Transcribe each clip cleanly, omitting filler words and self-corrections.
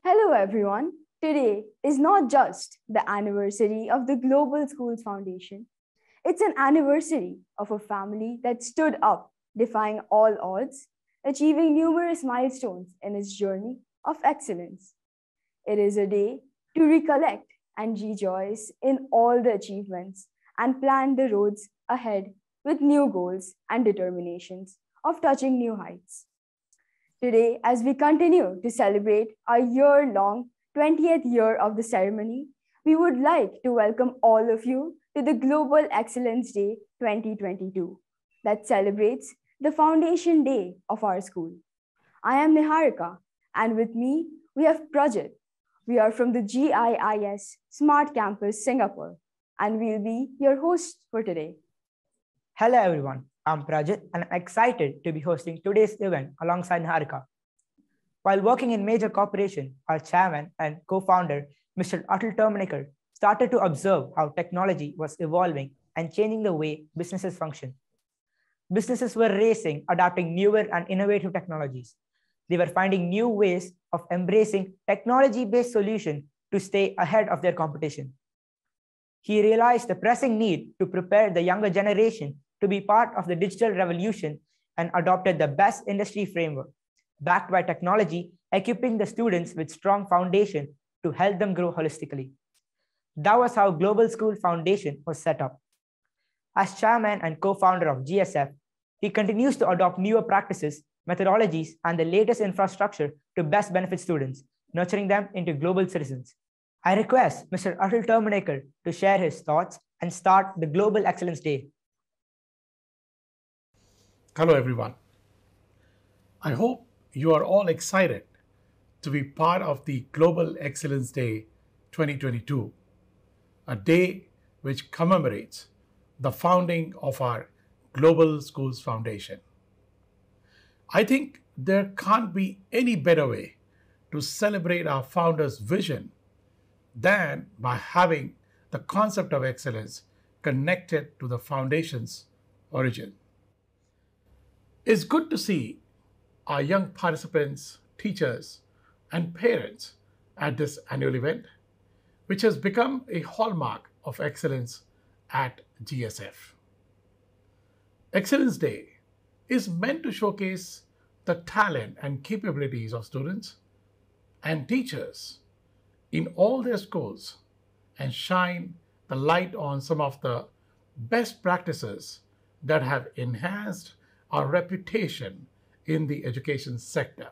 Hello, everyone. Today is not just the anniversary of the Global Schools Foundation, it's an anniversary of a family that stood up, defying all odds, achieving numerous milestones in its journey of excellence. It is a day to recollect and rejoice in all the achievements and plan the roads ahead with new goals and determinations of touching new heights. Today, as we continue to celebrate our year long 20th year of the ceremony, we would like to welcome all of you to the Global Excellence Day 2022 that celebrates the foundation day of our school. I am Niharika, and with me, we have Prajit. We are from the GIIS Smart Campus, Singapore, and we'll be your hosts for today. Hello everyone, I'm Prajit and I'm excited to be hosting today's event alongside Niharika. While working in major corporation, our chairman and co-founder, Mr. Atul Terminaker, started to observe how technology was evolving and changing the way businesses function. Businesses were racing, adapting newer and innovative technologies. They were finding new ways of embracing technology-based solutions to stay ahead of their competition. He realized the pressing need to prepare the younger generation to be part of the digital revolution and adopted the best industry framework, backed by technology, equipping the students with strong foundation to help them grow holistically. That was how Global School Foundation was set up. As chairman and co-founder of GSF, he continues to adopt newer practices, methodologies, and the latest infrastructure to best benefit students, nurturing them into global citizens. I request Mr. Atul Terminaker to share his thoughts and start the Global Excellence Day. Hello, everyone. I hope you are all excited to be part of the Global Excellence Day 2022, a day which commemorates the founding of our Global Schools Foundation. I think there can't be any better way to celebrate our founder's vision than by having the concept of excellence connected to the foundation's origin. It's good to see our young participants, teachers, and parents at this annual event, which has become a hallmark of excellence at GSF. Excellence Day is meant to showcase the talent and capabilities of students and teachers in all their schools and shine the light on some of the best practices that have enhanced our reputation in the education sector.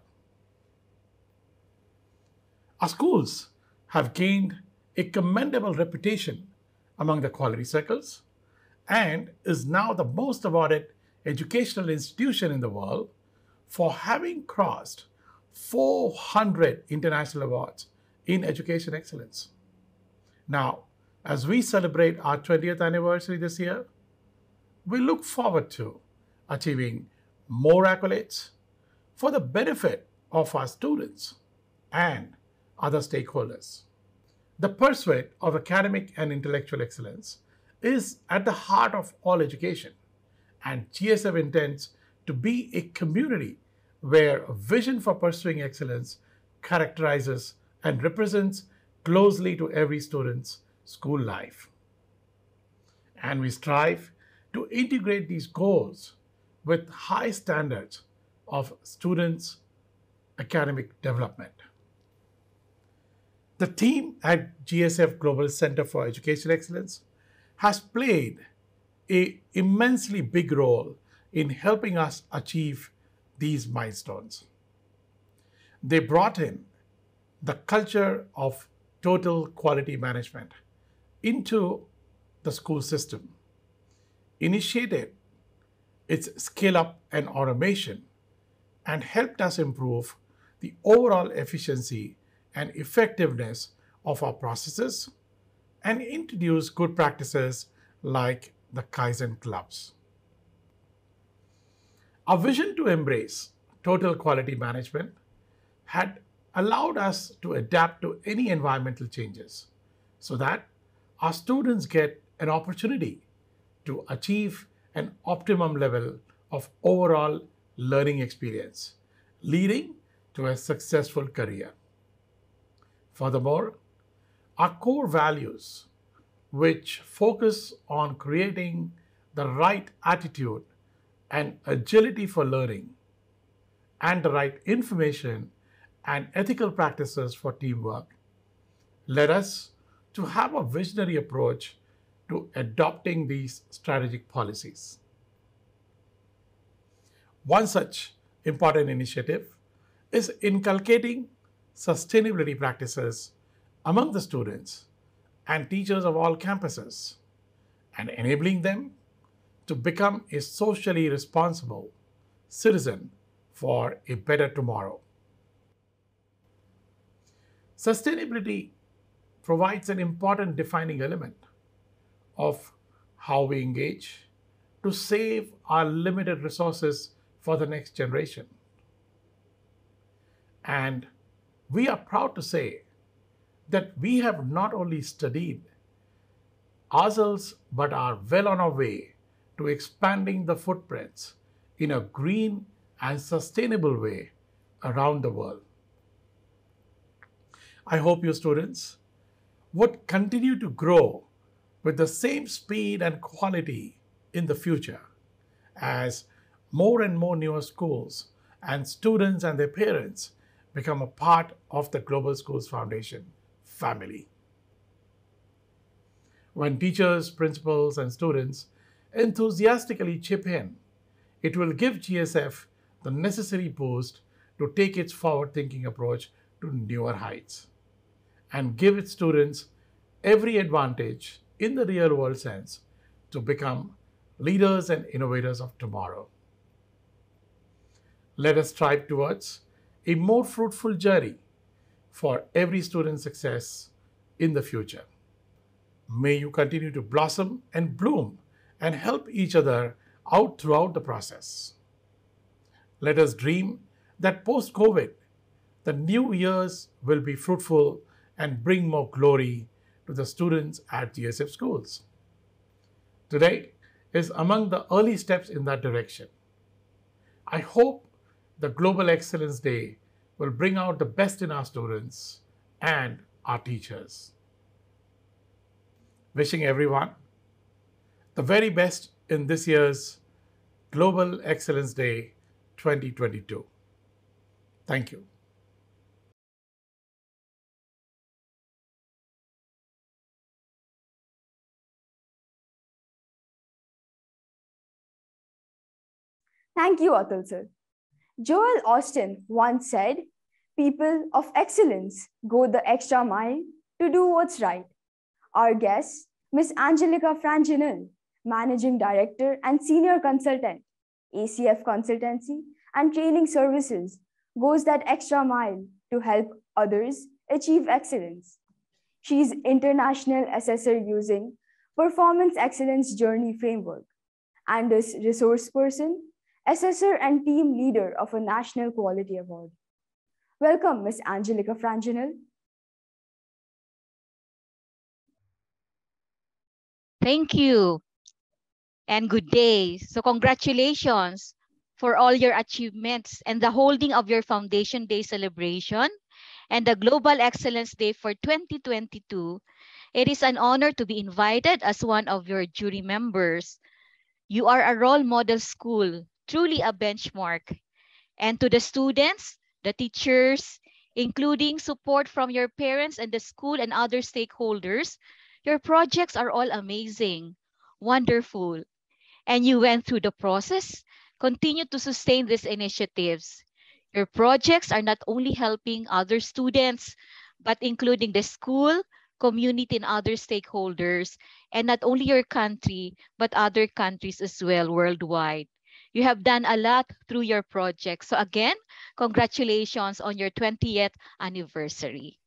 Our schools have gained a commendable reputation among the quality circles and is now the most awarded educational institution in the world for having crossed 400 international awards in education excellence. Now, as we celebrate our 20th anniversary this year, we look forward to achieving more accolades for the benefit of our students and other stakeholders. The pursuit of academic and intellectual excellence is at the heart of all education, and GSF intends to be a community where a vision for pursuing excellence characterizes and represents closely to every student's school life. And we strive to integrate these goals with high standards of students' academic development. The team at GSF Global Center for Education Excellence has played an immensely big role in helping us achieve these milestones. They brought in the culture of total quality management into the school system, initiated its scale up and automation, and helped us improve the overall efficiency and effectiveness of our processes and introduce good practices like the Kaizen clubs. Our vision to embrace total quality management had allowed us to adapt to any environmental changes so that our students get an opportunity to achieve an optimum level of overall learning experience, leading to a successful career. Furthermore, our core values, which focus on creating the right attitude and agility for learning, and the right information and ethical practices for teamwork, led us to have a visionary approach to adopting these strategic policies. One such important initiative is inculcating sustainability practices among the students and teachers of all campuses and enabling them to become a socially responsible citizen for a better tomorrow. Sustainability provides an important defining element of how we engage to save our limited resources for the next generation. And we are proud to say that we have not only studied ourselves but are well on our way to expanding the footprints in a green and sustainable way around the world. I hope you students would continue to grow with the same speed and quality in the future as more and more newer schools and students and their parents become a part of the Global Schools Foundation family. When teachers, principals, and students enthusiastically chip in, it will give GSF the necessary boost to take its forward-thinking approach to newer heights and give its students every advantage in the real-world sense to become leaders and innovators of tomorrow. Let us strive towards a more fruitful journey for every student's success in the future. May you continue to blossom and bloom and help each other out throughout the process. Let us dream that post-COVID, the new years will be fruitful and bring more glory to the students at GSF schools. Today is among the early steps in that direction. I hope the Global Excellence Day will bring out the best in our students and our teachers. Wishing everyone the very best in this year's Global Excellence Day 2022. Thank you. Thank you, Atul sir. Joel Austin once said, "People of excellence go the extra mile to do what's right." Our guest, Ms. Angelica Franginel, Managing Director and Senior Consultant, ACF Consultancy and Training Services, goes that extra mile to help others achieve excellence. She is International Assessor using Performance Excellence Journey Framework and is resource person, assessor and team leader of a National Quality Award. Welcome, Ms. Angelica Franginel. Thank you and good day. So congratulations for all your achievements and the holding of your Foundation Day celebration and the Global Excellence Day for 2022. It is an honor to be invited as one of your jury members. You are a role model school, truly a benchmark. And to the students, the teachers, including support from your parents and the school and other stakeholders, your projects are all amazing, wonderful. And you went through the process, continue to sustain these initiatives. Your projects are not only helping other students, but including the school, community, and other stakeholders, and not only your country, but other countries as well worldwide. You have done a lot through your project. So again, congratulations on your 20th anniversary.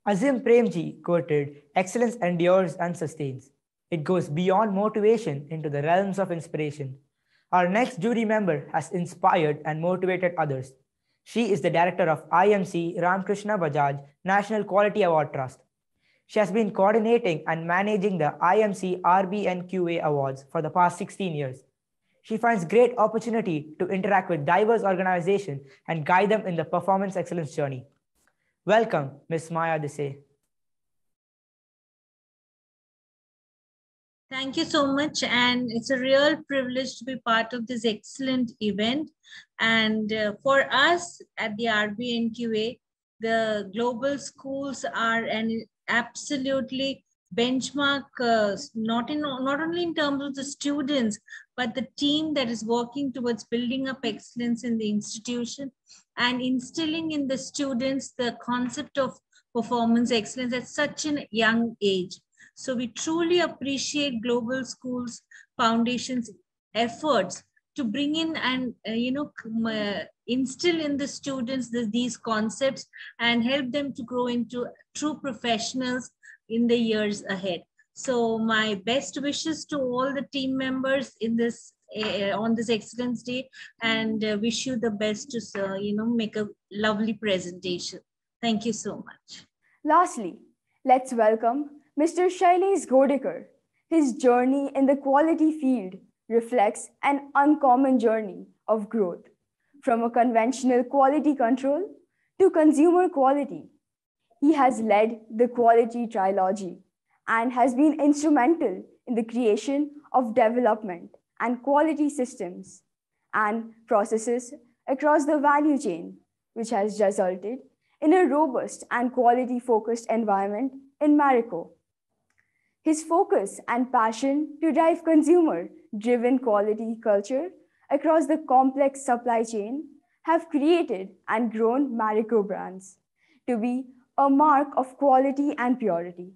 Azim Premji quoted, "Excellence endures and sustains. It goes beyond motivation into the realms of inspiration." Our next jury member has inspired and motivated others. She is the director of IMC Ramkrishna Bajaj National Quality Award Trust. She has been coordinating and managing the IMC RBNQA Awards for the past 16 years. she finds great opportunity to interact with diverse organizations and guide them in the performance excellence journey. Welcome, Ms. Maya Desai. Thank you so much. And it's a real privilege to be part of this excellent event. And for us at the RBNQA, the global schools are an absolutely benchmark, not only in terms of the students, but the team that is working towards building up excellence in the institution and instilling in the students the concept of performance excellence at such a young age. So we truly appreciate Global Schools Foundation's efforts to bring in and instill in the students these concepts and help them to grow into true professionals in the years ahead. So my best wishes to all the team members in this on this Excellence Day, and wish you the best to make a lovely presentation. Thank you so much. Lastly, let's welcome Mr. Shailesh Godekar. His journey in the quality field reflects an uncommon journey of growth, from a conventional quality control to consumer quality. He has led the quality trilogy and has been instrumental in the creation of development and quality systems and processes across the value chain, which has resulted in a robust and quality-focused environment in Marico. His focus and passion to drive consumer-driven quality culture across the complex supply chain have created and grown Marico brands to be a mark of quality and purity.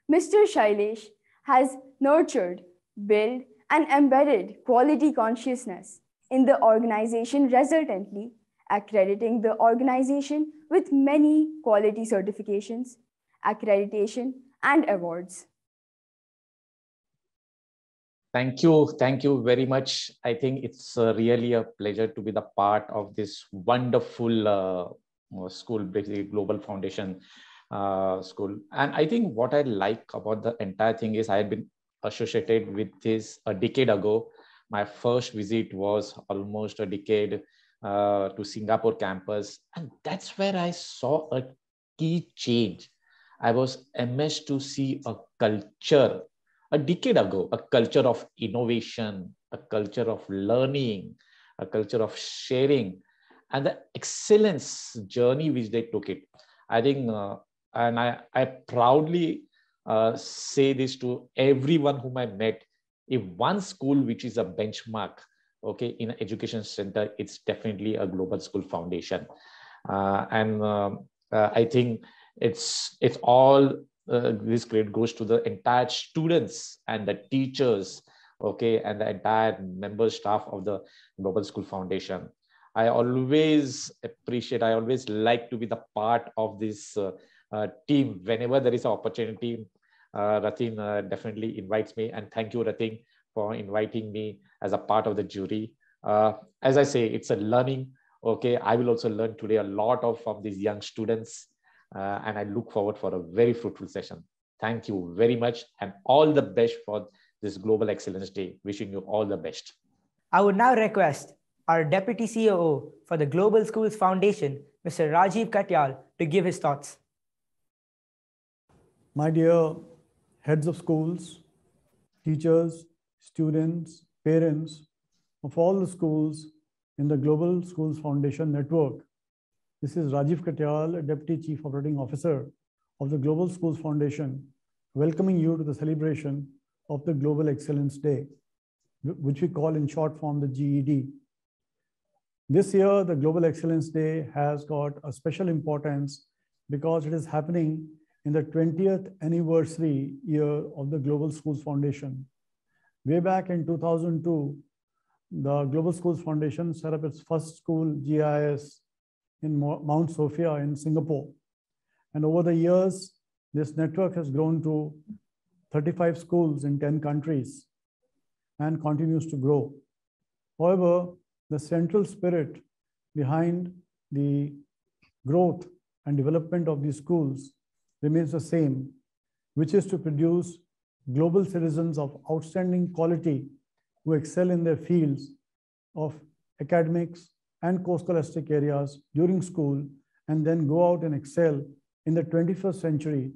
Mr. Shailesh has nurtured, built, and embedded quality consciousness in the organization, resultantly accrediting the organization with many quality certifications, accreditation, and awards. Thank you very much. I think it's really a pleasure to be the part of this wonderful school, basically Global Foundation school. And I think what I like about the entire thing is I had been associated with this a decade ago. My first visit was almost a decade to Singapore campus, and that's where I saw a key change. I was amazed to see a culture a decade ago, a culture of innovation, a culture of learning, a culture of sharing, and the excellence journey which they took it. I think, and I proudly say this to everyone whom I met, if one school which is a benchmark, okay, in an education center, it's definitely a Global School Foundation. I think it's all this credit goes to the entire students and the teachers, okay, and the entire member staff of the Global School Foundation. I always appreciate, I always like to be the part of this team. Whenever there is an opportunity, Ratin definitely invites me, and thank you, Ratin, for inviting me as a part of the jury. As I say, it's a learning. Okay, I will also learn today a lot from these young students, and I look forward for a very fruitful session. Thank you very much, and all the best for this Global Excellence Day. Wishing you all the best. I would now request our Deputy COO for the Global Schools Foundation, Mr. Rajiv Katyal, to give his thoughts. My dear heads of schools, teachers, students, parents of all the schools in the Global Schools Foundation network, this is Rajiv Katyal, Deputy Chief Operating Officer of the Global Schools Foundation, welcoming you to the celebration of the Global Excellence Day, which we call in short form the GED. This year, the Global Excellence Day has got a special importance because it is happening in the 20th anniversary year of the Global Schools Foundation. Way back in 2002, the Global Schools Foundation set up its first school GIS in Mount Sophia in Singapore. And over the years, this network has grown to 35 schools in 10 countries and continues to grow. However, the central spirit behind the growth and development of these schools remains the same, which is to produce global citizens of outstanding quality who excel in their fields of academics and co-scholastic areas during school, and then go out and excel in the 21st century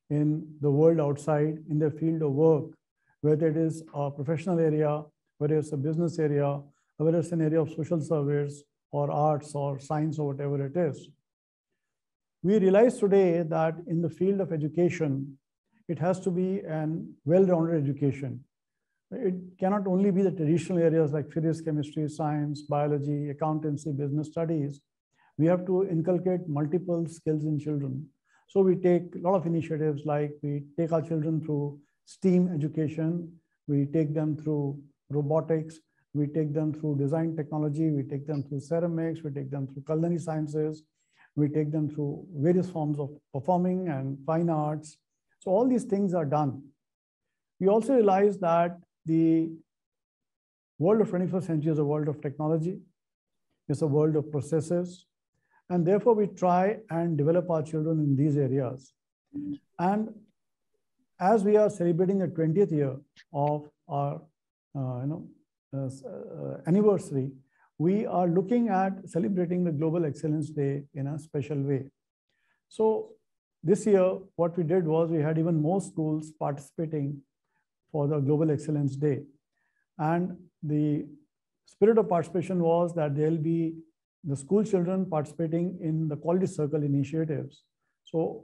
in the world outside, in their field of work, whether it is a professional area, whether it's a business area, or whether it's an area of social service or arts or science or whatever it is. We realize today that in the field of education, it has to be an well-rounded education. It cannot only be the traditional areas like physics, chemistry, science, biology, accountancy, business studies. We have to inculcate multiple skills in children. So we take a lot of initiatives, like we take our children through STEAM education, we take them through robotics, we take them through design technology, we take them through ceramics, we take them through culinary sciences, we take them through various forms of performing and fine arts. So all these things are done. We also realize that the world of 21st century is a world of technology. It's a world of processes. And therefore, we try and develop our children in these areas. And as we are celebrating the 20th year of our anniversary, we are looking at celebrating the Global Excellence Day in a special way. So this year, what we did was we had even more schools participating for the Global Excellence Day. And the spirit of participation was that there'll be the school children participating in the Quality Circle initiatives. So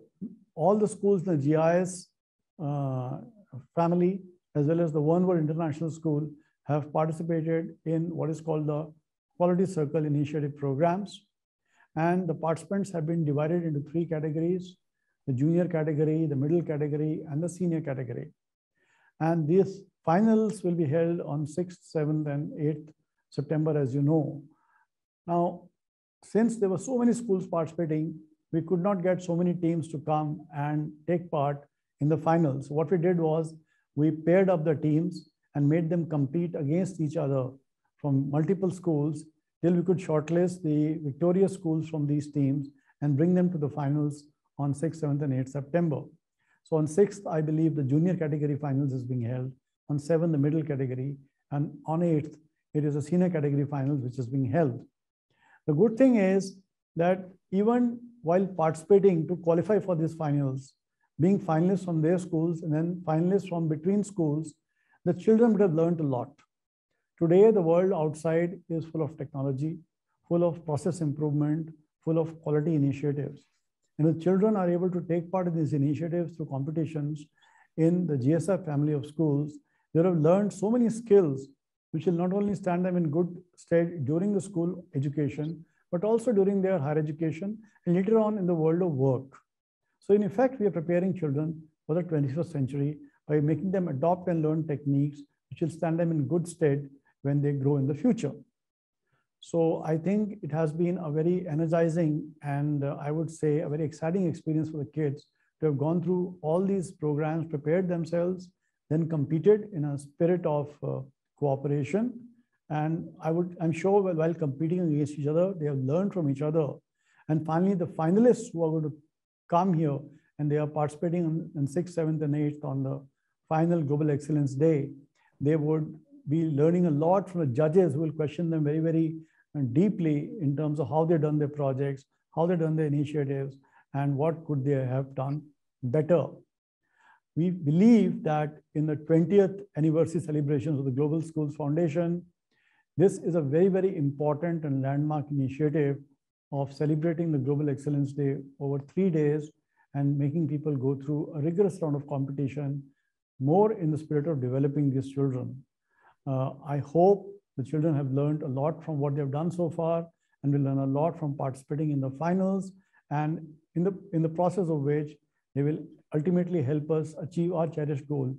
all the schools in the GIS family, as well as the Wormwood International School, have participated in what is called the Quality Circle initiative programs. And the participants have been divided into 3 categories: the junior category, the middle category, and the senior category. And these finals will be held on 6th, 7th, and 8th September, as you know. Now, since there were so many schools participating, we could not get so many teams to come and take part in the finals. What we did was we paired up the teams and made them compete against each other from multiple schools till we could shortlist the victorious schools from these teams and bring them to the finals on 6th, 7th, and 8th September. So on 6th, I believe the junior category finals is being held. On 7th, the middle category. And on 8th, it is a senior category finals which is being held. The good thing is that even while participating to qualify for these finals, being finalists from their schools and then finalists from between schools, the children would have learned a lot. Today, the world outside is full of technology, full of process improvement, full of quality initiatives. And the children are able to take part in these initiatives through competitions in the GSF family of schools. They have learned so many skills which will not only stand them in good stead during the school education, but also during their higher education and later on in the world of work. So in effect, we are preparing children for the 21st century by making them adopt and learn techniques which will stand them in good stead when they grow in the future. So I think it has been a very energizing and I would say a very exciting experience for the kids to have gone through all these programs, prepared themselves, then competed in a spirit of cooperation. And I'm sure while competing against each other, they have learned from each other. And finally, the finalists who are going to come here and they are participating on 6th, 7th, and 8th on the final Global Excellence Day, they would be learning a lot from the judges who will question them very, very deeply in terms of how they've done their projects, how they've done their initiatives, and what could they have done better. We believe that in the 20th anniversary celebrations of the Global Schools Foundation, this is a very, very important and landmark initiative of celebrating the Global Excellence Day over 3 days and making people go through a rigorous round of competition, more in the spirit of developing these children. I hope the children have learned a lot from what they've done so far and will learn a lot from participating in the finals, and in the process of which they will ultimately help us achieve our cherished goal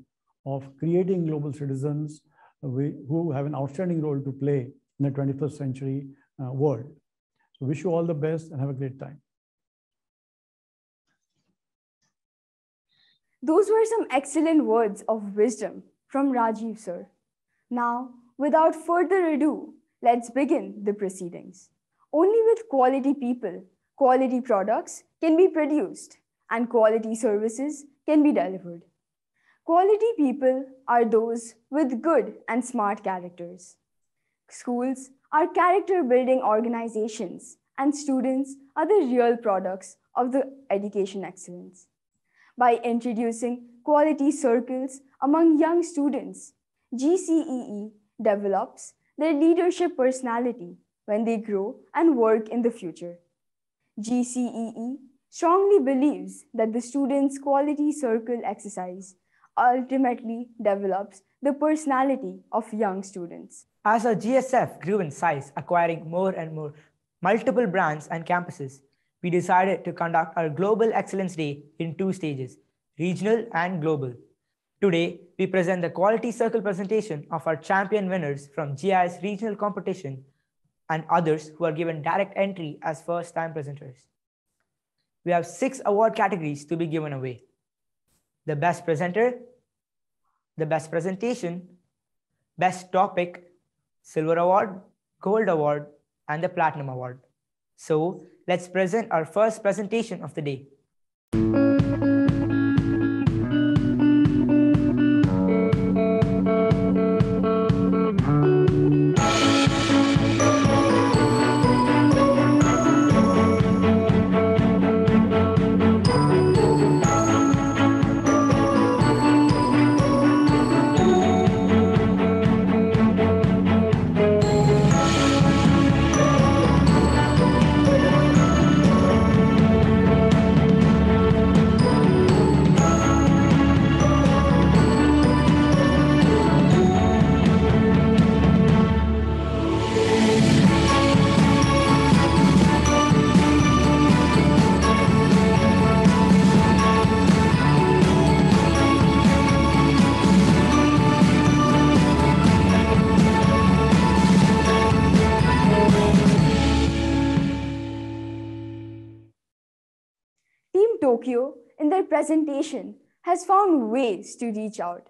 of creating global citizens who have an outstanding role to play in the 21st century world. So wish you all the best and have a great time. Those were some excellent words of wisdom from Rajiv sir. Now, without further ado, let's begin the proceedings. Only with quality people, quality products can be produced and quality services can be delivered. Quality people are those with good and smart characters. Schools are character building organizations, and students are the real products of the education excellence. By introducing quality circles among young students, GCEE develops their leadership personality when they grow and work in the future. GCEE strongly believes that the students' quality circle exercise ultimately develops the personality of young students. As our GSF grew in size, acquiring more and more multiple brands and campuses, we decided to conduct our Global Excellence Day in 2 stages, regional and global. Today, we present the Quality Circle presentation of our champion winners from GI's regional competition and others who are given direct entry as first-time presenters. We have 6 award categories to be given away: the best presenter, the best presentation, best topic, silver award, gold award, and the platinum award. So let's present our first presentation of the day. Team Tokyo, in their presentation, has found ways to reach out,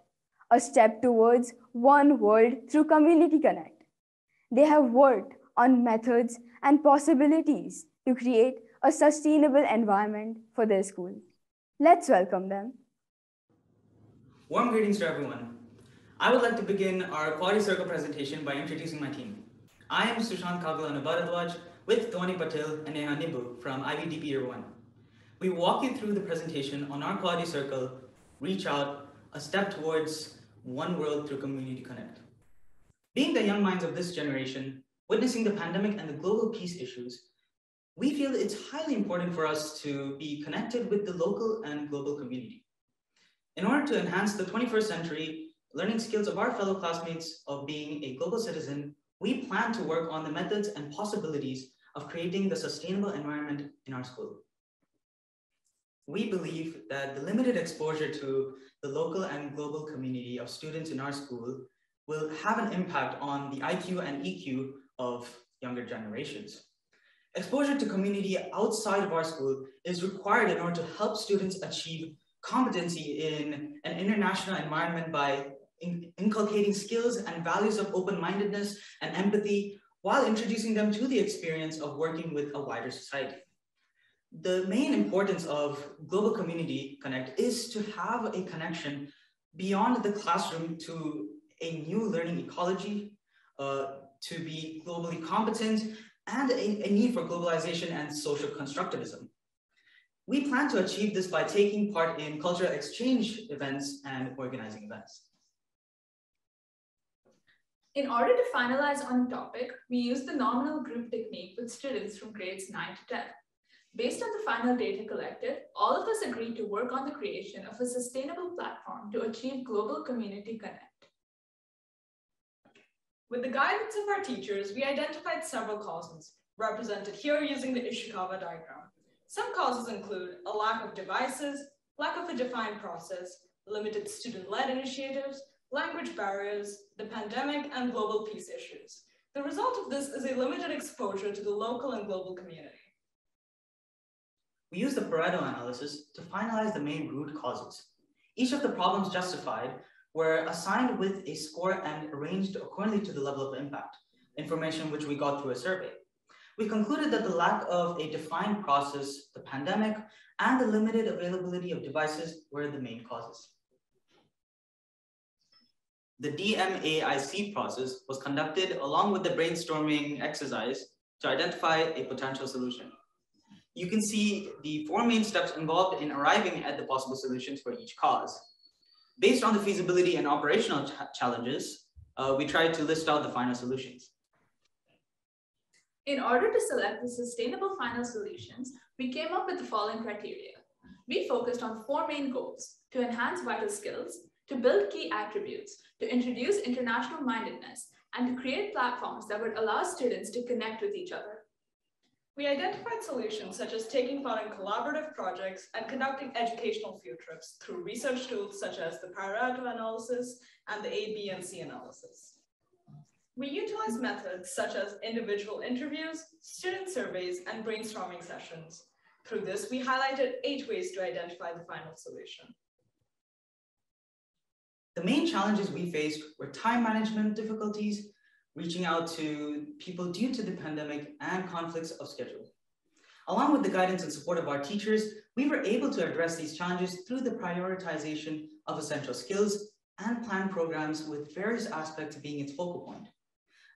a step towards one world through Community Connect. They have worked on methods and possibilities to create a sustainable environment for their school. Let's welcome them. Warm greetings to everyone. I would like to begin our Quality Circle presentation by introducing my team. I am Sushant Kagalana Bharadwaj with Dhwani Patel and Neha Nibu from IVDP Year 1. We walk you through the presentation on our Quality Circle, Reach Out, a step towards one world through Community Connect. Being the young minds of this generation, witnessing the pandemic and the global peace issues, we feel it's highly important for us to be connected with the local and global community. In order to enhance the 21st century learning skills of our fellow classmates of being a global citizen, we plan to work on the methods and possibilities of creating the sustainable environment in our school. We believe that the limited exposure to the local and global community of students in our school will have an impact on the IQ and EQ of younger generations. Exposure to community outside of our school is required in order to help students achieve competency in an international environment by inculcating skills and values of open-mindedness and empathy while introducing them to the experience of working with a wider society. The main importance of Global Community Connect is to have a connection beyond the classroom to a new learning ecology, to be globally competent, and a need for globalization and social constructivism. We plan to achieve this by taking part in cultural exchange events and organizing events. In order to finalize on the topic, we use the nominal group technique with students from grades 9 to 10. Based on the final data collected, all of us agreed to work on the creation of a sustainable platform to achieve Global Community Connect. With the guidance of our teachers, we identified several causes, represented here using the Ishikawa diagram. Some causes include a lack of devices, lack of a defined process, limited student-led initiatives, language barriers, the pandemic, and global peace issues. The result of this is a limited exposure to the local and global community. We used the Pareto analysis to finalize the main root causes. Each of the problems justified were assigned with a score and arranged accordingly to the level of impact, information which we got through a survey. We concluded that the lack of a defined process, the pandemic, and the limited availability of devices were the main causes. The DMAIC process was conducted along with the brainstorming exercise to identify a potential solution. You can see the 4 main steps involved in arriving at the possible solutions for each cause. Based on the feasibility and operational challenges, we tried to list out the final solutions. In order to select the sustainable final solutions, we came up with the following criteria. We focused on 4 main goals: to enhance vital skills, to build key attributes, to introduce international mindedness, and to create platforms that would allow students to connect with each other. We identified solutions such as taking part in collaborative projects and conducting educational field trips through research tools such as the Pareto analysis and the A, B, and C analysis. We utilized methods such as individual interviews, student surveys, and brainstorming sessions. Through this, we highlighted 8 ways to identify the final solution. The main challenges we faced were time management difficulties, reaching out to people due to the pandemic, and conflicts of schedule. Along with the guidance and support of our teachers, we were able to address these challenges through the prioritization of essential skills and plan programs, with various aspects being its focal point.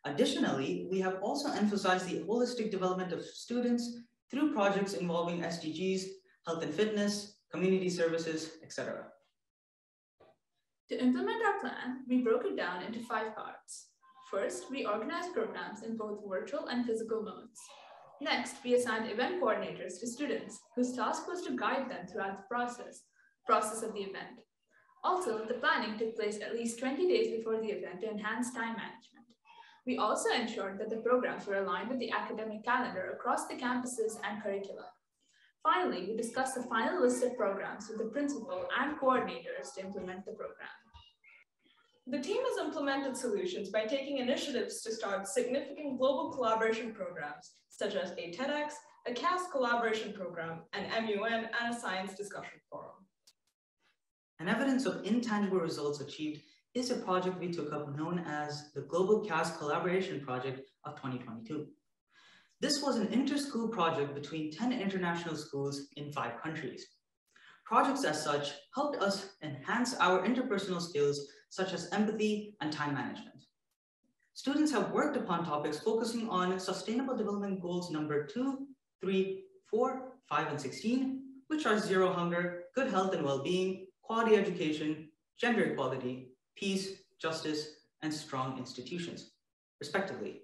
Additionally, we have also emphasized the holistic development of students through projects involving SDGs, health and fitness, community services, etc. To implement our plan, we broke it down into 5 parts. First, we organized programs in both virtual and physical modes. Next, we assigned event coordinators to students whose task was to guide them throughout the process of the event. Also, the planning took place at least 20 days before the event to enhance time management. We also ensured that the programs were aligned with the academic calendar across the campuses and curricula. Finally, we discussed the final list of programs with the principal and coordinators to implement the program. The team has implemented solutions by taking initiatives to start significant global collaboration programs, such as a TEDx, a CAS collaboration program, an MUN, and a science discussion forum. An evidence of intangible results achieved is a project we took up known as the Global CAS Collaboration Project of 2022. This was an inter-school project between 10 international schools in 5 countries. Projects as such helped us enhance our interpersonal skills, such as empathy and time management. Students have worked upon topics focusing on Sustainable Development Goals number 2, 3, 4, 5, and 16, which are zero hunger, good health and well-being, quality education, gender equality, peace, justice, and strong institutions, respectively.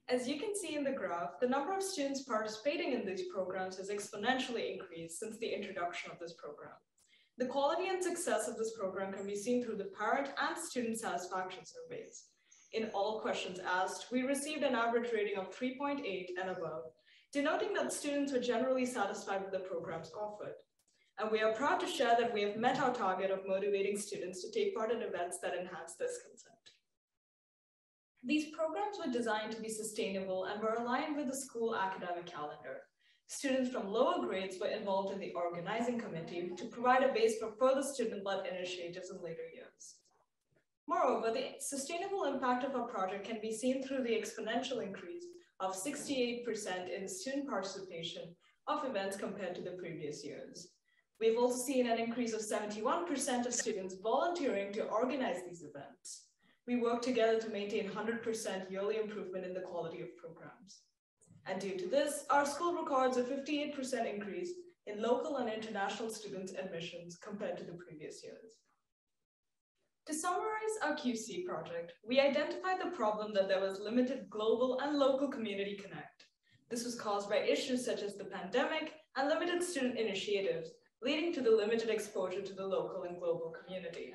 As you can see in the graph, the number of students participating in these programs has exponentially increased since the introduction of this program. The quality and success of this program can be seen through the parent and student satisfaction surveys. In all questions asked, we received an average rating of 3.8 and above, denoting that students were generally satisfied with the programs offered. And we are proud to share that we have met our target of motivating students to take part in events that enhance this consent. These programs were designed to be sustainable and were aligned with the school academic calendar. Students from lower grades were involved in the organizing committee to provide a base for further student-led initiatives in later years. Moreover, the sustainable impact of our project can be seen through the exponential increase of 68% in student participation of events compared to the previous years. We've also seen an increase of 71% of students volunteering to organize these events. We work together to maintain 100% yearly improvement in the quality of programs. And due to this, our school records a 58% increase in local and international students' admissions compared to the previous years. To summarize our QC project, we identified the problem that there was limited global and local community connect. This was caused by issues such as the pandemic and limited student initiatives, leading to the limited exposure to the local and global community.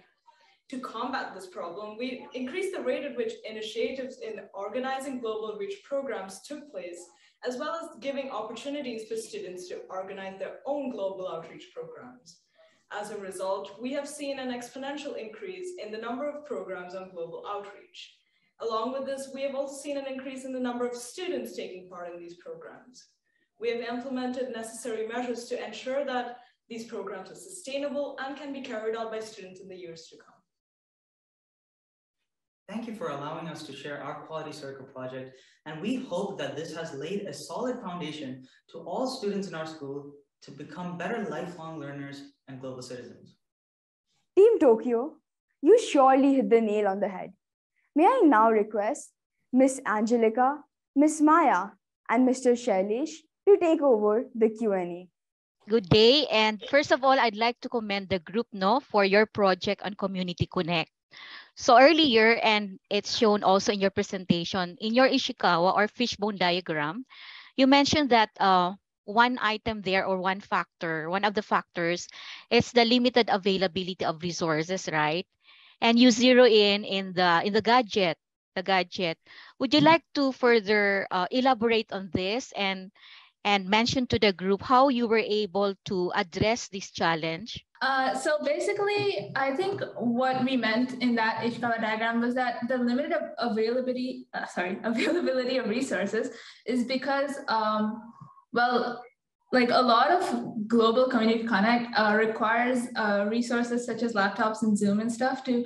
To combat this problem, we increased the rate at which initiatives in organizing global reach programs took place, as well as giving opportunities for students to organize their own global outreach programs. As a result, we have seen an exponential increase in the number of programs on global outreach. Along with this, we have also seen an increase in the number of students taking part in these programs. We have implemented necessary measures to ensure that these programs are sustainable and can be carried out by students in the years to come. Thank you for allowing us to share our Quality Circle project, and we hope that this has laid a solid foundation to all students in our school to become better lifelong learners and global citizens. Team Tokyo, You surely hit the nail on the head. May I now request Miss Angelica, Miss Maya, and Mr. Shailesh to take over the Q&A. Good day. And first of all, I'd like to commend the group for your project on Community Connect. So earlier, and it's shown also in your presentation, in your Ishikawa or fishbone diagram, you mentioned that one item there or one of the factors is the limited availability of resources, right? And you zero in the gadget, Would you like to further elaborate on this and mention to the group how you were able to address this challenge? So basically, I think what we meant in that Ishikawa diagram was that the limited availability of resources is because, well, like a lot of global community connect requires resources such as laptops and Zoom and stuff to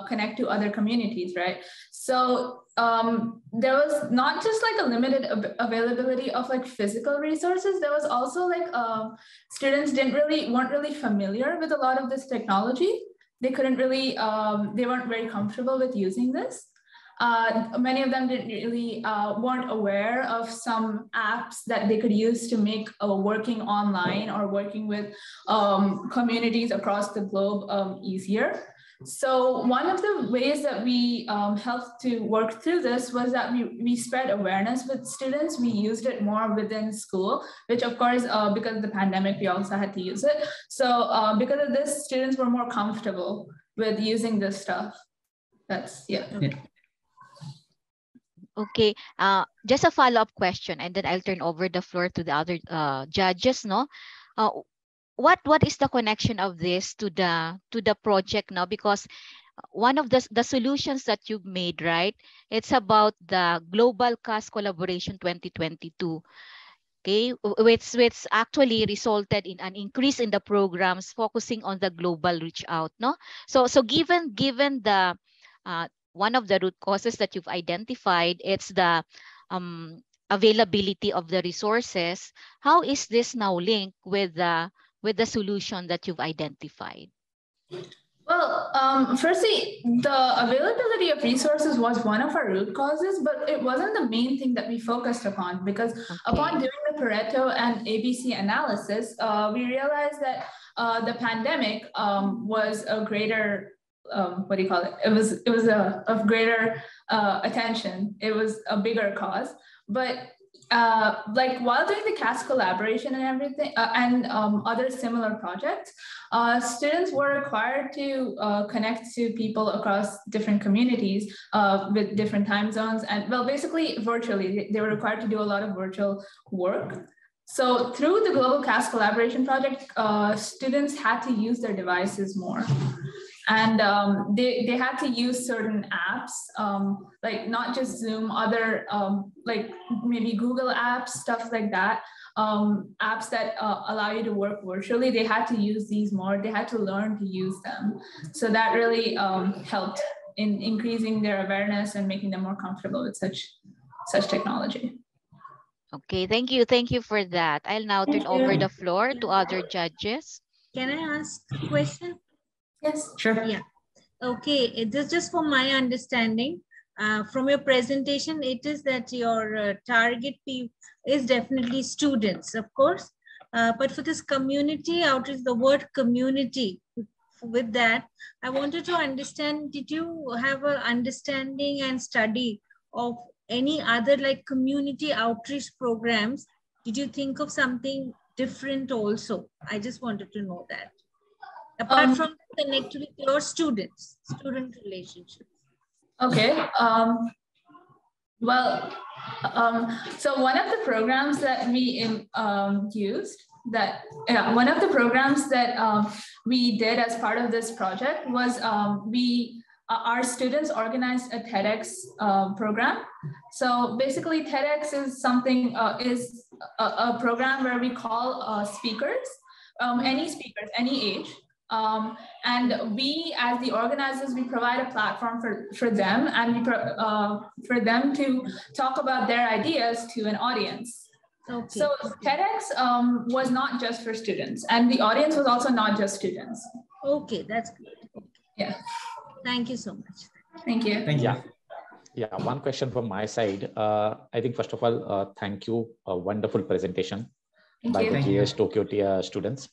connect to other communities, right? So there was not just like a limited availability of like physical resources. There was also like students weren't really familiar with a lot of this technology. They couldn't really, they weren't very comfortable with using this. Many of them didn't really weren't aware of some apps that they could use to make working online or working with communities across the globe easier. So one of the ways that we helped to work through this was that we spread awareness with students. We used it more within school, which of course, because of the pandemic, we also had to use it. So because of this, students were more comfortable with using this stuff. That's, yeah. Okay. Okay, just a follow-up question, and then I'll turn over the floor to the other judges. What is the connection of this to the project now? Because one of the solutions that you've made, right? It's about the Global CAS Collaboration 2022. Okay, which actually resulted in an increase in the programs focusing on the global reach out. So given the one of the root causes that you've identified, it's the availability of the resources. How is this now linked with the solution that you've identified? Well, firstly, the availability of resources was one of our root causes, but it wasn't the main thing that we focused upon, because upon doing the Pareto and ABC analysis, we realized that the pandemic was a greater what do you call it? It was of greater attention. It was a bigger cause. But like while doing the CAS collaboration and everything and other similar projects, students were required to connect to people across different communities with different time zones. And well, basically virtually, they were required to do a lot of virtual work. So through the Global CAS Collaboration Project, students had to use their devices more. And they had to use certain apps, like not just Zoom, other like maybe Google apps, stuff like that, apps that allow you to work virtually. They had to use these more. They had to learn to use them. So that really helped in increasing their awareness and making them more comfortable with such technology. Okay, thank you. Thank you for that. I'll now turn over the floor to other judges. Can I ask a question? Yes, sure. Yeah. Okay, it is just for my understanding. From your presentation, it is that your target is definitely students, of course. But for this community outreach, the word community, with that, I wanted to understand, did you have an understanding and study of any other like community outreach programs? Did you think of something different also? I just wanted to know that. Apart from connect with your students, student relationships. Okay. Well, so one of the programs that we used, one of the programs that we did as part of this project was our students organized a TEDx program. So basically TEDx is something, is a program where we call speakers, any speakers, any age. And we, as the organizers, we provide a platform for them, and for them to talk about their ideas to an audience. Okay. So TEDx was not just for students, and the audience was also not just students. Okay, that's good. Yeah. Thank you so much. Thank you. Thank you. Yeah, one question from my side. I think first of all, thank you. A wonderful presentation by the GS Tokyo students.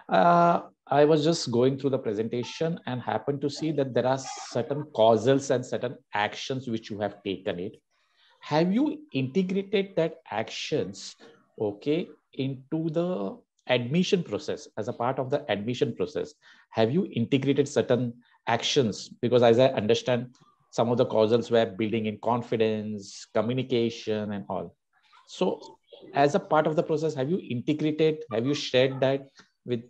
I was just going through the presentation and happened to see that there are certain causals and certain actions which you have taken it. Have you integrated that actions, okay, into the admission process as a part of the admission process? Have you integrated certain actions? Because as I understand, some of the causals were building in confidence, communication, and all. So as a part of the process, have you integrated, have you shared that with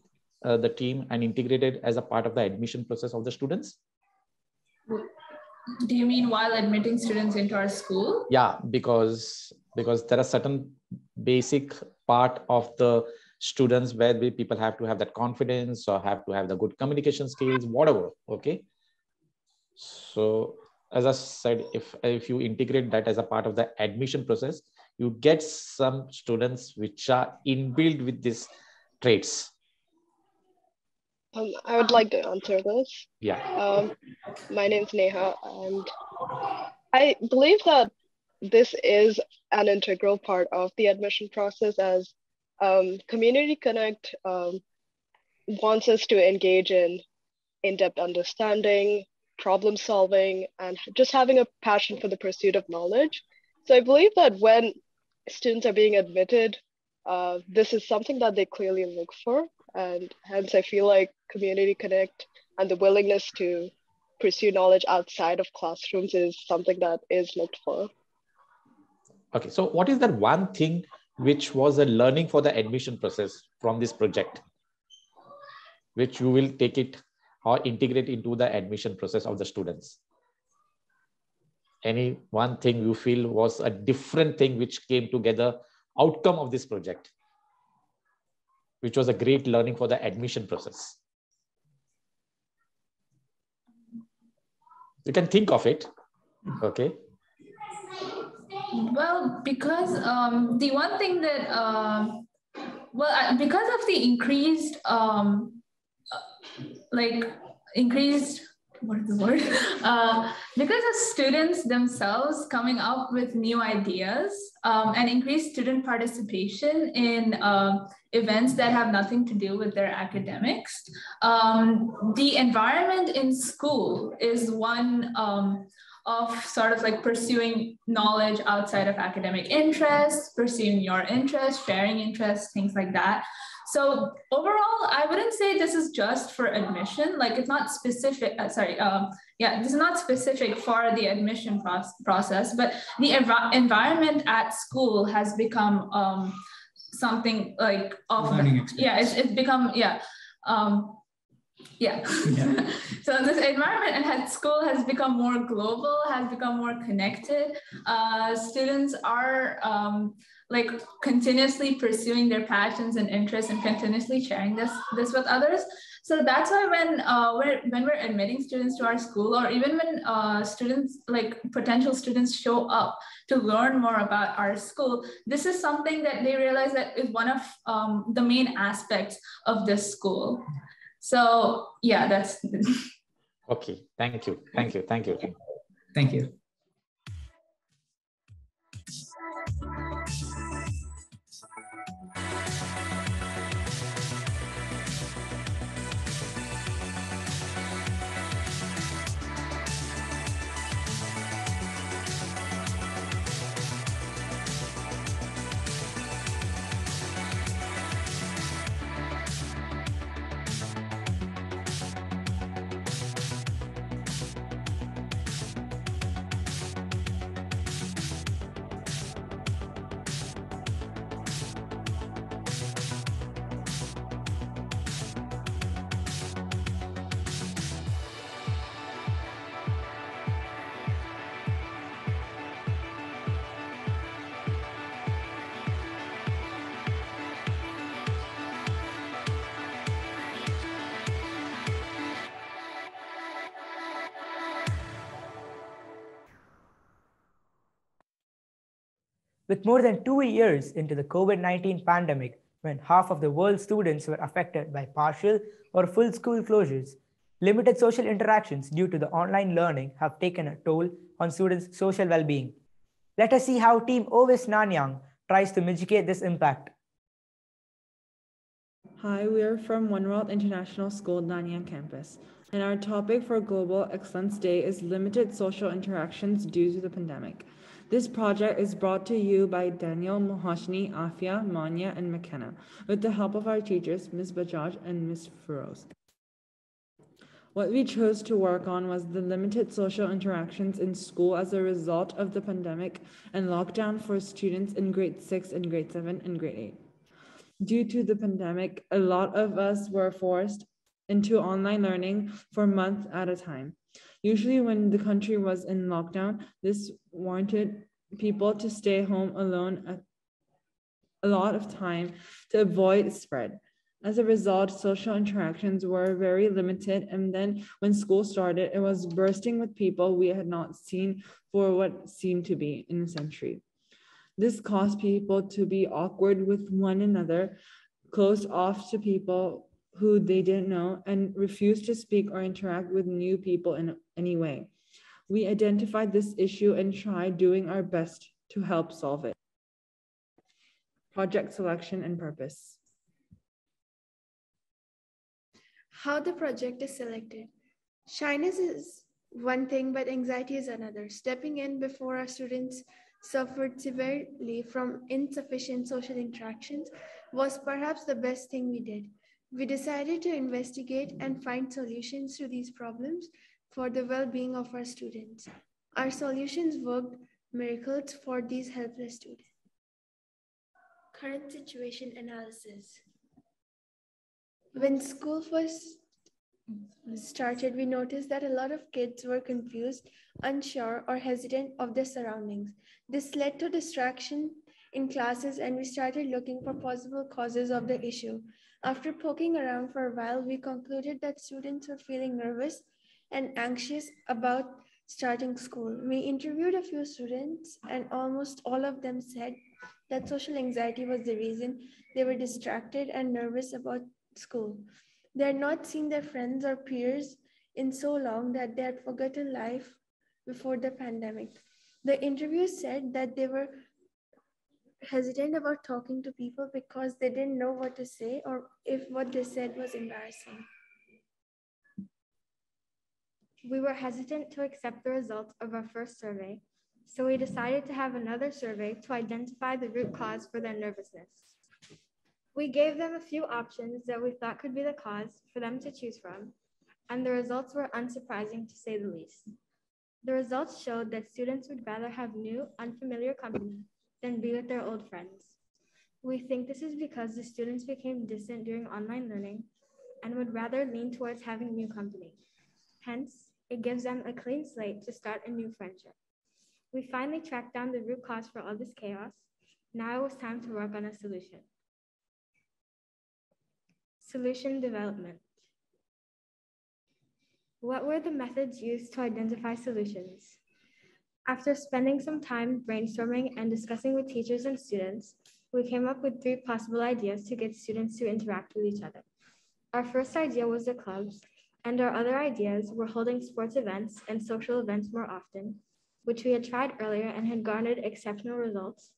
the team and integrated as a part of the admission process of the students? Do you mean while admitting students into our school? Yeah, because there are certain basic part of the students where people have to have that confidence or have to have the good communication skills, whatever. Okay. So as I said, if you integrate that as a part of the admission process, you get some students which are inbuilt with these traits. I would like to answer this. Yeah. My name's Neha, and I believe that this is an integral part of the admission process, as Community Connect wants us to engage in in-depth understanding, problem solving, and just having a passion for the pursuit of knowledge. So I believe that when students are being admitted, this is something that they clearly look for. And hence I feel like Community Connect and the willingness to pursue knowledge outside of classrooms is something that is looked for. Okay, so what is that one thing which was a learning for the admission process from this project, which you will take it or integrate into the admission process of the students? Any one thing you feel was a different thing which came together, outcome of this project, which was a great learning for the admission process? You can think of it, okay? Well, because the one thing that, because of the increased, what is the word? Because of students themselves coming up with new ideas and increased student participation in events that have nothing to do with their academics, the environment in school is one of sort of like pursuing knowledge outside of academic interests, pursuing your interests, sharing interests, things like that. So overall, I wouldn't say this is just for admission. Like it's not specific, this is not specific for the admission process, but the environment at school has become something like of, it's become, So this environment at school has become more global, has become more connected. Students are like continuously pursuing their passions and interests and continuously sharing this with others. So that's why when we're admitting students to our school, or even when students, like potential students, show up to learn more about our school, this is something that they realize that is one of the main aspects of this school. So yeah, that's okay. Thank you. Thank you. Thank you. Thank you. With more than 2 years into the COVID-19 pandemic, when half of the world's students were affected by partial or full school closures, Limited social interactions due to the online learning have taken a toll on students' social well-being. Let us see how Team Ovis Nanyang tries to mitigate this impact. Hi, we are from One World International School, Nanyang campus, and our topic for Global Excellence Day is limited social interactions due to the pandemic. This project is brought to you by Daniel, Mohashni, Afia, Manya, and McKenna, with the help of our teachers, Ms. Bajaj and Ms. Feroz. What we chose to work on was the limited social interactions in school as a result of the pandemic and lockdown for students in grade 6 and grade 7 and grade 8. Due to the pandemic, a lot of us were forced into online learning for months at a time. Usually when the country was in lockdown, this warranted people to stay home alone a lot of time to avoid spread. As a result, social interactions were very limited, and then when school started, it was bursting with people we had not seen for what seemed to be in a century. This caused people to be awkward with one another, closed off to people who they didn't know, and refused to speak or interact with new people in any way. We identified this issue and tried doing our best to help solve it. Project selection and purpose. How the project is selected. Shyness is one thing, but anxiety is another. Stepping in before our students suffered severely from insufficient social interactions was perhaps the best thing we did. We decided to investigate and find solutions to these problems for the well-being of our students. Our solutions worked miracles for these helpless students. Current situation analysis. When school first started, we noticed that a lot of kids were confused, unsure, or hesitant of their surroundings. This led to distraction in classes, and we started looking for possible causes of the issue. After poking around for a while, we concluded that students were feeling nervous and anxious about starting school. We interviewed a few students, and almost all of them said that social anxiety was the reason they were distracted and nervous about school. They had not seen their friends or peers in so long that they had forgotten life before the pandemic. The interviewers said that they were hesitant about talking to people because they didn't know what to say or if what they said was embarrassing. We were hesitant to accept the results of our first survey, so we decided to have another survey to identify the root cause for their nervousness. We gave them a few options that we thought could be the cause for them to choose from, and the results were unsurprising to say the least. The results showed that students would rather have new, unfamiliar company than be with their old friends. We think this is because the students became distant during online learning and would rather lean towards having new company. Hence, it gives them a clean slate to start a new friendship. We finally tracked down the root cause for all this chaos. Now it was time to work on a solution. Solution development. What were the methods used to identify solutions? After spending some time brainstorming and discussing with teachers and students, we came up with 3 possible ideas to get students to interact with each other. Our first idea was the clubs, and our other ideas were holding sports events and social events more often, which we had tried earlier and had garnered exceptional results,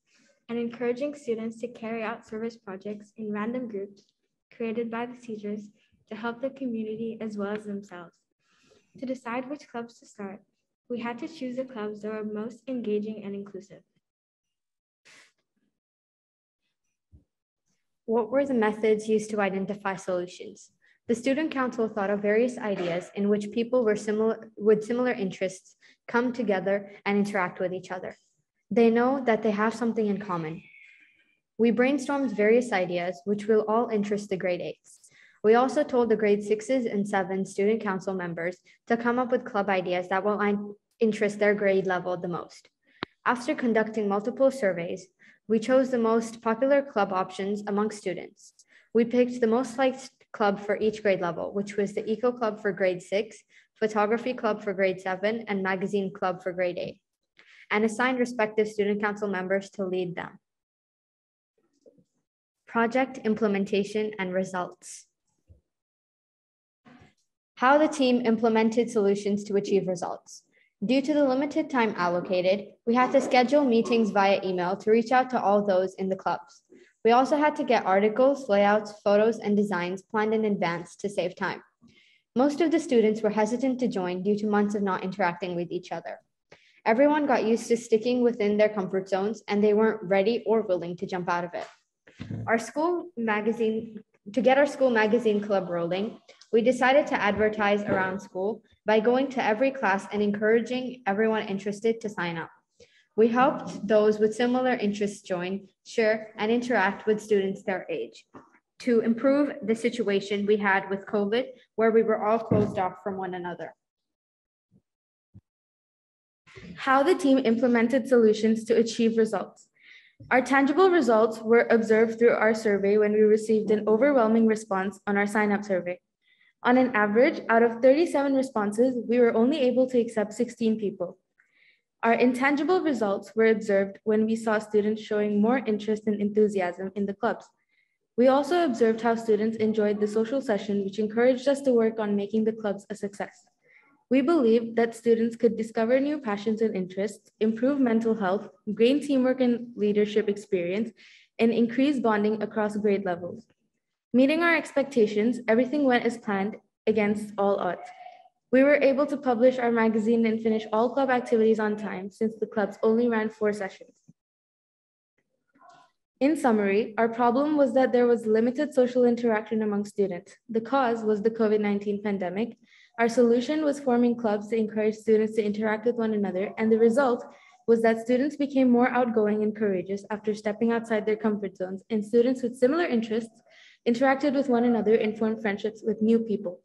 and encouraging students to carry out service projects in random groups created by the teachers to help the community as well as themselves. To decide which clubs to start, we had to choose the clubs that were most engaging and inclusive. What were the methods used to identify solutions? The student council thought of various ideas in which people with similar interests come together and interact with each other. They know that they have something in common. We brainstormed various ideas which will all interest the grade 8s. We also told the grade 6s and 7 student council members to come up with club ideas that will interest their grade level the most. After conducting multiple surveys, we chose the most popular club options among students. We picked the most liked club for each grade level, which was the Eco Club for grade 6, Photography Club for grade 7, and Magazine Club for grade 8, and assigned respective student council members to lead them. Project implementation and results. How the team implemented solutions to achieve results. Due to the limited time allocated, we had to schedule meetings via email to reach out to all those in the clubs. We also had to get articles, layouts, photos, and designs planned in advance to save time. Most of the students were hesitant to join due to months of not interacting with each other. Everyone got used to sticking within their comfort zones, and they weren't ready or willing to jump out of it. To get our school magazine club rolling, we decided to advertise around school by going to every class and encouraging everyone interested to sign up. We helped those with similar interests join, share, and interact with students their age to improve the situation we had with COVID, where we were all closed off from one another. How the team implemented solutions to achieve results. Our tangible results were observed through our survey when we received an overwhelming response on our sign-up survey. On an average, out of 37 responses, we were only able to accept 16 people. Our intangible results were observed when we saw students showing more interest and enthusiasm in the clubs. We also observed how students enjoyed the social session, which encouraged us to work on making the clubs a success. We believed that students could discover new passions and interests, improve mental health, gain teamwork and leadership experience, and increase bonding across grade levels. Meeting our expectations, everything went as planned against all odds. We were able to publish our magazine and finish all club activities on time since the clubs only ran 4 sessions. In summary, our problem was that there was limited social interaction among students. The cause was the COVID-19 pandemic. Our solution was forming clubs to encourage students to interact with one another, and the result was that students became more outgoing and courageous after stepping outside their comfort zones, and students with similar interests interacted with one another and formed friendships with new people.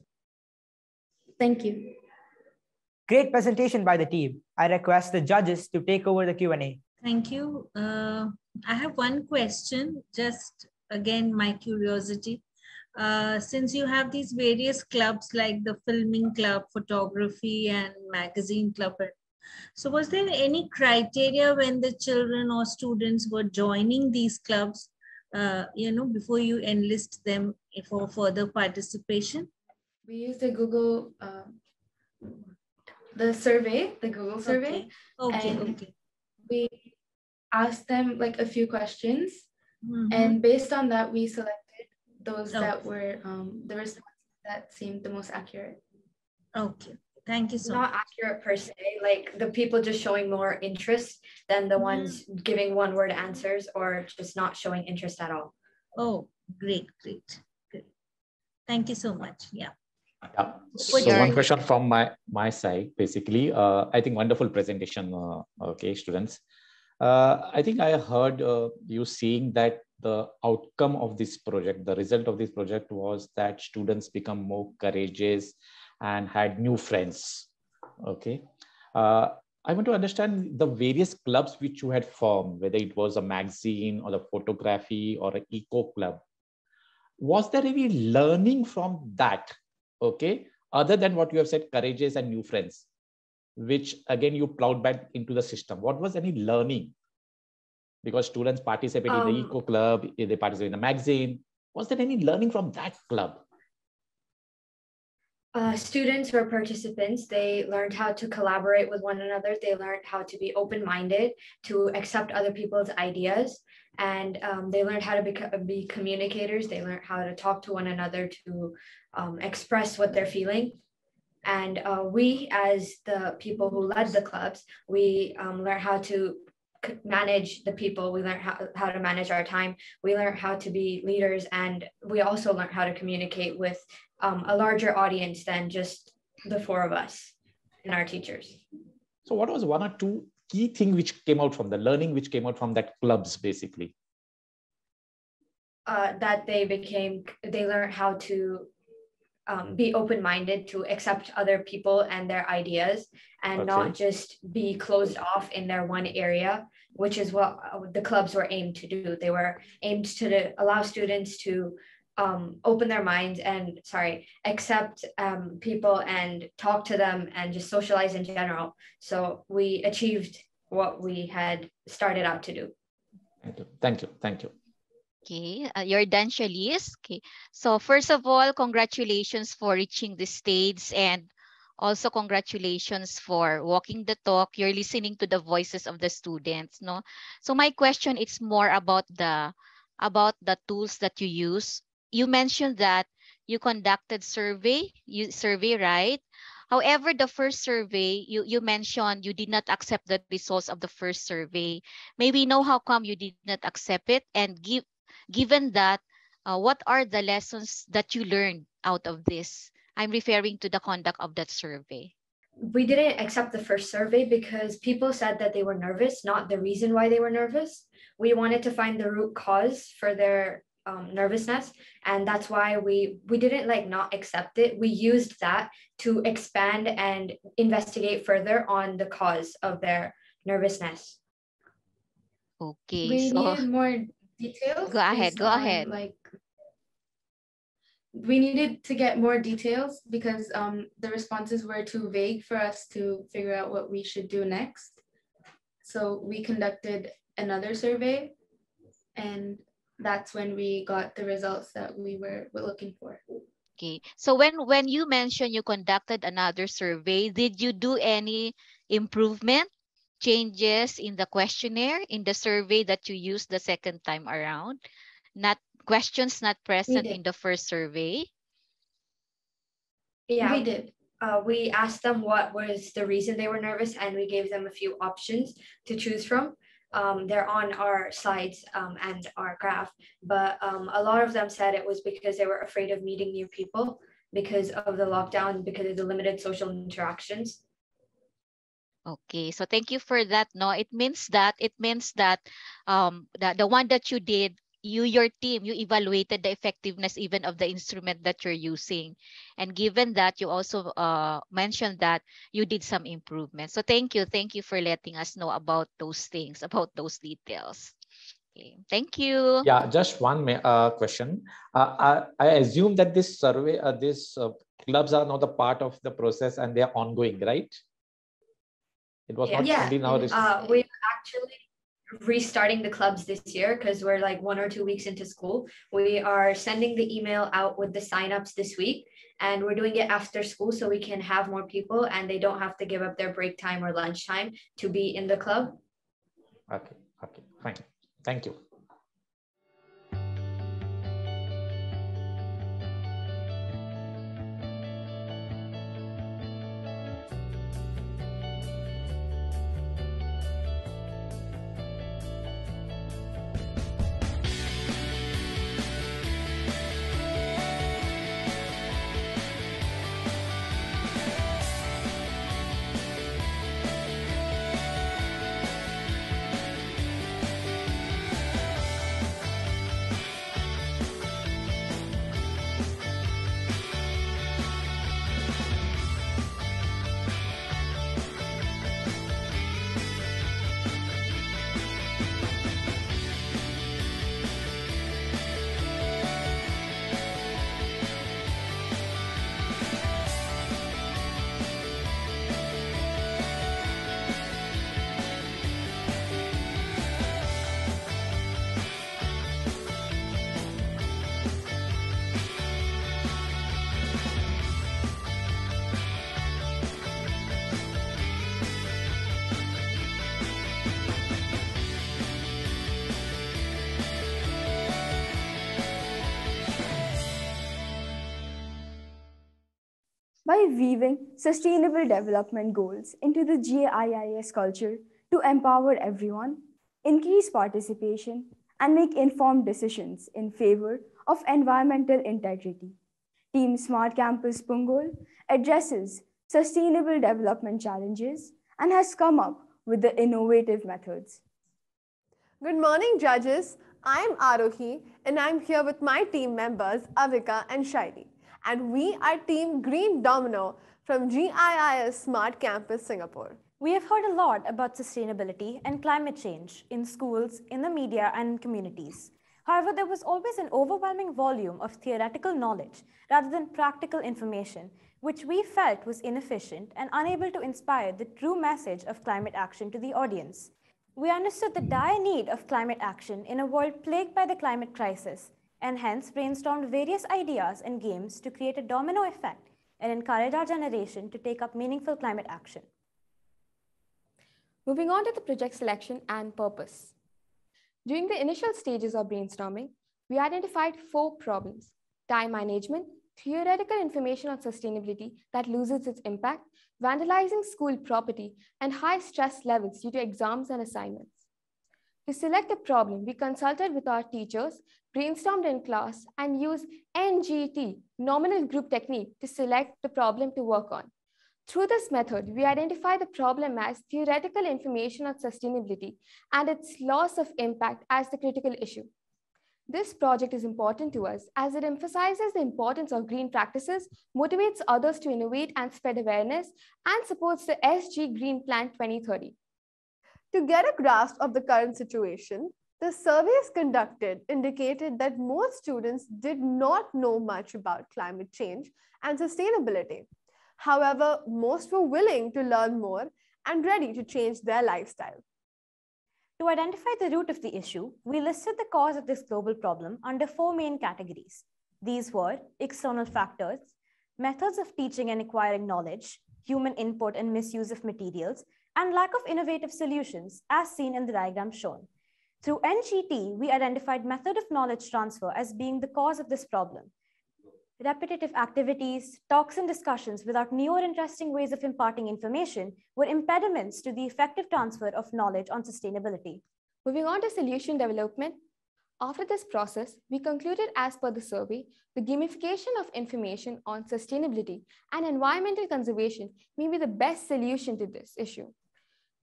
Thank you. Great presentation by the team. I request the judges to take over the Q&A. Thank you. I have one question, just again, my curiosity. Since you have these various clubs like the filming club, photography, and magazine club, so was there any criteria when the children or students were joining these clubs, before you enlist them for further participation? We used the Google, the Google survey. Okay. We asked them like a few questions, and based on that, we selected those that were the responses that seemed the most accurate. Okay, thank you so much. Not accurate per se, like the people just showing more interest than the ones giving one-word answers or just not showing interest at all. Oh, great. Thank you so much. Yeah. So one question from my side, basically, I think wonderful presentation. Okay, students. I think I heard you saying that the outcome of this project, the result of this project was that students become more courageous and had new friends. Okay. I want to understand the various clubs which you had formed, whether it was a magazine or the photography or an eco club. Was there any learning from that? Okay. Other than what you have said, courageous and new friends, which again, you plowed back into the system. What was any learning? Because students participate in the eco club, they participate in the magazine. Was there any learning from that club? Students were participants. They learned how to collaborate with one another. They learned how to be open-minded, to accept other people's ideas. And they learned how to be communicators. They learned how to talk to one another, to express what they're feeling. And we, as the people who led the clubs, we learned how to manage the people. We learned how to manage our time. We learned how to be leaders, and we also learned how to communicate with a larger audience than just the 4 of us and our teachers. So what was 1 or 2 key things which came out from the learning, which came out from that clubs, basically? That they learned how to be open-minded, to accept other people and their ideas, and not just be closed off in their one area, which is what the clubs were aimed to do. They were aimed to allow students to open their minds and accept people and talk to them and just socialize in general. So we achieved what we had started out to do. Thank you. Okay, you're done, Shalice. Okay, so first of all, congratulations for reaching the stage, and also congratulations for walking the talk. You're listening to the voices of the students, no? So my question is more about the tools that you use. You mentioned that you conducted survey, right? However, the first survey, you mentioned you did not accept the results of the first survey. Maybe know how come you did not accept it, and given that, what are the lessons that you learned out of this? I'm referring to the conduct of that survey. We didn't accept the first survey because people said that they were nervous, not the reason why they were nervous. We wanted to find the root cause for their nervousness, and that's why we didn't like not accept it. We used that to expand and investigate further on the cause of their nervousness. Okay, We so needed more details go ahead, based go on ahead. like we needed to get more details because the responses were too vague for us to figure out what we should do next. So we conducted another survey, and that's when we got the results that we were looking for. Okay, so when you mentioned you conducted another survey, did you do any improvement, changes in the questionnaire, in the survey that you used the second time around? Not questions not present in the first survey? Yeah, we did. We asked them what was the reason they were nervous, and we gave them a few options to choose from. They're on our slides and our graph, but a lot of them said it was because they were afraid of meeting new people because of the lockdown, because of the limited social interactions. Okay, so thank you for that. No, it means that the one that you did, your team, you evaluated the effectiveness even of the instrument that you're using, and given that, you also mentioned that you did some improvements. So thank you for letting us know about those things, about those details. Okay, thank you. Yeah, just one question. I assume that this survey, these clubs are now the part of the process and they are ongoing, right? It was not only now. We're actually restarting the clubs this year because we're like 1 or 2 weeks into school. We are sending the email out with the signups this week, and we're doing it after school so we can have more people and they don't have to give up their break time or lunch time to be in the club. Okay, fine. Thank you. By weaving sustainable development goals into the GIIS culture to empower everyone, increase participation, and make informed decisions in favor of environmental integrity. Team Smart Campus Punggol addresses sustainable development challenges and has come up with the innovative methods. Good morning, judges. I'm Arohi, and I'm here with my team members, Avika and Shaili. And we are Team Green Domino from GIIS Smart Campus Singapore. We have heard a lot about sustainability and climate change in schools, in the media, and in communities. However, there was always an overwhelming volume of theoretical knowledge rather than practical information, which we felt was inefficient and unable to inspire the true message of climate action to the audience. We understood the dire need of climate action in a world plagued by the climate crisis, and hence brainstormed various ideas and games to create a domino effect and encourage our generation to take up meaningful climate action. Moving on to the project selection and purpose. During the initial stages of brainstorming, we identified 4 problems: time management, theoretical information on sustainability that loses its impact, vandalizing school property, and high stress levels due to exams and assignments. To select a problem, we consulted with our teachers, brainstormed in class, and used NGT, nominal group technique, to select the problem to work on. Through this method, we identify the problem as theoretical information on sustainability and its loss of impact as the critical issue. This project is important to us as it emphasizes the importance of green practices, motivates others to innovate and spread awareness, and supports the SG Green Plan 2030. To get a grasp of the current situation, the surveys conducted indicated that most students did not know much about climate change and sustainability. However, most were willing to learn more and ready to change their lifestyle. To identify the root of the issue, we listed the cause of this global problem under 4 main categories. These were external factors, methods of teaching and acquiring knowledge, human input and misuse of materials, and lack of innovative solutions, as seen in the diagram shown. Through NGT, we identified method of knowledge transfer as being the cause of this problem. Repetitive activities, talks and discussions without new or interesting ways of imparting information were impediments to the effective transfer of knowledge on sustainability. Moving on to solution development. After this process, we concluded, as per the survey, the gamification of information on sustainability and environmental conservation may be the best solution to this issue.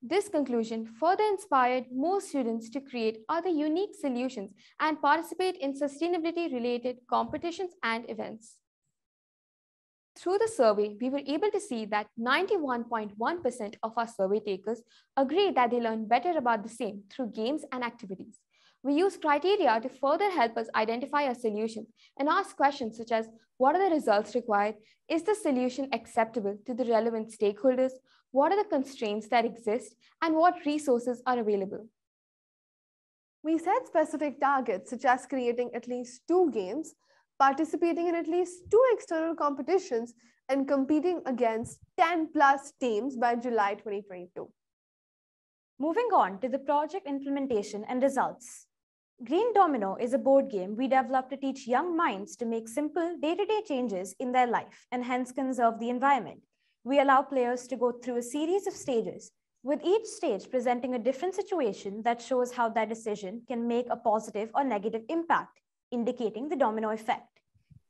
This conclusion further inspired more students to create other unique solutions and participate in sustainability-related competitions and events. Through the survey, we were able to see that 91.1% of our survey takers agreed that they learned better about the same through games and activities. We use criteria to further help us identify a solution and ask questions such as, what are the results required? Is the solution acceptable to the relevant stakeholders? What are the constraints that exist? And what resources are available? We set specific targets such as creating at least 2 games, participating in at least 2 external competitions, and competing against 10 plus teams by July 2022. Moving on to the project implementation and results. Green Domino is a board game we developed to teach young minds to make simple day-to-day changes in their life and hence conserve the environment. We allow players to go through a series of stages, with each stage presenting a different situation that shows how their decision can make a positive or negative impact, indicating the domino effect.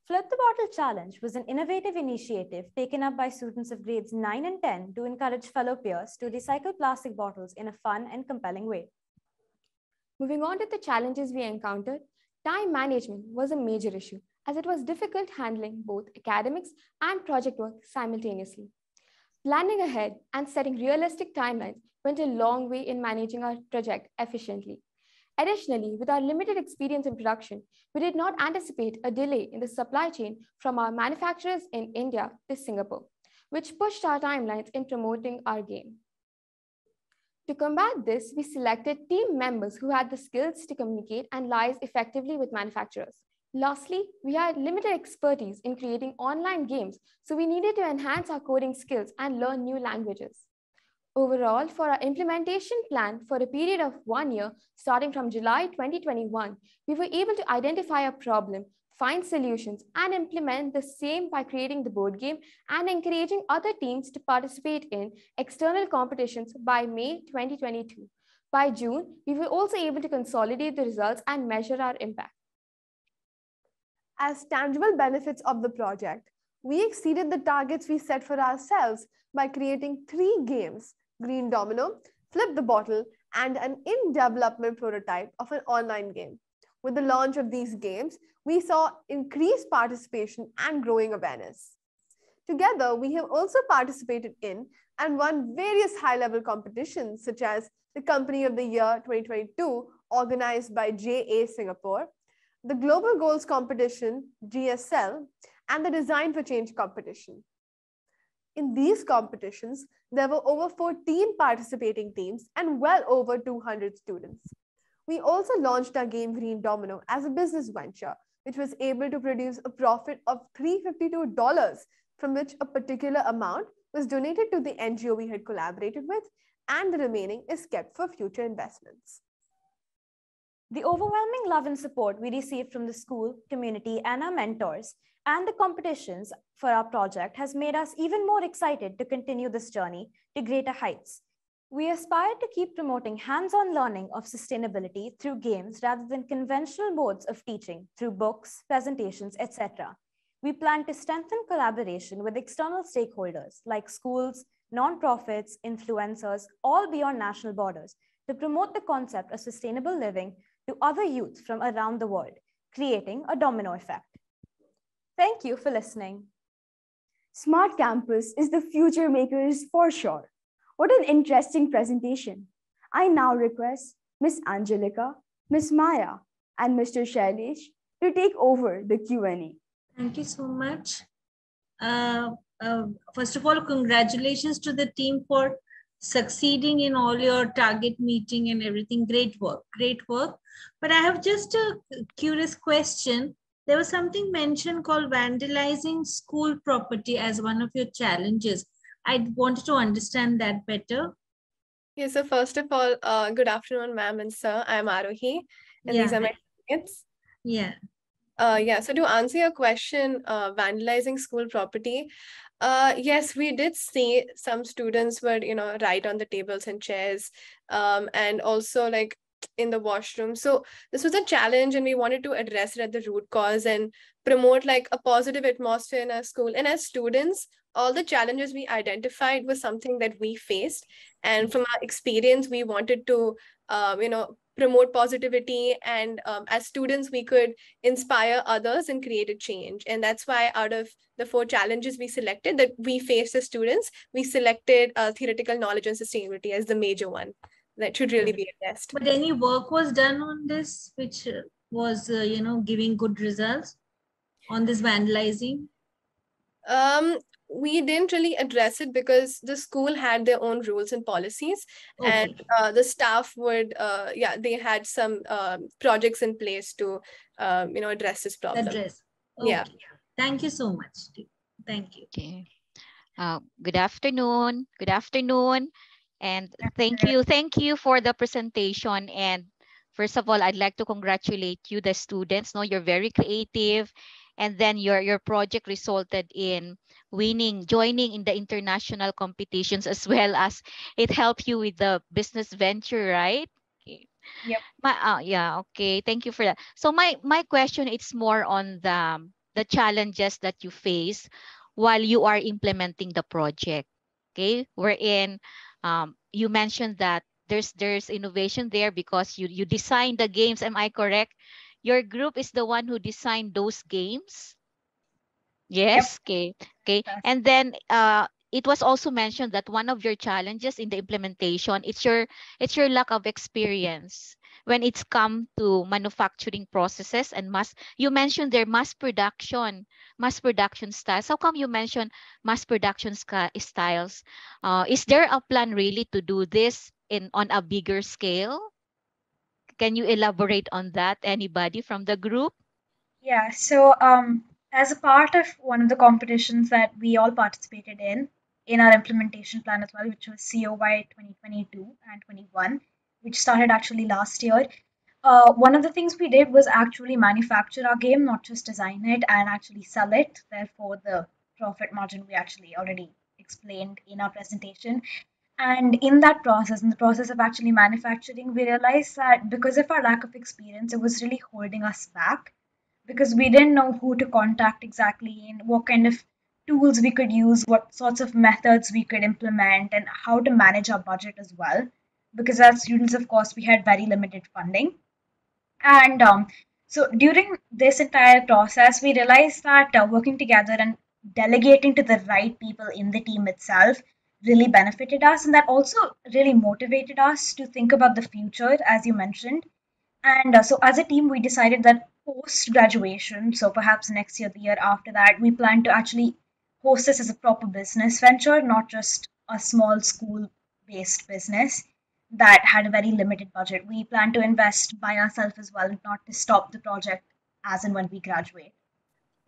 Flip the Bottle Challenge was an innovative initiative taken up by students of grades 9 and 10 to encourage fellow peers to recycle plastic bottles in a fun and compelling way. Moving on to the challenges we encountered, time management was a major issue as it was difficult handling both academics and project work simultaneously. Planning ahead and setting realistic timelines went a long way in managing our project efficiently. Additionally, with our limited experience in production, we did not anticipate a delay in the supply chain from our manufacturers in India to Singapore, which pushed our timelines in promoting our game. To combat this, we selected team members who had the skills to communicate and liaise effectively with manufacturers. Lastly, we had limited expertise in creating online games, so we needed to enhance our coding skills and learn new languages. Overall, for our implementation plan for a period of 1 year, starting from July 2021, we were able to identify a problem, find solutions, and implement the same by creating the board game and encouraging other teams to participate in external competitions by May 2022. By June, we were also able to consolidate the results and measure our impact. As tangible benefits of the project, we exceeded the targets we set for ourselves by creating 3 games: Green Domino, Flip the Bottle, and an in-development prototype of an online game. With the launch of these games, we saw increased participation and growing awareness. Together, we have also participated in and won various high-level competitions such as the Company of the Year 2022 organized by JA Singapore, the Global Goals Competition, GSL, and the Design for Change competition. In these competitions, there were over 14 participating teams and well over 200 students. We also launched our game Green Domino as a business venture, which was able to produce a profit of $352, from which a particular amount was donated to the NGO we had collaborated with, and the remaining is kept for future investments. The overwhelming love and support we received from the school, community, and our mentors, and the competitions for our project has made us even more excited to continue this journey to greater heights. We aspire to keep promoting hands-on learning of sustainability through games rather than conventional modes of teaching through books, presentations, etc. We plan to strengthen collaboration with external stakeholders like schools, nonprofits, influencers, all beyond national borders, to promote the concept of sustainable living to other youth from around the world, creating a domino effect. Thank you for listening. Smart Campus is the future makers for sure. What an interesting presentation. I now request Ms. Angelica, Ms. Maya, and Mr. Shailesh to take over the Q&A. Thank you so much. First of all, congratulations to the team for succeeding in all your target meeting and everything. Great work, great work. But I have just a curious question. There was something mentioned called vandalizing school property as one of your challenges. I wanted to understand that better. Yeah, so first of all, good afternoon, ma'am and sir. I'm Arohi, and these are my students. Yeah. So to answer your question, vandalizing school property, yes, we did see some students were, right on the tables and chairs, and also like in the washroom. So this was a challenge, and we wanted to address it at the root cause and promote like a positive atmosphere in our school. And as students, all the challenges we identified was something that we faced. And from our experience, we wanted to, promote positivity. And as students, we could inspire others and create a change. And that's why out of the 4 challenges we selected that we faced as students, we selected theoretical knowledge and sustainability as the major one that should really be addressed. But any work was done on this, which was, giving good results on this vandalizing? We didn't really address it because the school had their own rules and policies, and the staff would, they had some projects in place to, address this problem. Okay. Yeah. Thank you so much. Thank you. Okay. Good afternoon. Good afternoon. And thank you for the presentation. And first of all, I'd like to congratulate you, the students. No, you're very creative. And then your project resulted in joining in the international competitions, as well as it helped you with the business venture, right? Okay. Yep. Okay. Thank you for that. So my question is more on the challenges that you face while you are implementing the project. Okay, wherein you mentioned that there's innovation there because you designed the games. Am I correct? Your group is the one who designed those games? Yes. Yep. Okay. And then it was also mentioned that one of your challenges in the implementation, it's your lack of experience when it's come to manufacturing processes and you mentioned their mass production styles. How come you mentioned mass production styles? Is there a plan really to do this on a bigger scale? Can you elaborate on that? Anybody from the group? Yeah, so as a part of one of the competitions that we all participated in our implementation plan as well, which was COY 2022 and 21, which started actually last year. One of the things we did was actually manufacture our game, not just design it and actually sell it. Therefore, the profit margin we actually already explained in our presentation. And in the process of actually manufacturing, we realized that because of our lack of experience, it was really holding us back because we didn't know who to contact exactly and what kind of tools we could use, what sorts of methods we could implement, and how to manage our budget as well. Because as students, of course, we had very limited funding. And so during this entire process, we realized that working together and delegating to the right people in the team itself really benefited us. And that also really motivated us to think about the future, as you mentioned. And so as a team, we decided that post graduation, so perhaps next year, the year after that, we plan to actually host this as a proper business venture, not just a small school-based business that had a very limited budget. We plan to invest by ourselves as well, not to stop the project as and when we graduate.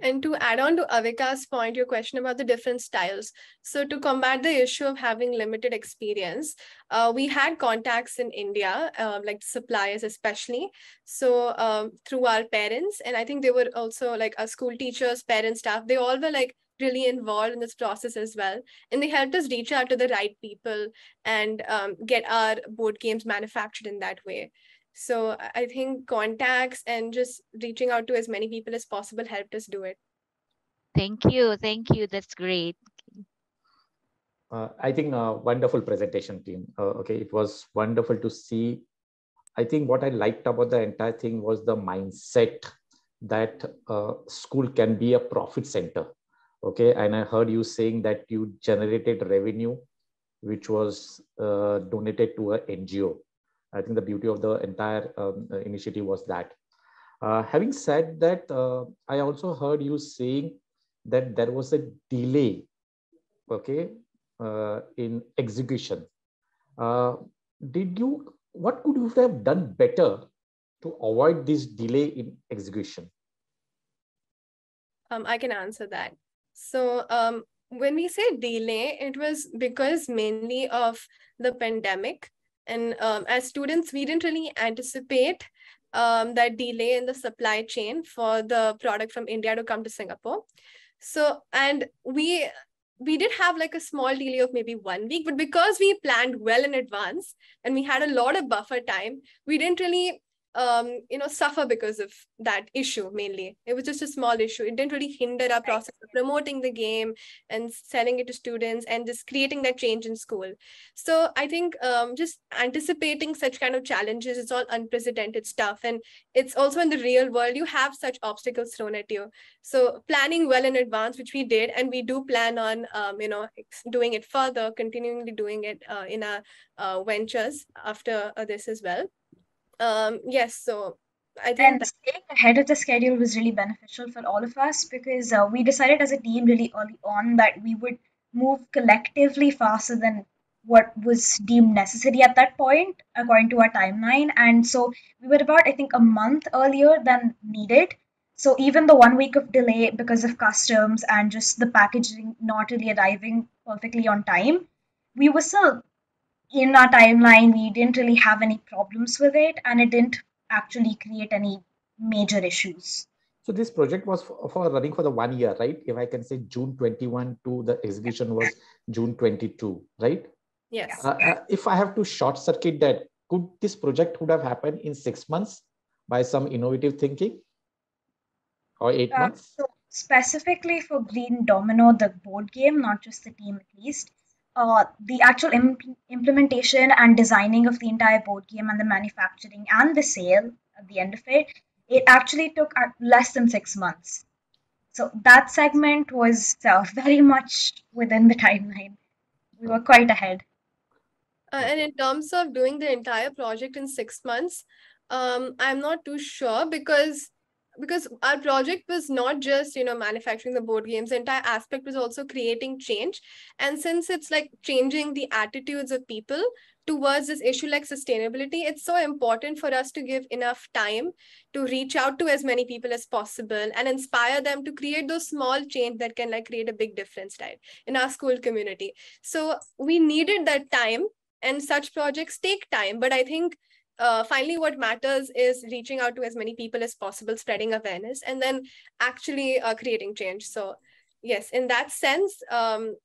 And to add on to Avika's point, your question about the different styles. So to combat the issue of having limited experience, we had contacts in India, like suppliers especially. So through our parents, and I think they were also like our school teachers, parents, staff, they all were like really involved in this process as well. And they helped us reach out to the right people and get our board games manufactured in that way. So I think contacts and just reaching out to as many people as possible helped us do it. Thank you. Thank you. That's great. I think wonderful presentation, team. Okay, it was wonderful to see. I think what I liked about the entire thing was the mindset that school can be a profit center. Okay, and I heard you saying that you generated revenue, which was donated to an NGO. I think the beauty of the entire initiative was that. Having said that, I also heard you saying that there was a delay, okay, in execution. What could you have done better to avoid this delay in execution? I can answer that. So when we say delay, it was because mainly of the pandemic. And as students, we didn't really anticipate that delay in the supply chain for the product from India to come to Singapore. So, and we did have like a small delay of maybe 1 week, but because we planned well in advance and we had a lot of buffer time, we didn't really suffer because of that issue mainly. It was just a small issue. It didn't really hinder our process of promoting the game and selling it to students and just creating that change in school. So I think just anticipating such kind of challenges, it's all unprecedented stuff. And it's also in the real world, you have such obstacles thrown at you. So planning well in advance, which we did, and we do plan on, doing it further, continually doing it in our ventures after this as well. Yes, so I think staying ahead of the schedule was really beneficial for all of us because we decided as a team really early on that we would move collectively faster than what was deemed necessary at that point, according to our timeline. And so we were about, I think, a month earlier than needed. So even the 1 week of delay because of customs and just the packaging not really arriving perfectly on time, we were still in our timeline. We didn't really have any problems with it, and it didn't actually create any major issues. So this project was for running for the 1 year, right? If I can say June 21 to the execution was June 22, right? Yes. If I have to short circuit that, could this project would have happened in 6 months by some innovative thinking or 8 months? So specifically for Green Domino, the board game, not just the team at least, the actual implementation and designing of the entire board game and the manufacturing and the sale at the end of it, it actually took less than 6 months. So that segment was very much within the timeline. We were quite ahead. And in terms of doing the entire project in 6 months, I'm not too sure because our project was not just manufacturing the board games. The entire aspect was also creating change, and since it's like changing the attitudes of people towards this issue like sustainability, it's so important for us to give enough time to reach out to as many people as possible and inspire them to create those small change that can like create a big difference, right, in our school community. So we needed that time, and such projects take time, but I think finally what matters is reaching out to as many people as possible, spreading awareness, and then actually creating change. So yes, in that sense,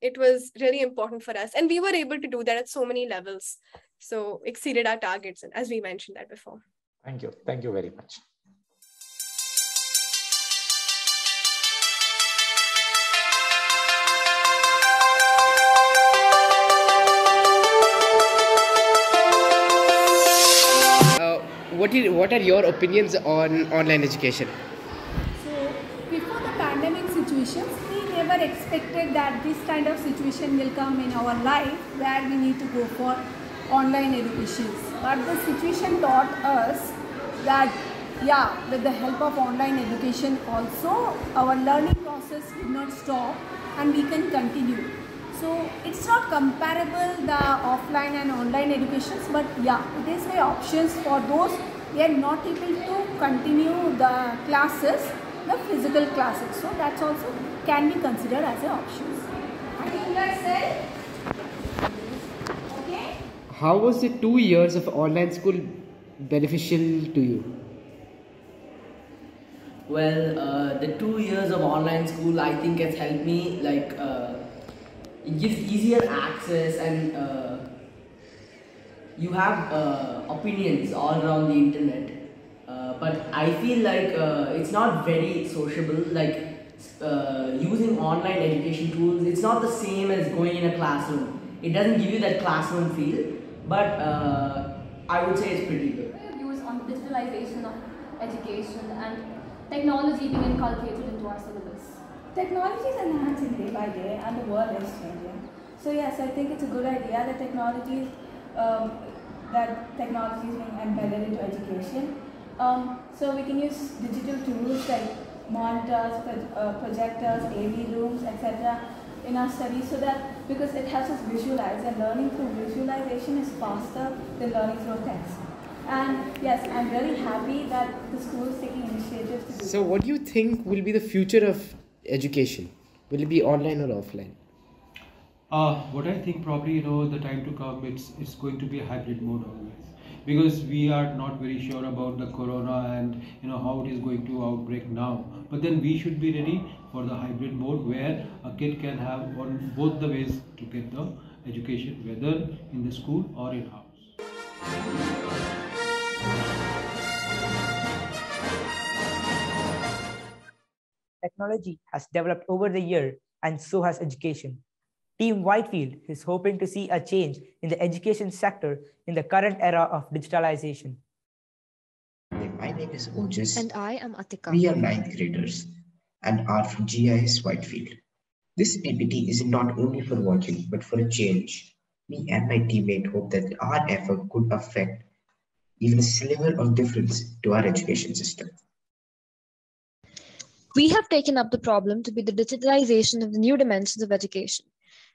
it was really important for us, and we were able to do that at so many levels, so exceeded our targets, as we mentioned that before. Thank you very much. What are your opinions on online education? So before the pandemic situations, we never expected that this kind of situation will come in our life where we need to go for online education. But the situation taught us that with the help of online education also, our learning process did not stop. and we can continue. So it's not comparable the offline and online educations, but yeah, it is the options for those who are not able to continue the classes, the physical classes. So that's also can be considered as an option. I think that's it. Okay. How was the 2 years of online school beneficial to you? Well, the 2 years of online school, I think, has helped me. It gives easier access, and you have opinions all around the internet. But I feel like it's not very sociable. Using online education tools, it's not the same as going in a classroom. It doesn't give you that classroom feel, but I would say it's pretty good. Views on digitalization of education and technology being inculcated into our syllabus. Technology is enhancing day by day and the world is changing. So yes, I think it's a good idea that technology is being embedded into education. So we can use digital tools like monitors, projectors, AV rooms, etc. in our studies, so that because it helps us visualize, and learning through visualization is faster than learning through text. And yes, I'm really happy that the school is taking initiatives to do. So what do you think will be the future of education? Will it be online or offline? What I think probably, the time to come, it's going to be a hybrid mode always, because we are not very sure about the corona and how it is going to outbreak now. But then we should be ready for the hybrid mode where a kid can have on both the ways to get the education, whether in the school or in house. Technology has developed over the year, and so has education. Team Whitefield is hoping to see a change in the education sector in the current era of digitalization. My name is Ojas. And I am Atika. We are 9th graders and are from GIS Whitefield. This PPT is not only for watching, but for a change. Me and my teammate hope that our effort could affect even a sliver of difference to our education system. We have taken up the problem to be the digitalization of the new dimensions of education.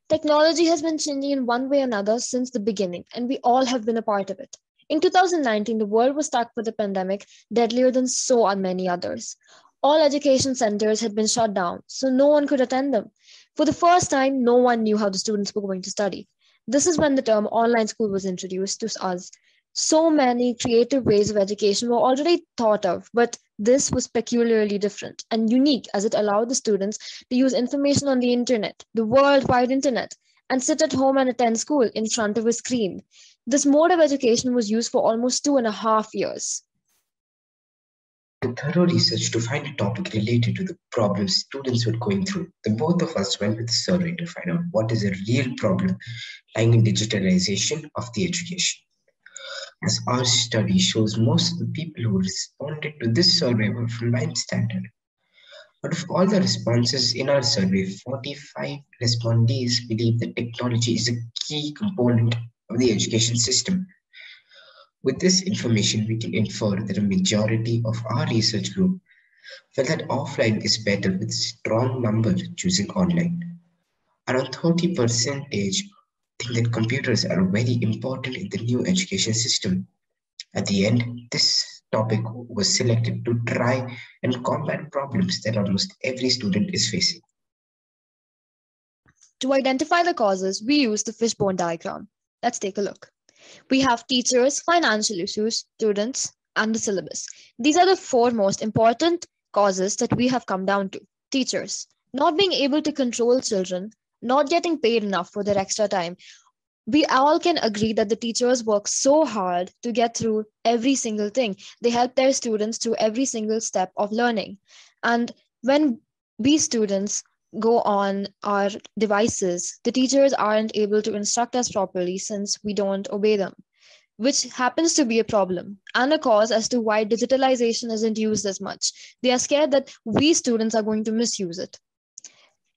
Technology has been changing in one way or another since the beginning, and we all have been a part of it. In 2019, the world was stuck with a pandemic deadlier than so many others. All education centers had been shut down, so no one could attend them. For the first time, no one knew how the students were going to study. This is when the term online school was introduced to us. So many creative ways of education were already thought of, but this was peculiarly different and unique as it allowed the students to use information on the internet, the worldwide internet, and sit at home and attend school in front of a screen. This mode of education was used for almost 2.5 years. The thorough research to find a topic related to the problems students were going through, the both of us went with a survey to find out what is a real problem lying in digitalization of the education. As our study shows, most of the people who responded to this survey were from 9th standard. Out of all the responses in our survey, 45 respondees believe that technology is a key component of the education system. With this information, we can infer that a majority of our research group felt that offline is better, with a strong number choosing online. Around 30% think that computers are very important in the new education system. At the end, this topic was selected to try and combat problems that almost every student is facing. To identify the causes, we use the fishbone diagram. Let's take a look. We have teachers, financial issues, students, and the syllabus. These are the 4 most important causes that we have come down to. Teachers, not being able to control children, not getting paid enough for their extra time. We all can agree that the teachers work so hard to get through every single thing. They help their students through every single step of learning. And when we students go on our devices, the teachers aren't able to instruct us properly since we don't obey them, which happens to be a problem and a cause as to why digitalization isn't used as much. They are scared that we students are going to misuse it.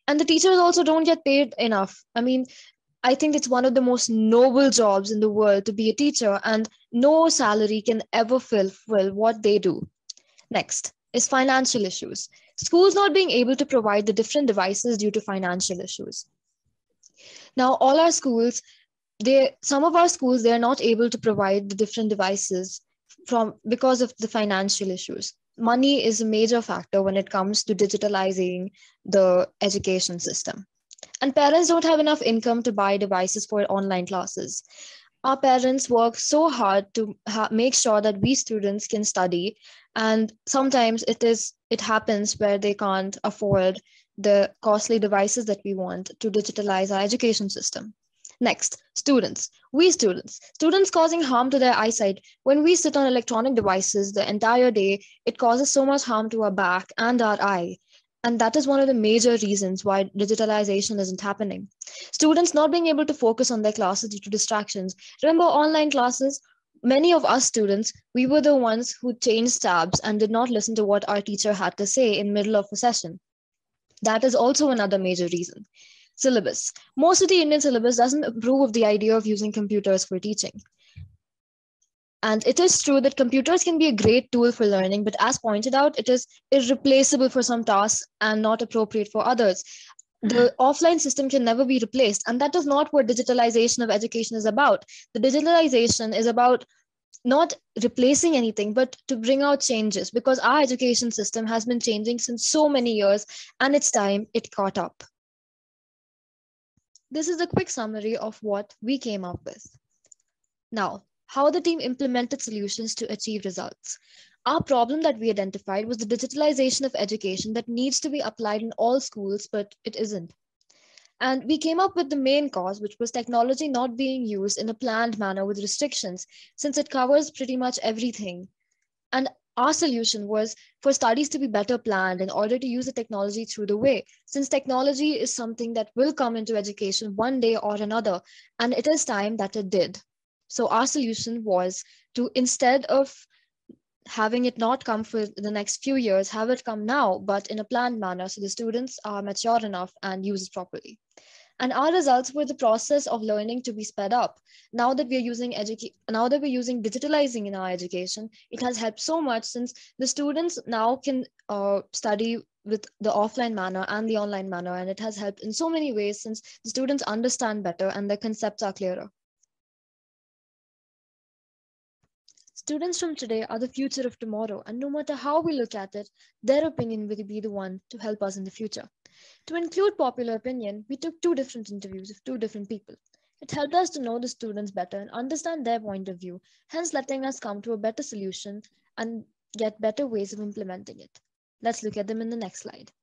And the teachers also don't get paid enough. I think it's one of the most noble jobs in the world to be a teacher, and no salary can ever fulfill what they do. Next is financial issues. Schools not being able to provide the different devices due to financial issues. Now, all our schools, some of our schools, they are not able to provide the different devices because of the financial issues. Money is a major factor when it comes to digitalizing the education system. And parents don't have enough income to buy devices for online classes. Our parents work so hard to make sure that we students can study, and sometimes it happens where they can't afford the costly devices that we want to digitalize our education system. Next, students causing harm to their eyesight. When we sit on electronic devices the entire day, it causes so much harm to our back and our eye. And that is one of the major reasons why digitalization isn't happening. Students not being able to focus on their classes due to distractions. Remember online classes? Many of us students, we were the ones who changed tabs and did not listen to what our teacher had to say in middle of a session. That is also another major reason. Syllabus. Most of the Indian syllabus doesn't approve of the idea of using computers for teaching. And it is true that computers can be a great tool for learning, but as pointed out, it is irreplaceable for some tasks and not appropriate for others. The offline system can never be replaced. And that is not what digitalization of education is about. The digitalization is about not replacing anything, but to bring out changes, because our education system has been changing since so many years, and it's time it caught up. This is a quick summary of what we came up with. Now, how the team implemented solutions to achieve results. Our problem that we identified was the digitalization of education that needs to be applied in all schools, but it isn't. And we came up with the main cause, which was technology not being used in a planned manner with restrictions, since it covers pretty much everything. And our solution was for studies to be better planned in order to use the technology through the way, since technology is something that will come into education one day or another, and it is time that it did. So our solution was to, instead of having it not come for the next few years, have it come now, but in a planned manner so the students are mature enough and use it properly. And our results were the process of learning to be sped up. Now that we're using digitalizing in our education, it has helped so much, since the students now can study with the offline manner and the online manner, and it has helped in so many ways, since the students understand better and their concepts are clearer. Students from today are the future of tomorrow, and no matter how we look at it, their opinion will be the one to help us in the future. To include popular opinion, we took 2 different interviews of 2 different people. It helped us to know the students better and understand their point of view, hence letting us come to a better solution and get better ways of implementing it. Let's look at them in the next slide.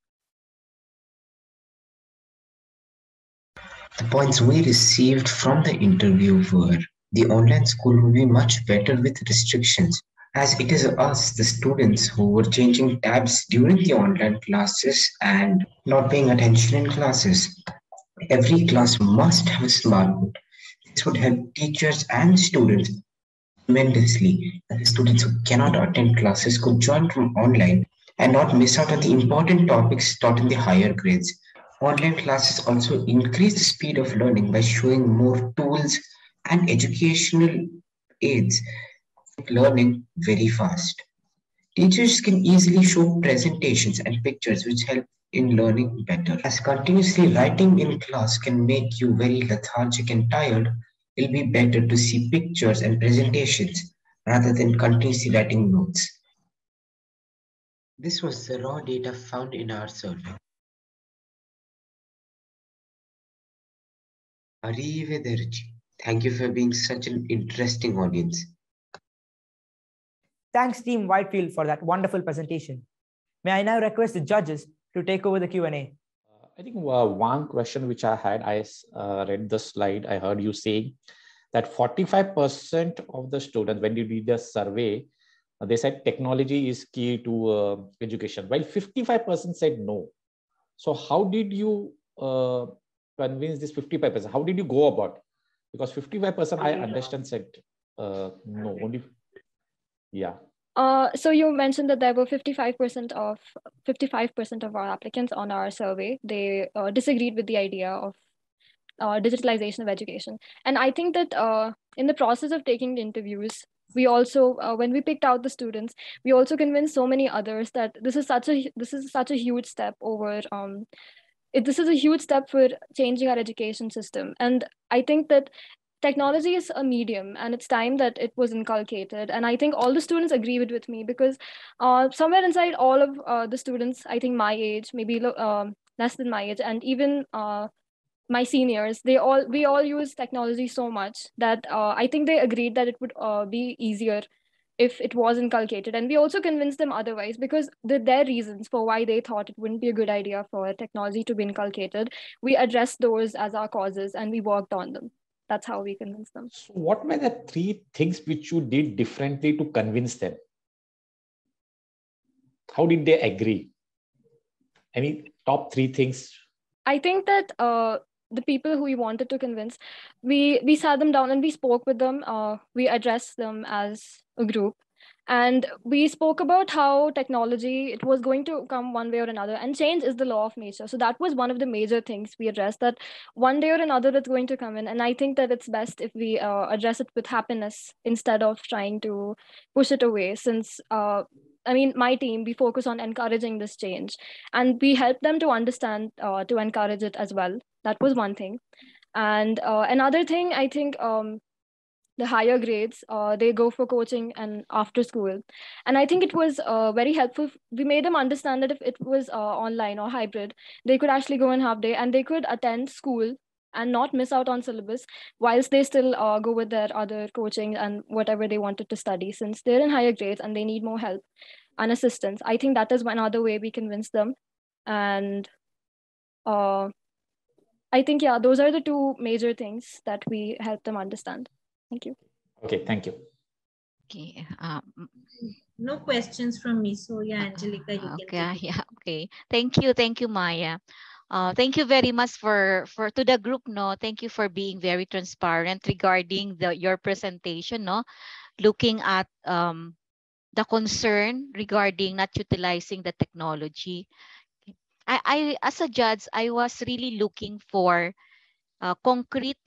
The points we received from the interview were: the online school will be much better with restrictions, as it is us, the students, who were changing tabs during the online classes and not paying attention in classes. Every class must have a smartboard. This would help teachers and students tremendously, and the students who cannot attend classes could join from online and not miss out on the important topics taught in the higher grades. Online classes also increase the speed of learning by showing more tools and educational aids, make learning very fast. Teachers can easily show presentations and pictures which help in learning better. As continuously writing in class can make you very lethargic and tired, it'll be better to see pictures and presentations rather than continuously writing notes. This was the raw data found in our survey. Arrivederci. Thank you for being such an interesting audience. Thanks, Team Whitefield, for that wonderful presentation. May I now request the judges to take over the Q&A? I think one question which I had, I read the slide, I heard you saying that 45% of the students, when you did the survey, they said technology is key to education, while 55% said no. So how did you convince this 55%? How did you go about? Because 55% I understand said no, only, yeah. So you mentioned that there were 55% of our applicants on our survey. They disagreed with the idea of digitalization of education. And I think that in the process of taking the interviews, We also, when we picked out the students, we also convinced so many others that this is such a huge step over. This is a huge step for changing our education system, and I think that technology is a medium, and it's time that it was inculcated. And I think all the students agree with me, because somewhere inside all of the students, I think my age, maybe less than my age, and even my seniors, we all use technology so much that I think they agreed that it would be easier if it was inculcated. And we also convinced them otherwise, because their reasons for why they thought it wouldn't be a good idea for technology to be inculcated, we addressed those as our causes and we worked on them. That's how we convinced them. So what were the 3 things which you did differently to convince them? How did they agree? Any top 3 things? I think that the people who we wanted to convince, we sat them down and we spoke with them. We addressed them as a group, and we spoke about how technology, it was going to come one way or another, and change is the law of nature. So that was one of the major things we addressed, that one day or another it's going to come in, and I think that it's best if we address it with happiness instead of trying to push it away. Since I mean, my team, we focus on encouraging this change, and we help them to understand, to encourage it as well. That was one thing. And another thing, I think the higher grades, they go for coaching and after school. And I think it was very helpful. We made them understand that if it was online or hybrid, they could actually go in half day and they could attend school and not miss out on syllabus, whilst they still go with their other coaching and whatever they wanted to study, since they're in higher grades and they need more help and assistance. I think that is one other way we convince them. And I think, yeah, those are the 2 major things that we help them understand. Thank you. Okay, thank you. Okay. No questions from me. So yeah, Angelica, you okay, can take it. yeah, okay. Thank you, Maya. Thank you very much for to the group, no. Thank you for being very transparent regarding your presentation, no. Looking at the concern regarding not utilizing the technology. I as a judge, I was really looking for concrete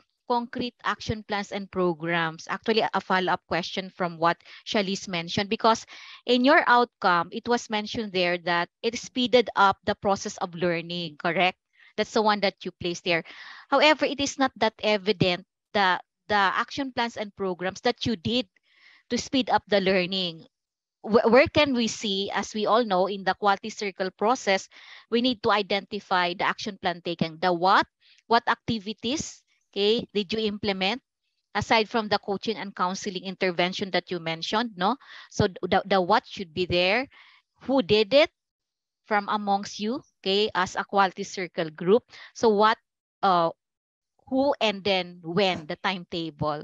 action plans and programs. Actually, a follow-up question from what Shalice mentioned, because in your outcome, it was mentioned there that it speeded up the process of learning, correct? That's the one that you placed there. However, it is not that evident the action plans and programs that you did to speed up the learning. Where can we see, as we all know, in the quality circle process, we need to identify the action plan taken. The what activities, okay, did you implement aside from the coaching and counseling intervention that you mentioned, no? So the what should be there. Who did it from amongst you, okay, as a quality circle group? So what, who, and then when, the timetable.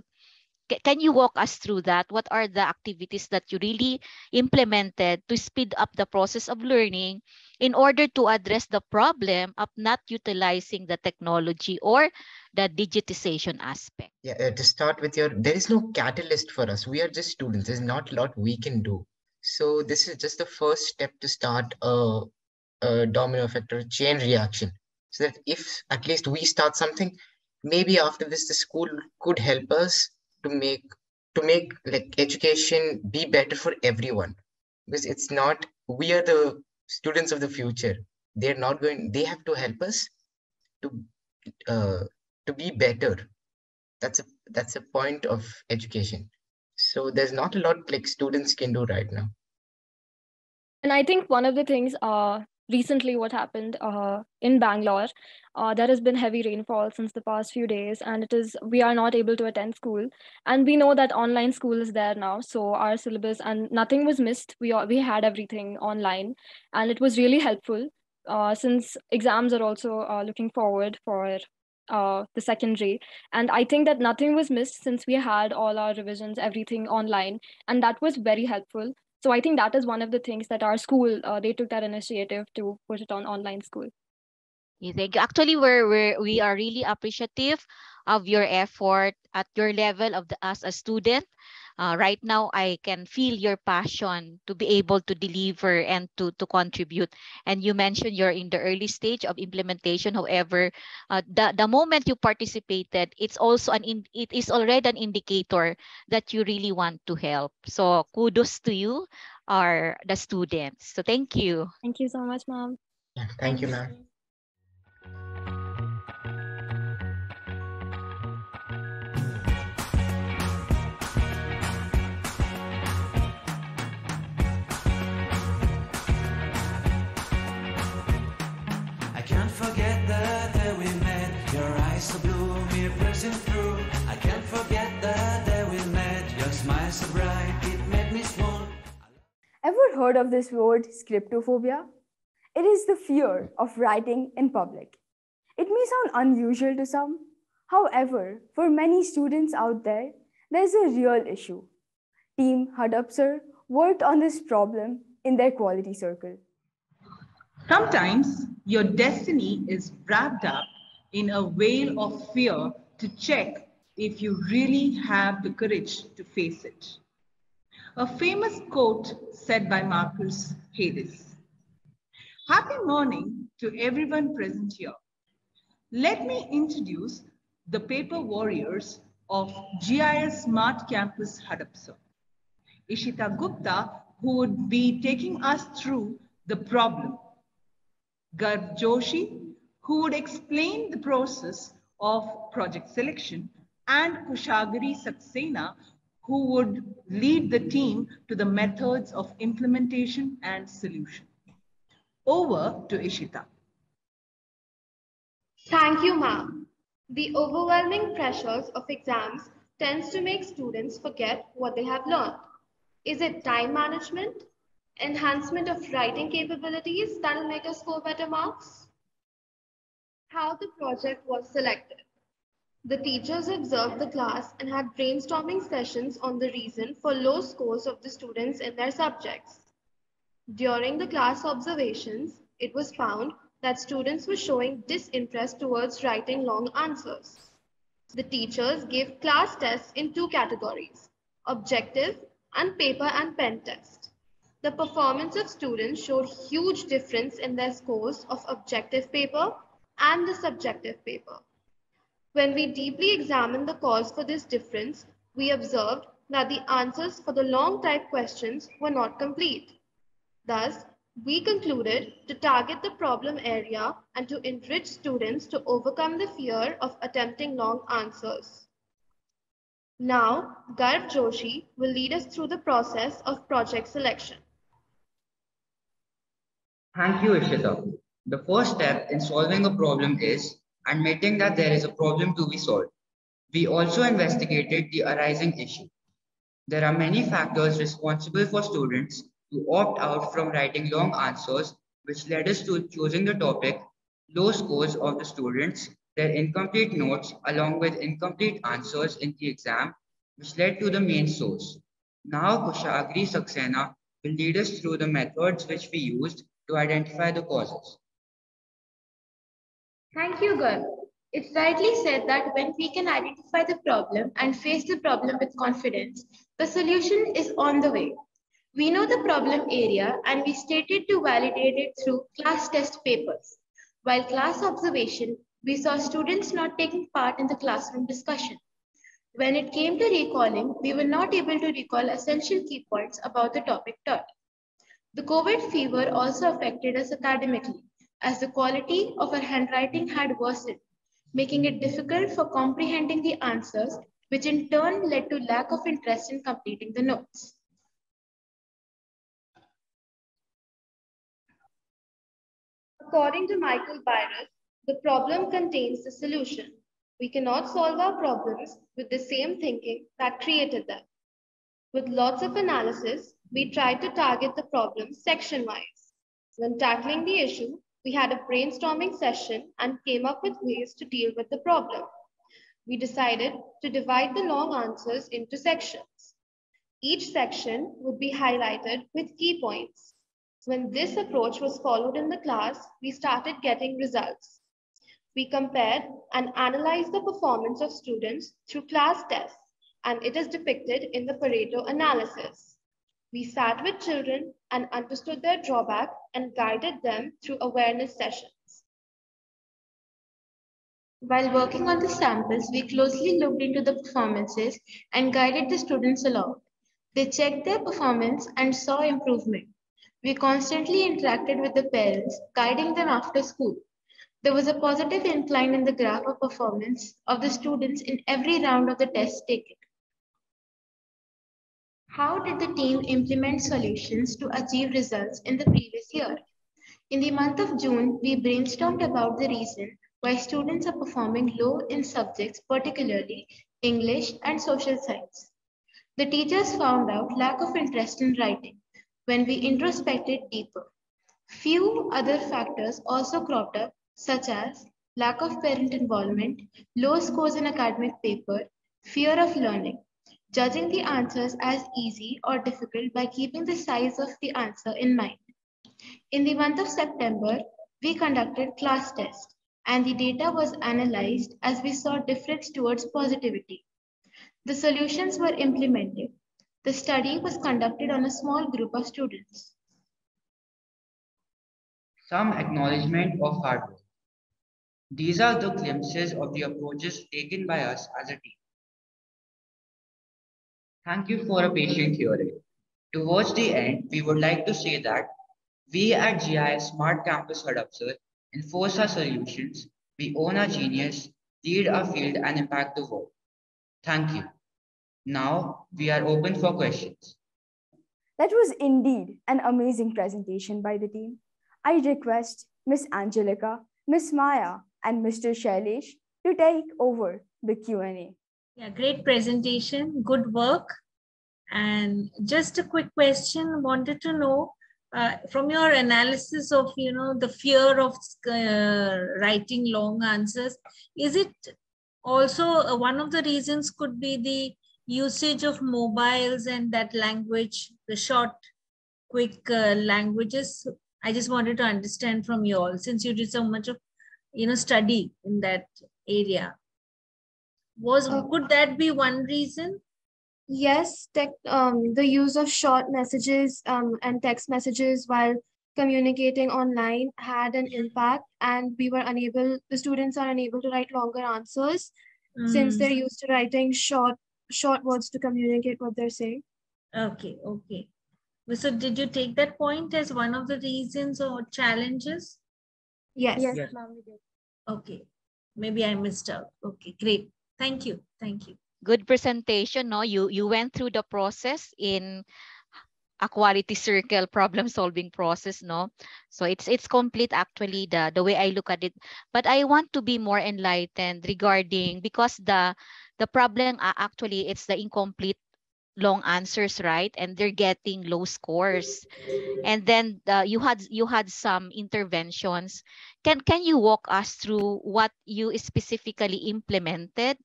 Can you walk us through that? What are the activities that you really implemented to speed up the process of learning in order to address the problem of not utilizing the technology or the digitization aspect? Yeah, to start with, there is no catalyst for us. We are just students. There's not a lot we can do. So this is just the first step to start a domino effect or a chain reaction. So that if at least we start something, maybe after this, the school could help us to make like education be better for everyone. Because it's not, we are the students of the future. They have to help us to be better. That's a point of education. So there's not a lot like students can do right now. And I think one of the things recently what happened in Bangalore, there has been heavy rainfall since the past few days, and we are not able to attend school. And we know that online school is there now, so our syllabus and nothing was missed. We had everything online, and it was really helpful since exams are also looking forward for the secondary. And I think that nothing was missed since we had all our revisions, everything online, and that was very helpful. So I think that is one of the things that our school, they took that initiative to put it on online school. Yeah, thank you. Actually, we are really appreciative of your effort at your level as a student. Right now, I can feel your passion to be able to deliver and to contribute. And you mentioned you're in the early stage of implementation. However, the moment you participated, it is already an indicator that you really want to help. So kudos to you, are the students. So thank you. Thank you so much, ma'am. Thank you, ma'am. I can't forget the day we met. Your eyes so blue, me pressing through. I can't forget the day we met. Your smile so bright, it made me swoon. Ever heard of this word, scriptophobia? It is the fear of writing in public. It may sound unusual to some. However, for many students out there, there's a real issue. Team Hadapsar worked on this problem in their quality circle. Sometimes your destiny is wrapped up in a veil of fear to check if you really have the courage to face it. A famous quote said by Marcus Hayes. Happy morning to everyone present here. Let me introduce the paper warriors of GIS Smart Campus Hadapsar. Ishita Gupta, who would be taking us through the problem. Garg Joshi, who would explain the process of project selection, and Kushagari Saxena, who would lead the team to the methods of implementation and solution. Over to Ishita. Thank you, ma'am. The overwhelming pressures of exams tends to make students forget what they have learned. Is it time management? Enhancement of writing capabilities that will make us score better marks? How the project was selected. The teachers observed the class and had brainstorming sessions on the reason for low scores of the students in their subjects. During the class observations, it was found that students were showing disinterest towards writing long answers. The teachers gave class tests in two categories, objective and paper and pen test. The performance of students showed huge difference in their scores of objective paper and the subjective paper. When we deeply examined the cause for this difference, we observed that the answers for the long type questions were not complete. Thus, we concluded to target the problem area and to enrich students to overcome the fear of attempting long answers. Now, Garg Joshi will lead us through the process of project selection. Thank you, Ishita. The first step in solving a problem is admitting that there is a problem to be solved. We also investigated the arising issue. There are many factors responsible for students to opt out from writing long answers, which led us to choosing the topic, low scores of the students, their incomplete notes, along with incomplete answers in the exam, which led to the main source. Now, Kushagri Saxena will lead us through the methods which we used to identify the causes. Thank you, Garg. It's rightly said that when we can identify the problem and face the problem with confidence, the solution is on the way. We know the problem area and we stated to validate it through class test papers. While class observation, we saw students not taking part in the classroom discussion. When it came to recalling, we were not able to recall essential key points about the topic taught. The COVID fever also affected us academically, as the quality of our handwriting had worsened, making it difficult for comprehending the answers, which in turn led to lack of interest in completing the notes. According to Michael Byron, the problem contains the solution. We cannot solve our problems with the same thinking that created them. With lots of analysis, we tried to target the problem section-wise. When tackling the issue, we had a brainstorming session and came up with ways to deal with the problem. We decided to divide the long answers into sections. Each section would be highlighted with key points. When this approach was followed in the class, we started getting results. We compared and analyzed the performance of students through class tests, and it is depicted in the Pareto analysis. We sat with children and understood their drawback and guided them through awareness sessions. While working on the samples, we closely looked into the performances and guided the students along. They checked their performance and saw improvement. We constantly interacted with the parents, guiding them after school. There was a positive incline in the graph of performance of the students in every round of the test taken. How did the team implement solutions to achieve results in the previous year? In the month of June, we brainstormed about the reason why students are performing low in subjects, particularly English and social science. The teachers found out lack of interest in writing when we introspected deeper. Few other factors also cropped up, such as lack of parent involvement, low scores in academic paper, fear of learning, judging the answers as easy or difficult by keeping the size of the answer in mind. In the month of September, we conducted class tests and the data was analyzed as we saw difference towards positivity. The solutions were implemented. The study was conducted on a small group of students. Some acknowledgement of hard work. These are the glimpses of the approaches taken by us as a team. Thank you for a patient hearing. Towards the end, we would like to say that we at GIS Smart Campus Hadapsar enforce our solutions, we own our genius, lead our field and impact the world. Thank you. Now we are open for questions. That was indeed an amazing presentation by the team. I request Miss Angelica, Miss Maya, and Mr. Shailesh to take over the Q&A. Yeah, great presentation, good work. And just a quick question, wanted to know from your analysis of, the fear of writing long answers, is it also one of the reasons could be the usage of mobiles and that language, the short, quick languages? I just wanted to understand from you all, since you did so much of, study in that area. Could that be one reason? Yes, the use of short messages and text messages while communicating online had an impact, and the students are unable to write longer answers since they're used to writing short words to communicate what they're saying. Okay. So did you take that point as one of the reasons or challenges? Yes. Yes. Okay. Maybe I missed out. Okay, great. Thank you. Good presentation, no? You went through the process in a quality circle problem solving process, no? So it's complete actually the way I look at it. But I want to be more enlightened regarding, because the problem actually it's the incomplete long answers, right? And they're getting low scores. And then you had some interventions. Can you walk us through what you specifically implemented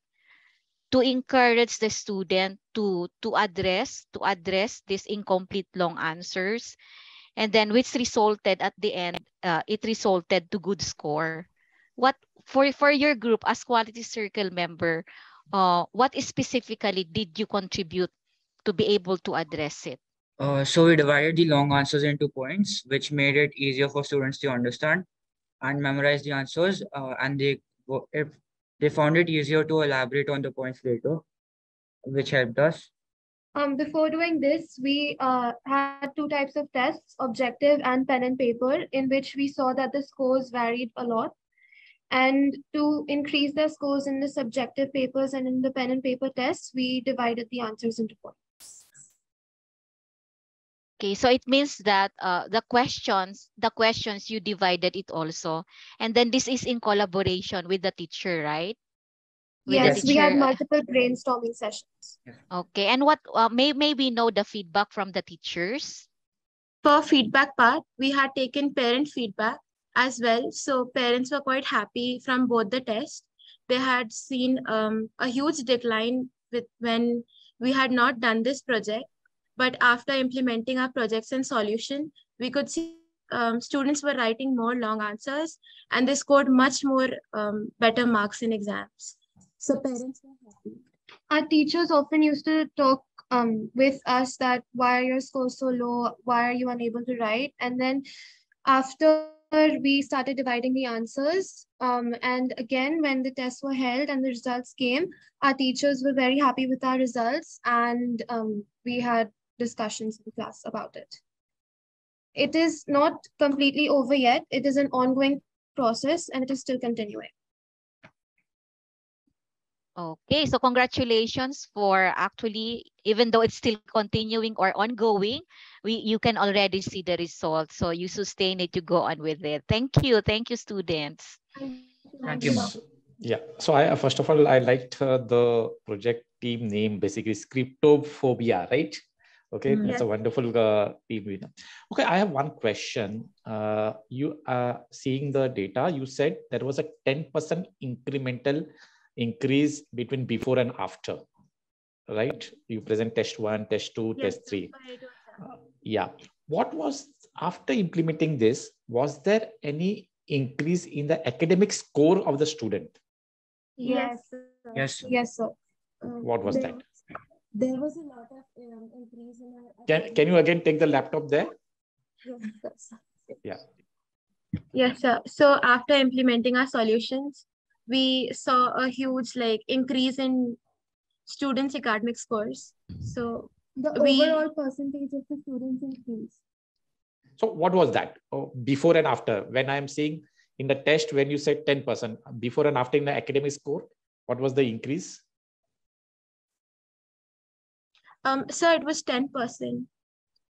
to encourage the student to address these incomplete long answers, and then which resulted at the end, it resulted to good score? What for your group as quality circle member, what specifically did you contribute to be able to address it? So we divided the long answers into points, which made it easier for students to understand and memorize the answers. And if they found it easier to elaborate on the points later, which helped us. Before doing this, we had two types of tests, objective and pen and paper, in which we saw that the scores varied a lot. And to increase their scores in the subjective papers and in the pen and paper tests, we divided the answers into points. Okay, so it means that the questions you divided it also, and then this is in collaboration with the teacher, right? Yes, we had multiple brainstorming sessions. Okay, and what may we know the feedback from the teachers? For feedback part, we had taken parent feedback as well. So parents were quite happy from both the tests. They had seen a huge decline when we had not done this project. But after implementing our projects and solution, we could see students were writing more long answers and they scored much more better marks in exams. So parents were happy. Our teachers often used to talk with us that why are your scores so low? Why are you unable to write? And then after we started dividing the answers, and again, when the tests were held and the results came, our teachers were very happy with our results, and we had discussions in class about it. It is not completely over yet. It is an ongoing process and it is still continuing. Okay, so congratulations for actually, even though it's still continuing or ongoing, you can already see the results. So you sustain it, you go on with it. Thank you, students. Thank you, ma'am. Yeah. So I first of all, I liked the project team name, basically Scriptophobia, right? Okay, that's a wonderful team name. Okay, I have one question. You seeing the data, you said there was a 10% incremental increase between before and after, right? You present test 1, test 2, test 3. Yeah. What was after implementing this? Was there any increase in the academic score of the student? Yes, sir. Yes, sir. Yes, sir. What was that? There was a lot of increase in our. Can you again take the laptop there? Yes, sir. Yeah. Yes, sir. So after implementing our solutions, we saw a huge increase in students' academic scores. So the overall percentage of the students increased. So what was that? Oh, before and after? When I'm seeing in the test, when you said 10%, before and after in the academic score, what was the increase? Sir, it was 10%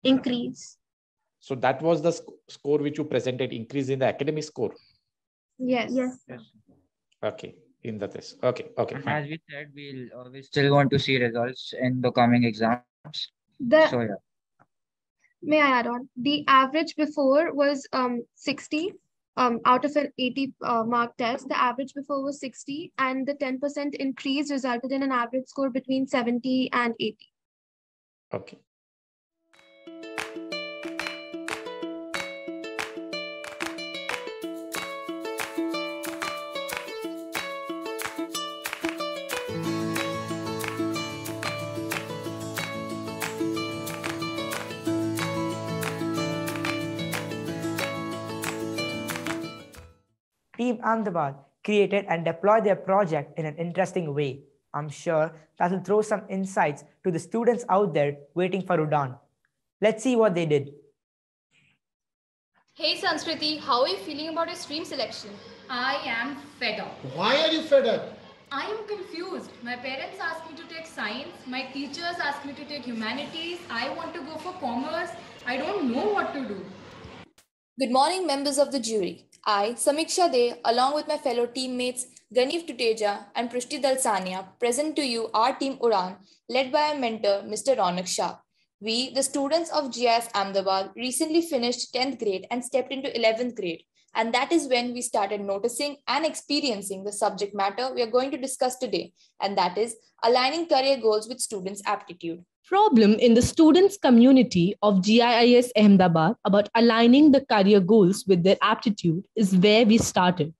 increase. So that was the score which you presented, increase in the academic score? Yes. Yes. Okay, in the test. Okay, okay. And fine. as we said, we still want to see results in the coming exams. So yeah. May I add on? The average before was 60. Out of an 80 mark test, the average before was 60, and the 10% increase resulted in an average score between 70 and 80. Okay. Team Ahmedabad created and deployed their project in an interesting way. I'm sure that will throw some insights to the students out there waiting for Udaan. Let's see what they did. Hey Sanskriti, how are you feeling about your stream selection? I am fed up. Why are you fed up? I am confused. My parents asked me to take science. My teachers asked me to take humanities. I want to go for commerce. I don't know what to do. Good morning, members of the jury. I, Samiksha De, along with my fellow teammates Ganeev Tuteja and Prishti Dalsania, present to you our team Udaan, led by our mentor, Mr. Ronak Shah. We, the students of GSF Ahmedabad, recently finished 10th grade and stepped into 11th grade. And that is when we started noticing and experiencing the subject matter we are going to discuss today, and that is aligning career goals with students' aptitude. Problem in the students community of GIIS Ahmedabad about aligning the career goals with their aptitude is where we started,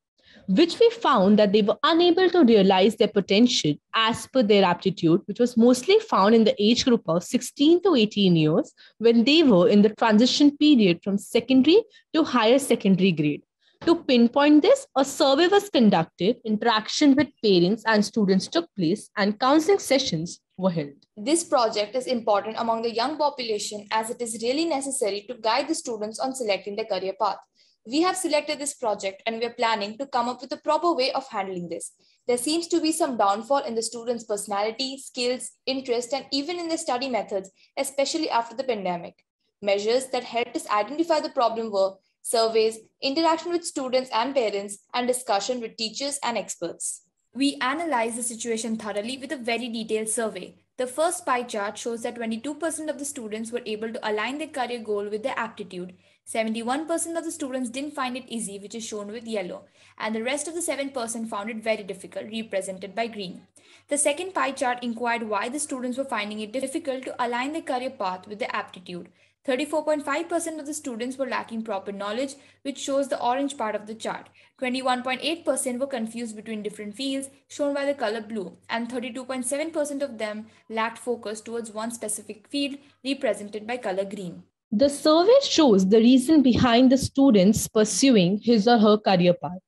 which we found that they were unable to realize their potential as per their aptitude, which was mostly found in the age group of 16 to 18 years when they were in the transition period from secondary to higher secondary grade. To pinpoint this, a survey was conducted, interaction with parents and students took place, and counseling sessions were held. This project is important among the young population as it is really necessary to guide the students on selecting their career path. We have selected this project and we are planning to come up with a proper way of handling this. There seems to be some downfall in the students' personality, skills, interest, and even in their study methods, especially after the pandemic. Measures that helped us identify the problem were surveys, interaction with students and parents, and discussion with teachers and experts. We analyzed the situation thoroughly with a very detailed survey. The first pie chart shows that 22% of the students were able to align their career goal with their aptitude. 71% of the students didn't find it easy, which is shown with yellow, and the rest of the 7% found it very difficult, represented by green. The second pie chart inquired why the students were finding it difficult to align their career path with their aptitude. 34.5% of the students were lacking proper knowledge, which shows the orange part of the chart. 21.8% were confused between different fields, shown by the color blue, and 32.7% of them lacked focus towards one specific field, represented by color green. The survey shows the reason behind the students pursuing his or her career path.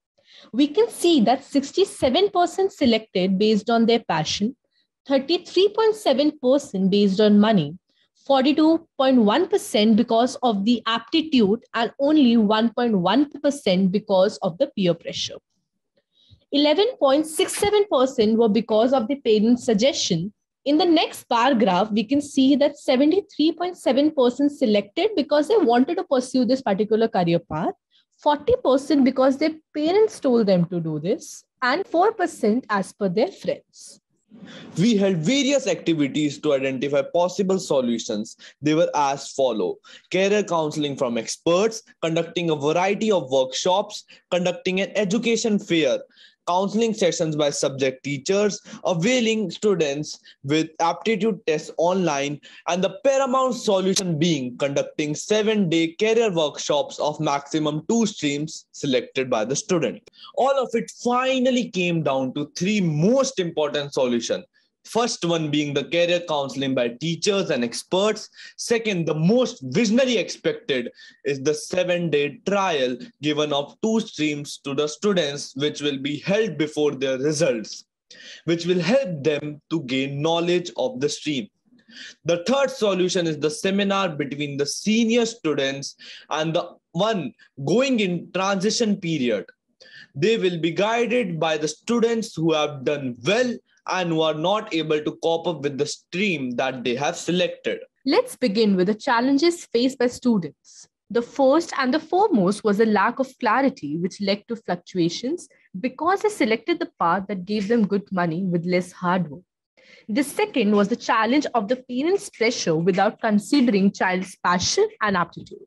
We can see that 67% selected based on their passion, 33.7% based on money, 42.1% because of the aptitude, and only 1.1% because of the peer pressure. 11.67% were because of the parents' suggestion. In the next bar graph, we can see that 73.7% selected because they wanted to pursue this particular career path, 40% because their parents told them to do this, and 4% as per their friends. We held various activities to identify possible solutions. They were as follow: career counseling from experts, conducting a variety of workshops, conducting an education fair, counseling sessions by subject teachers, availing students with aptitude tests online, and the paramount solution being conducting 7-day career workshops of maximum 2 streams selected by the student. All of it finally came down to 3 most important solutions. First one being the career counseling by teachers and experts. Second, the most visionary expected is the 7-day trial given of 2 streams to the students, which will be held before their results, which will help them to gain knowledge of the stream. The third solution is the seminar between the senior students and the one going in transition period. They will be guided by the students who have done well and who are not able to cope up with the stream that they have selected. Let's begin with the challenges faced by students. The first and the foremost was a lack of clarity, which led to fluctuations because they selected the path that gave them good money with less hard work. The second was the challenge of the parents' pressure without considering child's passion and aptitude.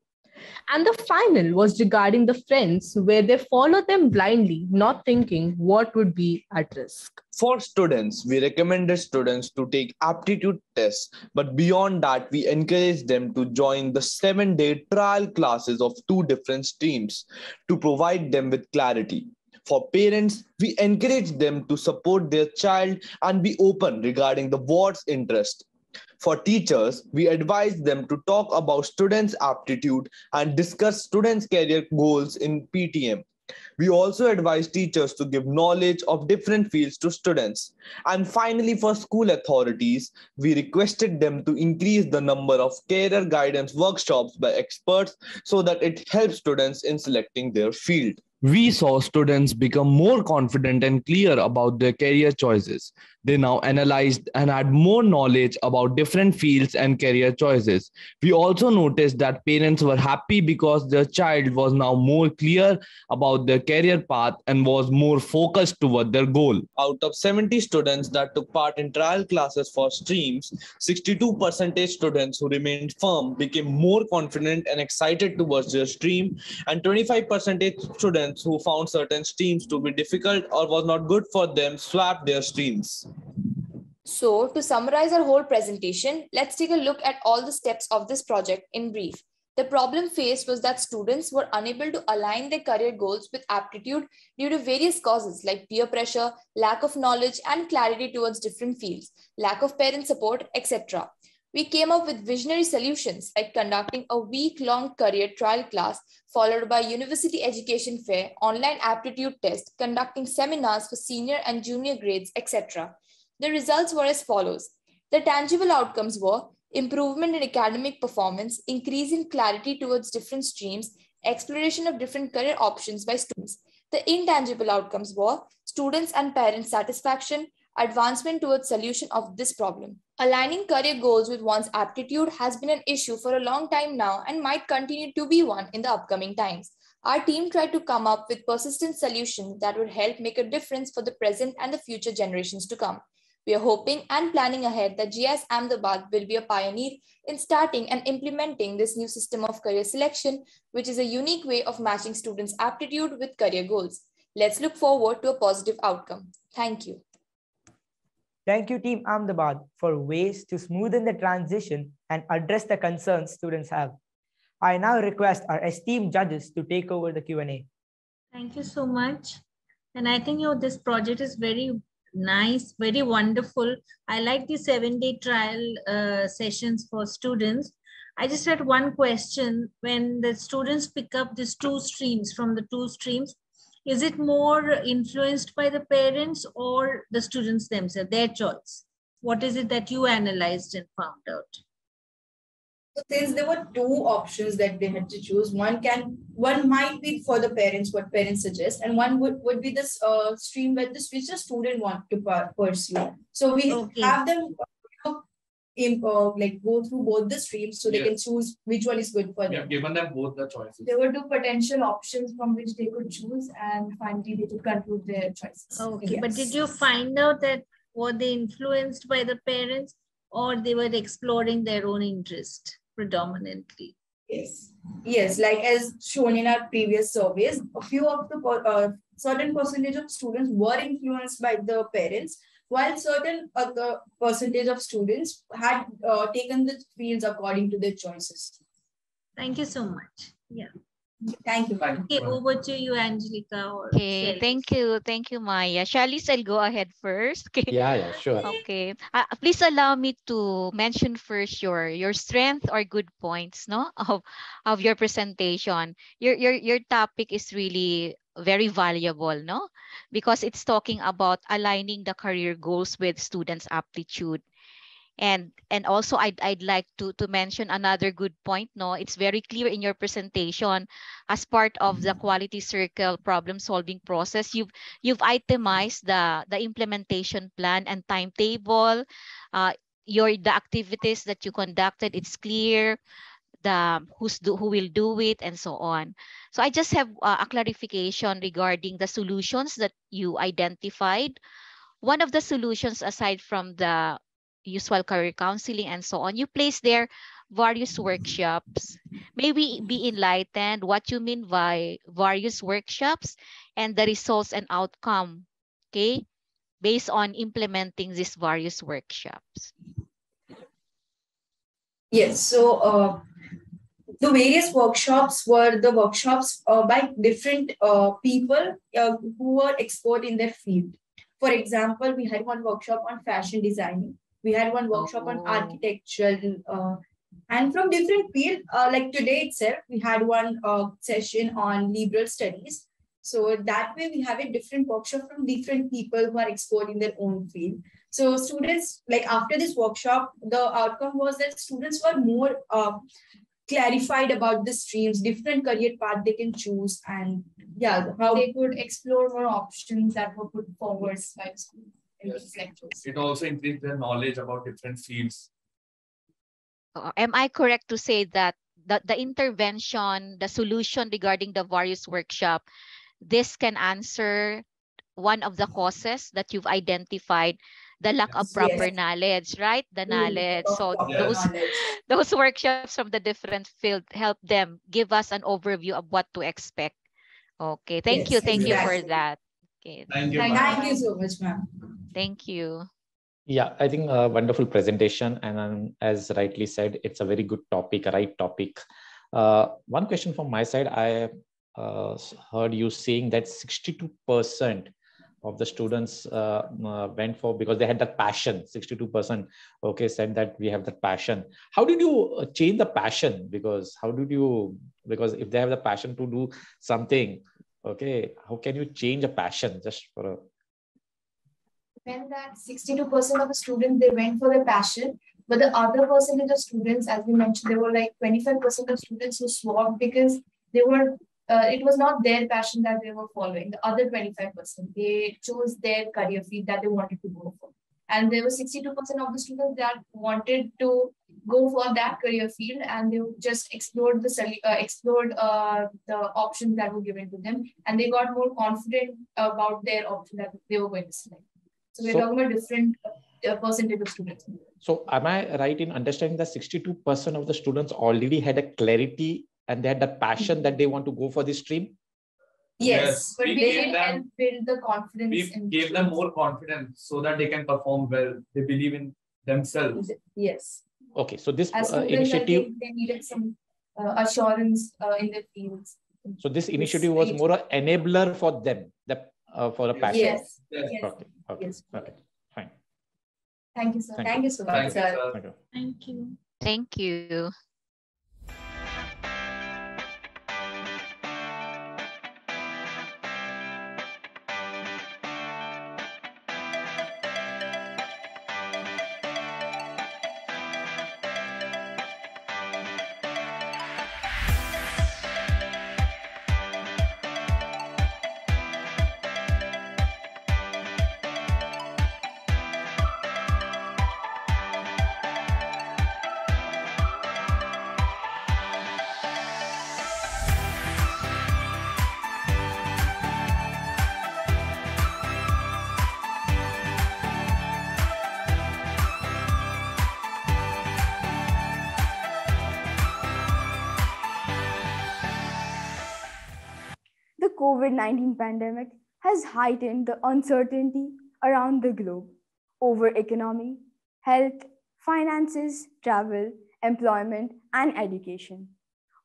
And the final was regarding the friends, where they followed them blindly, not thinking what would be at risk. For students, we recommended students to take aptitude tests, but beyond that, we encouraged them to join the 7-day trial classes of 2 different streams to provide them with clarity. For parents, we encourage them to support their child and be open regarding the ward's interest. For teachers, we advise them to talk about students' aptitude and discuss students' career goals in PTM. We also advise teachers to give knowledge of different fields to students. And finally, for school authorities, we requested them to increase the number of career guidance workshops by experts so that it helps students in selecting their field. We saw students become more confident and clear about their career choices. They now analyzed and had more knowledge about different fields and career choices. We also noticed that parents were happy because their child was now more clear about their career path and was more focused toward their goal. Out of 70 students that took part in trial classes for streams, 62% students who remained firm became more confident and excited towards their stream, and 25% students who found certain streams to be difficult or was not good for them swapped their streams. So, to summarize our whole presentation, let's take a look at all the steps of this project in brief. The problem faced was that students were unable to align their career goals with aptitude due to various causes like peer pressure, lack of knowledge and clarity towards different fields, lack of parent support, etc. We came up with visionary solutions like conducting a week-long career trial class followed by university education fair, online aptitude test, conducting seminars for senior and junior grades, etc. The results were as follows. The tangible outcomes were improvement in academic performance, increase in clarity towards different streams, exploration of different career options by students. The intangible outcomes were students and parents' satisfaction, advancement towards solution of this problem. Aligning career goals with one's aptitude has been an issue for a long time now and might continue to be one in the upcoming times. Our team tried to come up with persistent solutions that would help make a difference for the present and the future generations to come. We are hoping and planning ahead that GS Ahmedabad will be a pioneer in starting and implementing this new system of career selection, which is a unique way of matching students' aptitude with career goals. Let's look forward to a positive outcome. Thank you. Thank you, Team Ahmedabad, for ways to smoothen the transition and address the concerns students have. I now request our esteemed judges to take over the Q&A. Thank you so much. And I think this project is very nice, very wonderful. I like the 7-day trial sessions for students. I just had one question. When the students pick up these two streams, from the two streams, is it more influenced by the parents or the students themselves, their choice? What is it that you analyzed and found out? Since there were two options that they had to choose, one might be for the parents, what parents suggest, and one would be this stream which the student want to pursue. So we have them like go through both the streams so they can choose which one is good for them. We have given them both the choices. There were two potential options from which they could choose, and finally they could conclude their choices. Okay, yes. But did you find out that were they influenced by the parents or they were exploring their own interest predominantly? Yes, like as shown in our previous surveys, a few of the certain percentage of students were influenced by the parents, while certain other percentage of students had taken the fields according to their choices. Thank you so much. Yeah. Thank you. Okay, over to you, Angelica. Okay, thank you, Maya. Shalice, I'll go ahead first. Okay. Yeah, sure. Okay. Please allow me to mention first your strength or good points, no, of your presentation. Your topic is really very valuable, no, because it's talking about aligning the career goals with students' aptitude. And also I'd like to mention another good point. No, it's very clear in your presentation, as part of the quality circle problem solving process, you've itemized the implementation plan and timetable, the activities that you conducted. It's clear who will do it and so on. So I just have a clarification regarding the solutions that you identified. One of the solutions, aside from the usual career counseling and so on, you place there various workshops. Maybe be enlightened what you mean by various workshops and the results and outcome, okay, based on implementing these various workshops. Yes, so the various workshops were the workshops by different people who were expert in their field. For example, we had one workshop on fashion designing. We had one workshop on architectural, and from different fields, like today itself, we had one session on liberal studies. So that way we have a different workshop from different people who are expert in their own field. So students, like after this workshop, the outcome was that students were more clarified about the streams, different career path they can choose, and how they could explore more options that were put forward by the school. Yes. It also increased their knowledge about different fields. Am I correct to say that the intervention, the solution regarding the various workshop, this can answer one of the causes that you've identified, the lack of proper knowledge, right? The knowledge. So those workshops from the different field help them give us an overview of what to expect. Okay, thank you for that. Okay. Thank you so much, ma'am. Thank you. Yeah, I think a wonderful presentation, and as rightly said, it's a very good topic, a right topic. One question from my side, I heard you saying that 62% of the students went for, because they had that passion. 62% said that we have that passion. How did you change the passion? Because if they have the passion to do something, how can you change a passion just for a... When that 62% of the students, they went for their passion, but the other percentage of students, as we mentioned, there were like 25% of students who swapped because they were, it was not their passion that they were following. The other 25%, they chose their career field that they wanted to go for. And there were 62% of the students that wanted to go for that career field, and they just explored the options that were given to them, and they got more confident about their option that they were going to select. So we're talking about different percentage of students. So am I right in understanding that 62% of the students already had a clarity and they had the passion that they want to go for this stream? Yes, but we we gave did them, help build the confidence. we gave them more confidence so that they can perform well. They believe in themselves. Yes. Okay, so this As students, initiative. I think they needed some assurance in their fields. So this initiative was more an enabler for them, for a passion. Yes. Okay. Okay. Yes. Okay. Fine. Thank you, sir. Thank you so much, sir. Thank you. Thank you. Thank you. The COVID-19 pandemic has heightened the uncertainty around the globe over economy, health, finances, travel, employment, and education.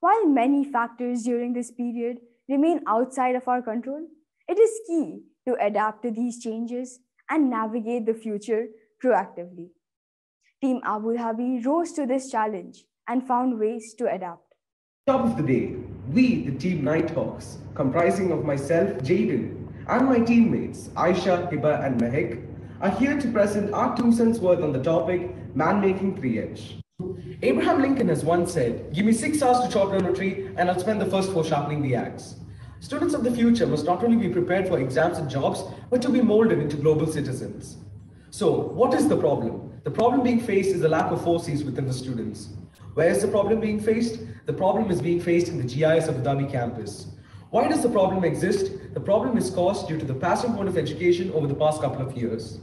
While many factors during this period remain outside of our control, it is key to adapt to these changes and navigate the future proactively. Team Abu Dhabi rose to this challenge and found ways to adapt. Top of the day, we, the Team Nighthawks, comprising of myself, Jaden, and my teammates, Aisha, Hiba, and Mehek, are here to present our 2 cents worth on the topic, man-making 3H. Abraham Lincoln has once said, "Give me 6 hours to chop down a tree, and I'll spend the first 4 sharpening the axe." Students of the future must not only be prepared for exams and jobs, but to be molded into global citizens. So, what is the problem? The problem being faced is the lack of foresees within the students. Where is the problem being faced? The problem is being faced in the GIS Abu Dhabi campus. Why does the problem exist? The problem is caused due to the passive mode of education over the past couple of years.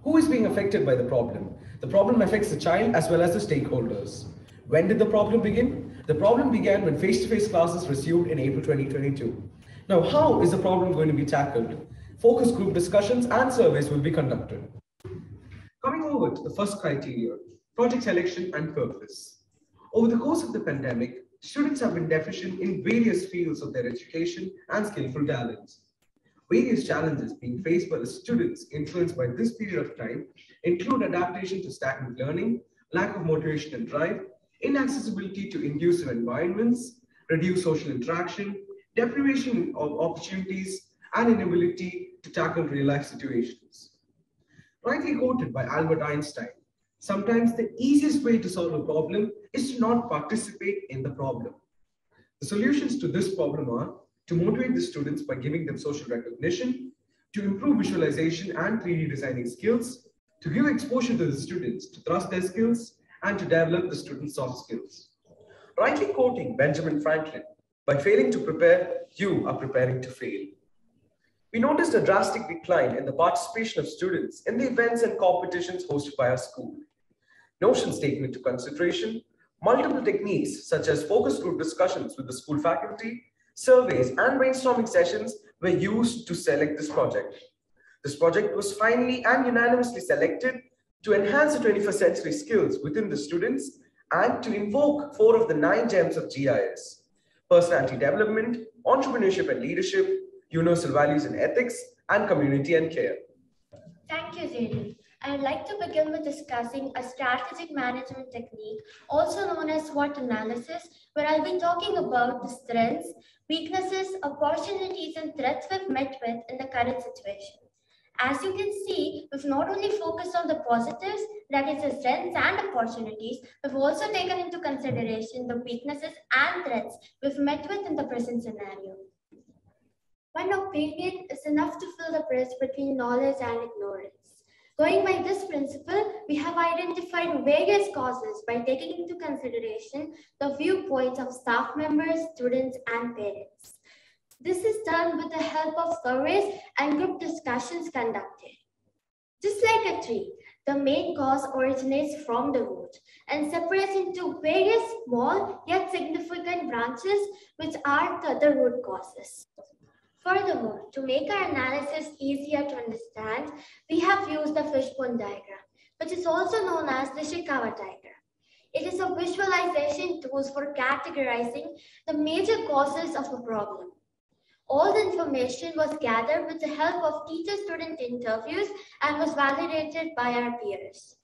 Who is being affected by the problem? The problem affects the child as well as the stakeholders. When did the problem begin? The problem began when face-to-face classes resumed in April 2022. Now, how is the problem going to be tackled? Focus group discussions and surveys will be conducted. Coming over to the first criteria, project selection and purpose. Over the course of the pandemic, students have been deficient in various fields of their education and skillful talents. Various challenges being faced by the students influenced by this period of time include adaptation to stagnant learning, lack of motivation and drive, inaccessibility to conducive environments, reduced social interaction, deprivation of opportunities, and inability to tackle real-life situations. Rightly quoted by Albert Einstein, sometimes the easiest way to solve a problem is to not participate in the problem. The solutions to this problem are to motivate the students by giving them social recognition, to improve visualization and 3D designing skills, to give exposure to the students to thrust their skills, and to develop the students' soft skills. Rightly quoting Benjamin Franklin, by failing to prepare, you are preparing to fail. We noticed a drastic decline in the participation of students in the events and competitions hosted by our school. Notions taken into consideration, multiple techniques such as focus group discussions with the school faculty, surveys, and brainstorming sessions were used to select this project. This project was finally and unanimously selected to enhance the 21st century skills within the students and to invoke 4 of the 9 gems of GIS: personality development, entrepreneurship and leadership, universal values and ethics, and community and care. Thank you, Jaden. I'd like to begin with discussing a strategic management technique, also known as SWOT analysis, where I'll be talking about the strengths, weaknesses, opportunities, and threats we've met with in the current situation. As you can see, we've not only focused on the positives, that is the strengths and opportunities, we've also taken into consideration the weaknesses and threats we've met with in the present scenario. One opinion is enough to fill the bridge between knowledge and ignorance. Going by this principle, we have identified various causes by taking into consideration the viewpoints of staff members, students, and parents. This is done with the help of surveys and group discussions conducted. Just like a tree, the main cause originates from the root and separates into various small yet significant branches, which are the other root causes. Furthermore, to make our analysis easier to understand, we have used the fishbone diagram, which is also known as the Ishikawa diagram. It is a visualization tool for categorizing the major causes of a problem. All the information was gathered with the help of teacher-student interviews and was validated by our peers.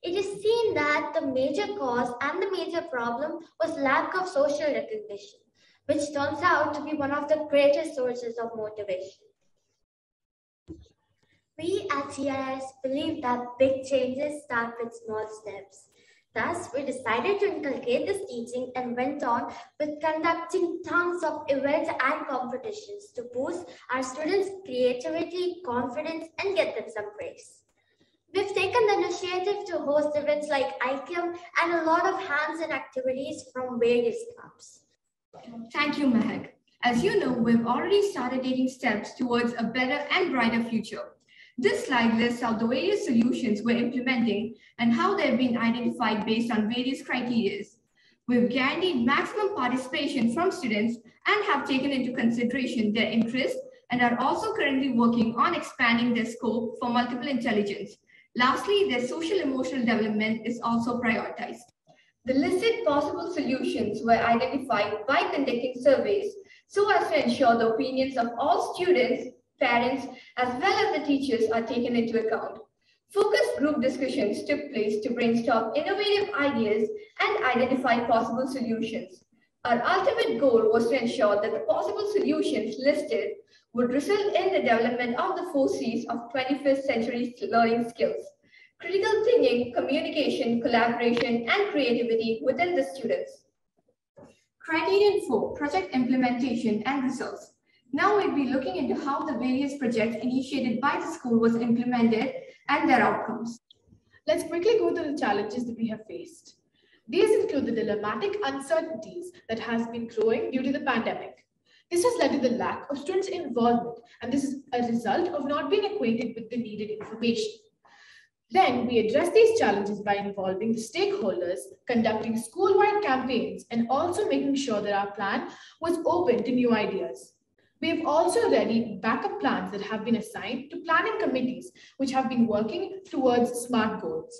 It is seen that the major cause and the major problem was lack of social recognition, which turns out to be one of the greatest sources of motivation. We at GIS believe that big changes start with small steps. Thus, we decided to inculcate this teaching and went on with conducting tons of events and competitions to boost our students' creativity, confidence, and get them some praise. We've taken the initiative to host events like ICAM and a lot of hands-on activities from various clubs. Thank you, Mehak. As you know, we've already started taking steps towards a better and brighter future. This slide lists out the various solutions we're implementing and how they've been identified based on various criteria. We've guaranteed maximum participation from students and have taken into consideration their interests and are also currently working on expanding their scope for multiple intelligence. Lastly, their social emotional development is also prioritized. The listed possible solutions were identified by conducting surveys so as to ensure the opinions of all students, parents, as well as the teachers are taken into account. Focus group discussions took place to brainstorm innovative ideas and identify possible solutions. Our ultimate goal was to ensure that the possible solutions listed would result in the development of the 4 C's of 21st century learning skills: critical thinking, communication, collaboration, and creativity within the students. Criterion 4, project implementation and results. Now we'll be looking into how the various projects initiated by the school was implemented and their outcomes. Let's quickly go through the challenges that we have faced. These include the dilemmatic uncertainties that has been growing due to the pandemic. This has led to the lack of students' involvement, and this is a result of not being acquainted with the needed information. Then we address these challenges by involving the stakeholders, conducting school-wide campaigns, and also making sure that our plan was open to new ideas. We have also readied backup plans that have been assigned to planning committees, which have been working towards SMART goals.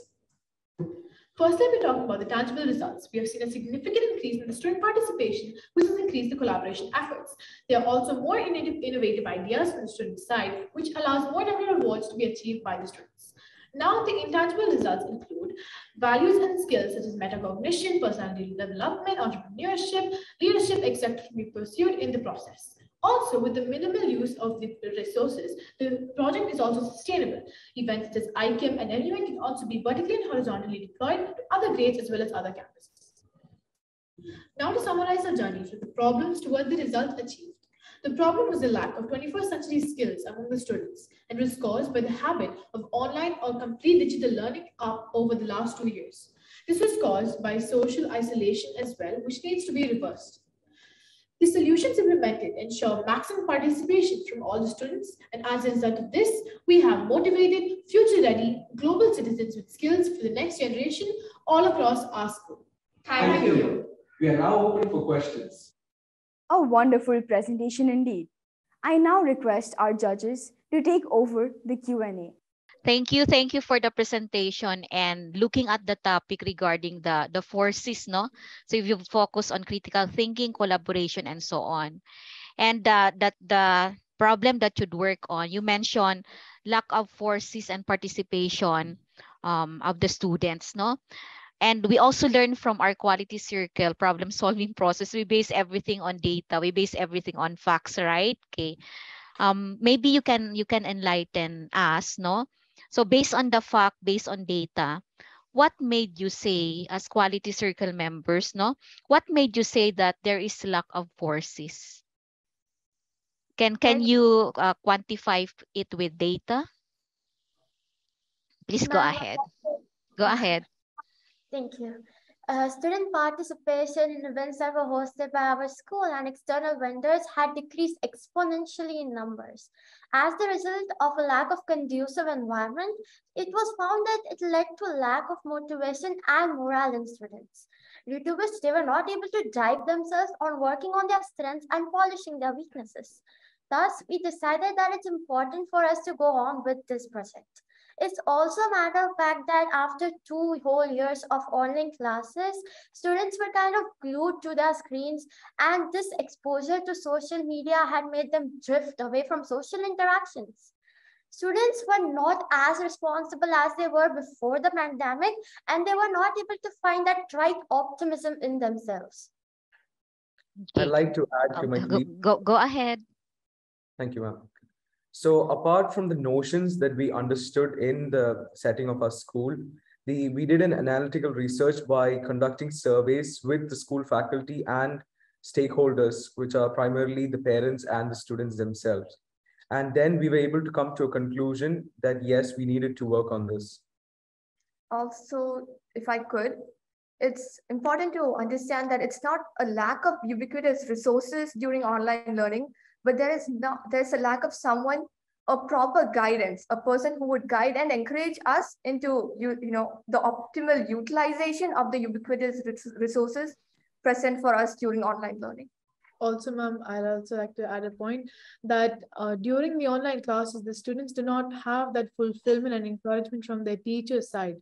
Firstly, we talk about the tangible results. We have seen a significant increase in the student participation, which has increased the collaboration efforts. There are also more innovative ideas from the student side, which allows more number of awards to be achieved by the students. Now, the intangible results include values and skills such as metacognition, personality development, entrepreneurship, leadership, etc. to be pursued in the process. Also, with the minimal use of the resources, the project is also sustainable. Events such as ICAM and everyone can also be vertically and horizontally deployed to other grades as well as other campuses. Now, to summarize our journey from the problems toward the results achieved. The problem was the lack of 21st century skills among the students and was caused by the habit of online or complete digital learning over the last 2 years. This was caused by social isolation as well, which needs to be reversed. The solutions implemented ensure maximum participation from all the students, and as a result of this, we have motivated, future-ready global citizens with skills for the next generation all across our school. Thank you. We are now open for questions. A wonderful presentation indeed. I now request our judges to take over the Q&A. Thank you for the presentation and looking at the topic regarding the 4 C's, no? So if you focus on critical thinking, collaboration, and so on. And the problem that you'd work on, you mentioned lack of 4 C's and participation of the students, no? And we also learn from our quality circle problem solving process. We base everything on data. We base everything on facts, right? Okay. Maybe you can enlighten us, no? So based on the fact, based on data, what made you say as quality circle members, no? What made you say that there is lack of 4 C's? Can you quantify it with data? Please go ahead. Go ahead. Thank you. Student participation in events that were hosted by our school and external vendors had decreased exponentially in numbers. As the result of a lack of conducive environment, it was found that it led to a lack of motivation and morale in students, due to which they were not able to drive themselves on working on their strengths and polishing their weaknesses. Thus, we decided that it's important for us to go on with this project. It's also a matter of fact that after 2 whole years of online classes, students were kind of glued to their screens, and this exposure to social media had made them drift away from social interactions. Students were not as responsible as they were before the pandemic, and they were not able to find that right optimism in themselves. I'd like to add to my Go ahead. Thank you, ma'am. So apart from the notions that we understood in the setting of our school, we did an analytical research by conducting surveys with the school faculty and stakeholders, which are primarily the parents and the students themselves. And then we were able to come to a conclusion that yes, we needed to work on this. Also, if I could, it's important to understand that it's not a lack of ubiquitous resources during online learning, but there's a lack of someone, a proper guidance, a person who would guide and encourage us into the optimal utilization of the ubiquitous resources present for us during online learning. Also, ma'am, I'd also like to add a point that during the online classes, the students do not have that fulfillment and encouragement from their teacher's side.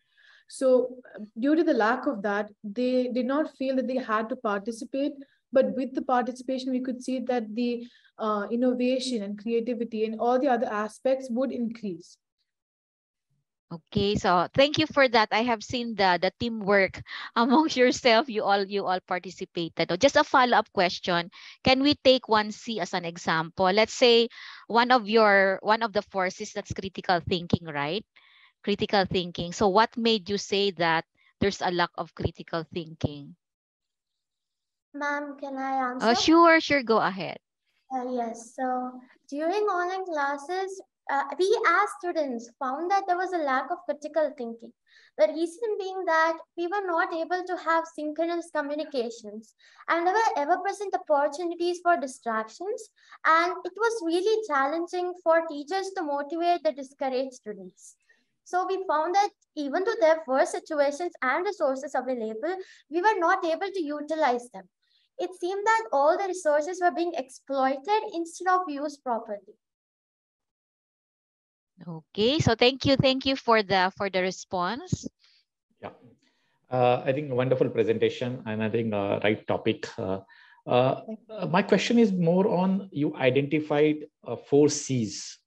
So due to the lack of that, they did not feel that they had to participate. But with the participation, we could see that the innovation and creativity and all the other aspects would increase. Okay, so thank you for that. I have seen the teamwork amongst yourself. You all participated. Just a follow-up question. Can we take 1C as an example? Let's say one of the forces, that's critical thinking, right? Critical thinking. So what made you say that there's a lack of critical thinking? Ma'am, can I answer? Sure, go ahead. Yes, so during online classes, we as students found that there was a lack of critical thinking. The reason being that we were not able to have synchronous communications, and there were ever-present opportunities for distractions, and it was really challenging for teachers to motivate the discouraged students. So we found that even though there were situations and resources available, we were not able to utilize them. It seemed that all the resources were being exploited instead of used properly. Okay, so thank you for the response. Yeah, I think a wonderful presentation, and I think right topic. My question is more on, you identified 4 C's.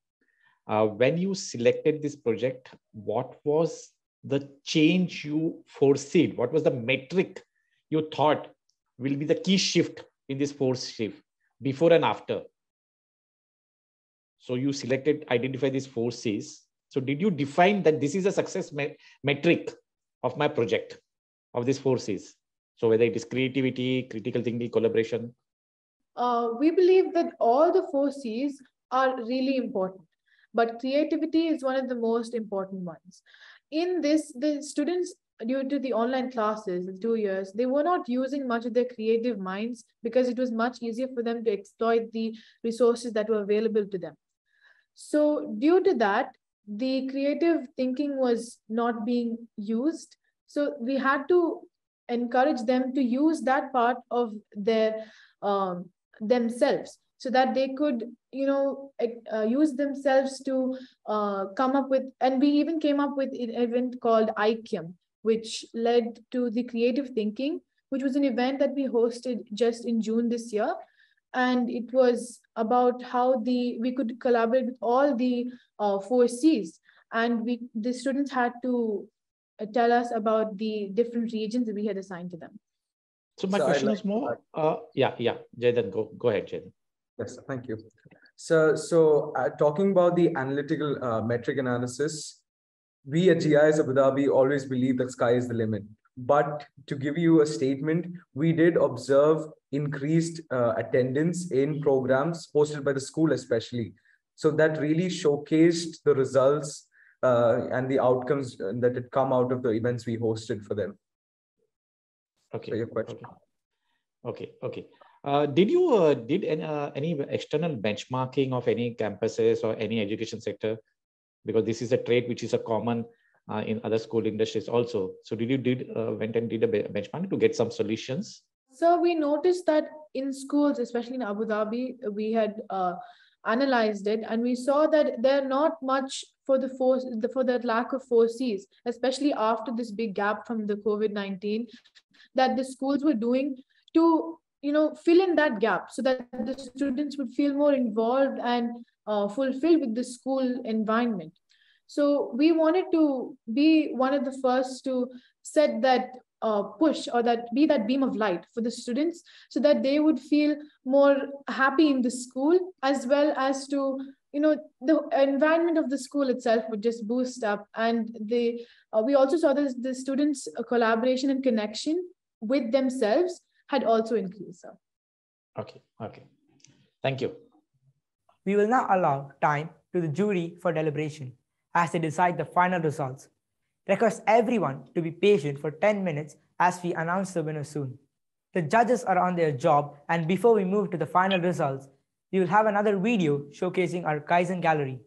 When you selected this project, what was the change you foresaw? What was the metric you thought will be the key shift in this 4 shift, before and after? So you identified these 4 C's. So did you define that this is a success metric of my project, of these 4 C's? So whether it is creativity, critical thinking, collaboration? We believe that all the 4 C's are really important, but creativity is one of the most important ones. In this, the students, due to the online classes in 2 years, they were not using much of their creative minds because it was much easier for them to exploit the resources that were available to them. So due to that, the creative thinking was not being used. So we had to encourage them to use that part of their themselves, so that they could, use themselves to come up with, and we even came up with an event called ICAM, which led to the creative thinking, which was an event that we hosted just in June this year. And it was about how we could collaborate with all the 4 C's. And the students had to tell us about the different regions that we had assigned to them. So my question is more, Jayden, go ahead, Jayden. Yes, thank you. So talking about the analytical metric analysis, we at GIS Abu Dhabi always believe that sky is the limit. But to give you a statement, we did observe increased attendance in programs hosted by the school especially. So that really showcased the results and the outcomes that had come out of the events we hosted for them. Okay. So your question. Okay. Did you did any external benchmarking of any campuses or any education sector? Because this is a trait which is a common in other school industries also. So did you went and did a benchmark to get some solutions? So we noticed that in schools, especially in Abu Dhabi, we had analyzed it, and we saw that they're not much for the lack of 4Cs, especially after this big gap from the COVID-19, that the schools were doing to fill in that gap so that the students would feel more involved and fulfilled with the school environment. So we wanted to be one of the first to set that push, or that be that beam of light for the students, so that they would feel more happy in the school, as well as to the environment of the school itself would just boost up. And we also saw that the students' collaboration and connection with themselves had also increased. Okay. Thank you. We will now allow time to the jury for deliberation as they decide the final results. Request everyone to be patient for 10 minutes as we announce the winner soon. The judges are on their job, and before we move to the final results, we will have another video showcasing our Kaizen gallery.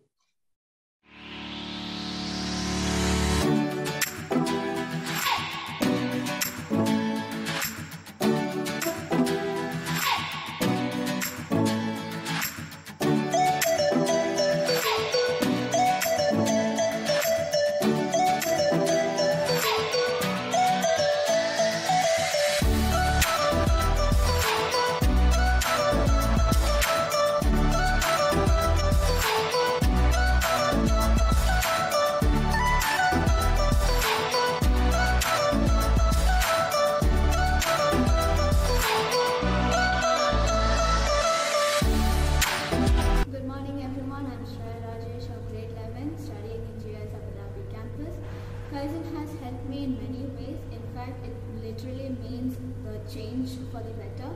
Kaizen has helped me in many ways. In fact, it literally means the change for the better,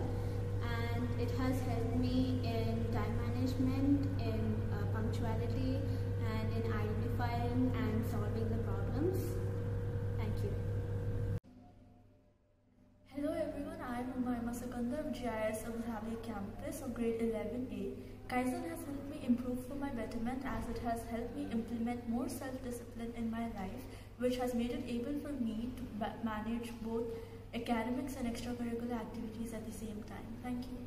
and it has helped me in time management, in punctuality, and in identifying and solving the problems. Thank you. Hello everyone, I am Umayma Sakandar of GIS Abu Dhabi campus of grade 11A. Kaizen has helped me improve for my betterment, as it has helped me implement more self-discipline in my life, which has made it able for me to manage both academics and extracurricular activities at the same time. Thank you.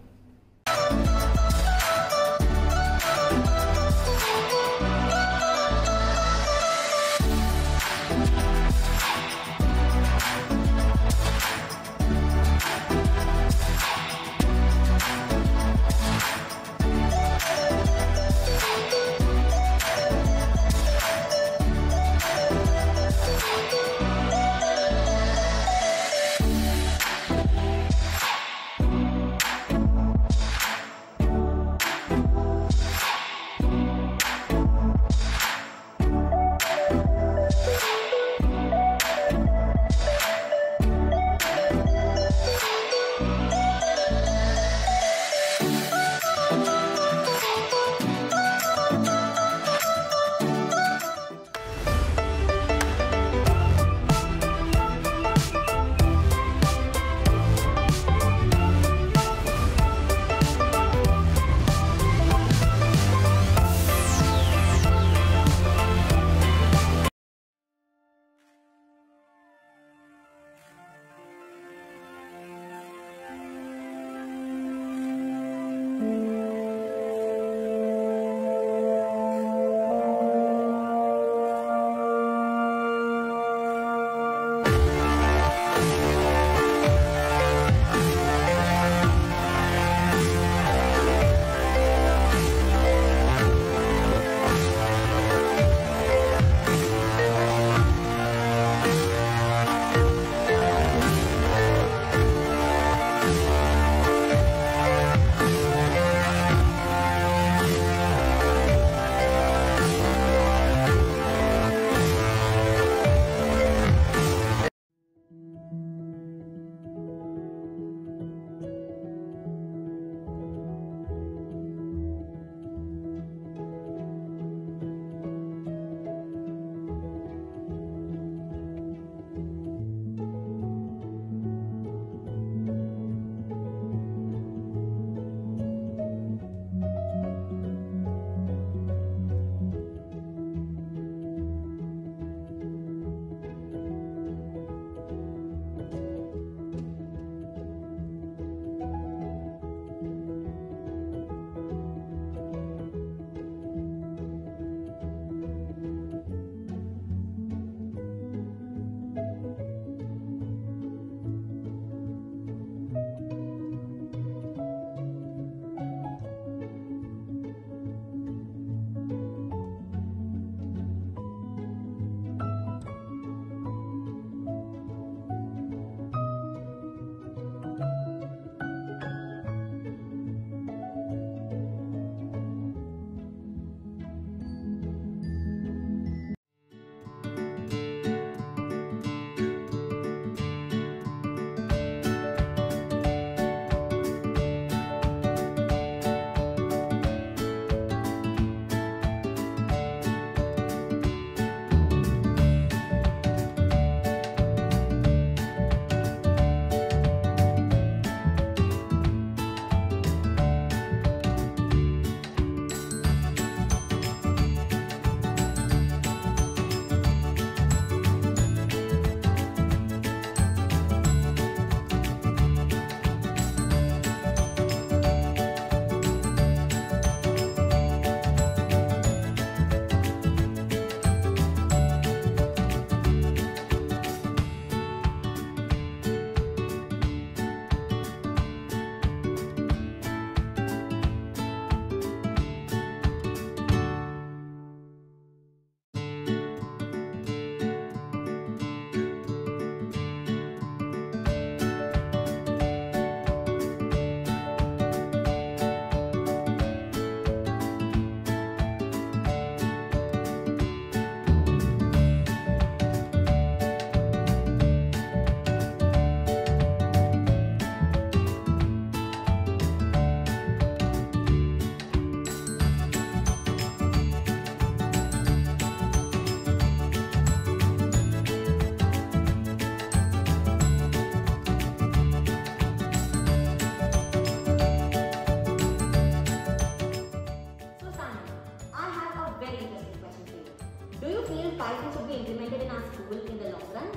Kaizen should be implemented in our school in the long run?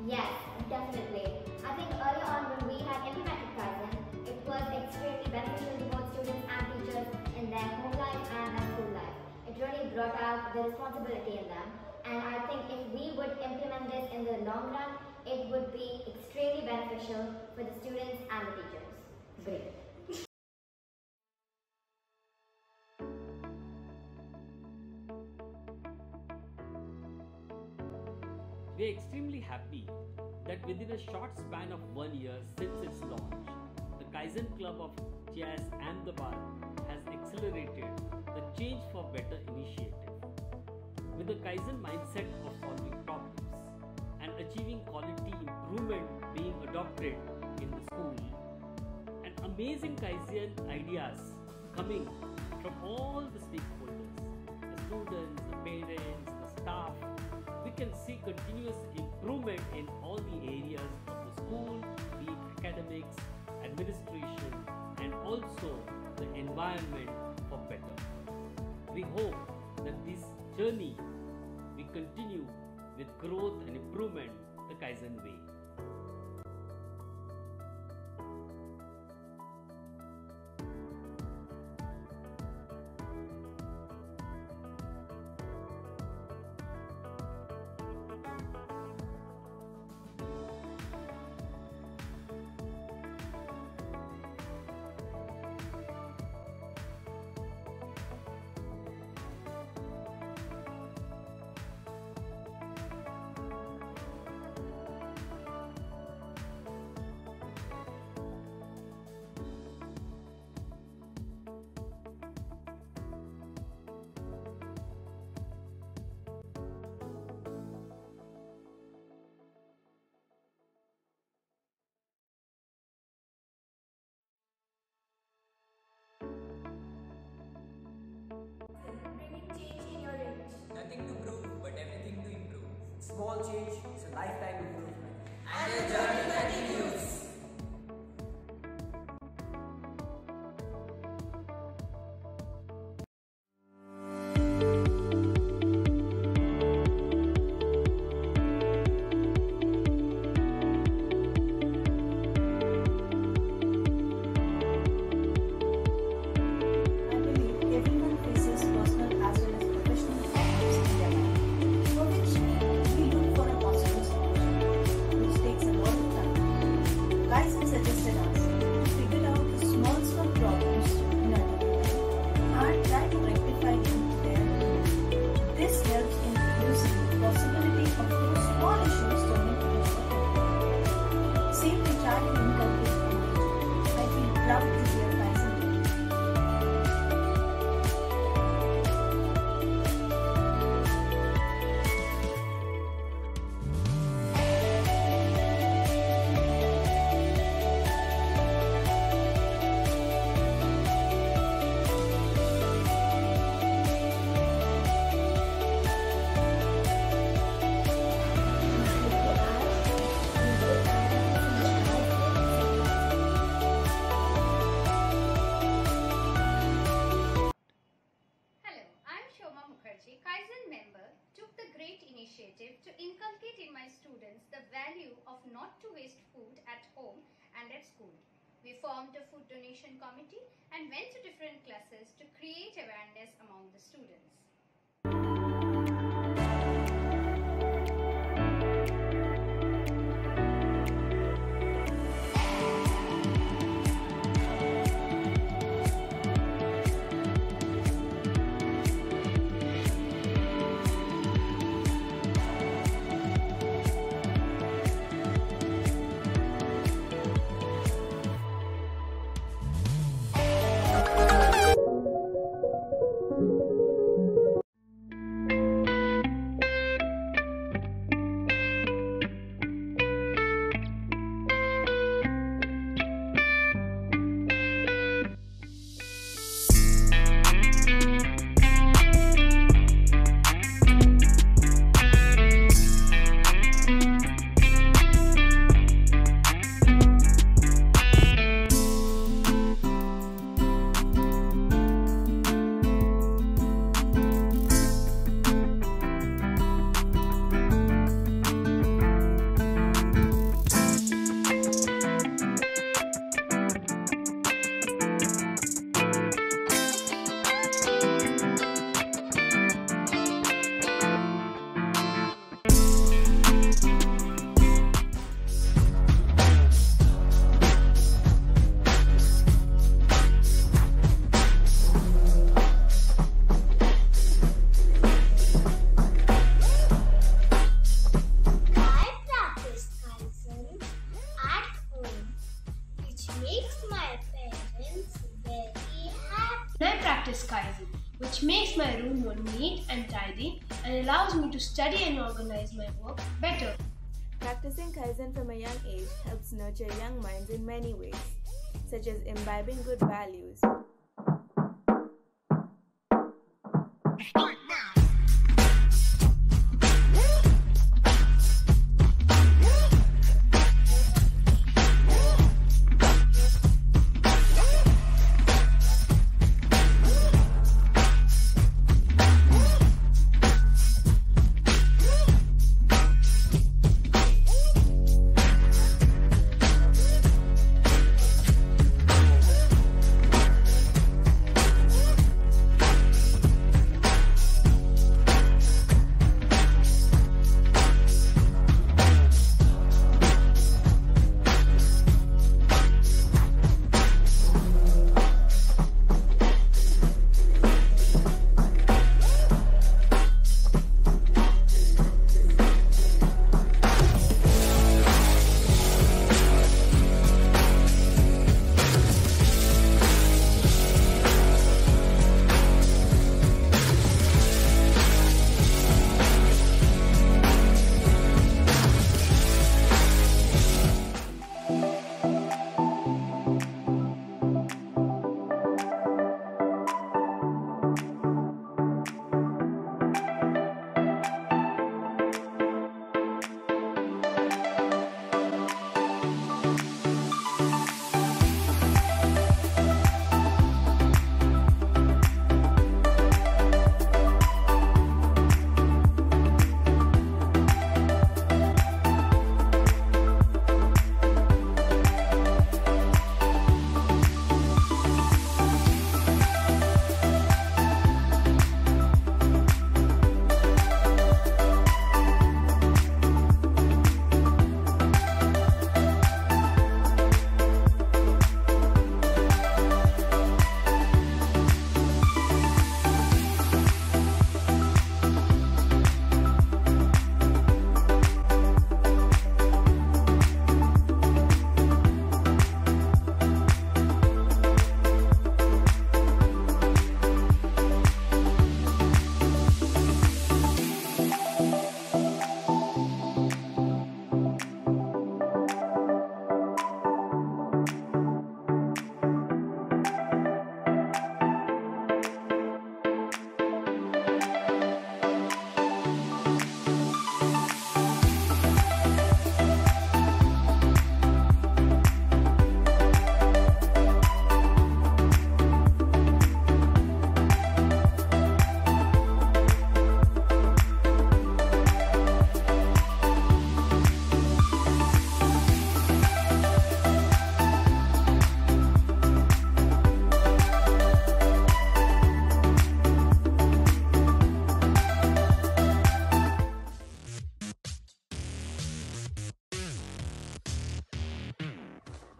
Yes, definitely. I think earlier on when we had implemented Kaizen, it was extremely beneficial to both students and teachers in their home life and their school life. It really brought out the responsibility in them. And I think if we would implement this in the long run, it would be extremely beneficial for the students and the teachers. Great. We are extremely happy that within a short span of 1 year since its launch, the Kaizen Club of GIS Ahmedabad has accelerated the Change for Better initiative. With the Kaizen mindset of solving problems and achieving quality improvement being adopted in the school, and amazing Kaizen ideas coming from all the stakeholders, the students, the parents, the staff, we can see continuous improvement in all the areas of the school, be it academics, administration, and also the environment for better. We hope that this journey we continue with growth and improvement the Kaizen way. Bringing change in your range. Nothing to prove, but everything to improve. Small change is a lifetime improvement. And the journey continues. Kaizen member, took the great initiative to inculcate in my students the value of not to waste food at home and at school. We formed a food donation committee and went to different classes to create awareness among the students. I practice Kaizen, which makes my room more neat and tidy and allows me to study and organize my work better. Practicing Kaizen from a young age helps nurture young minds in many ways, such as imbibing good values.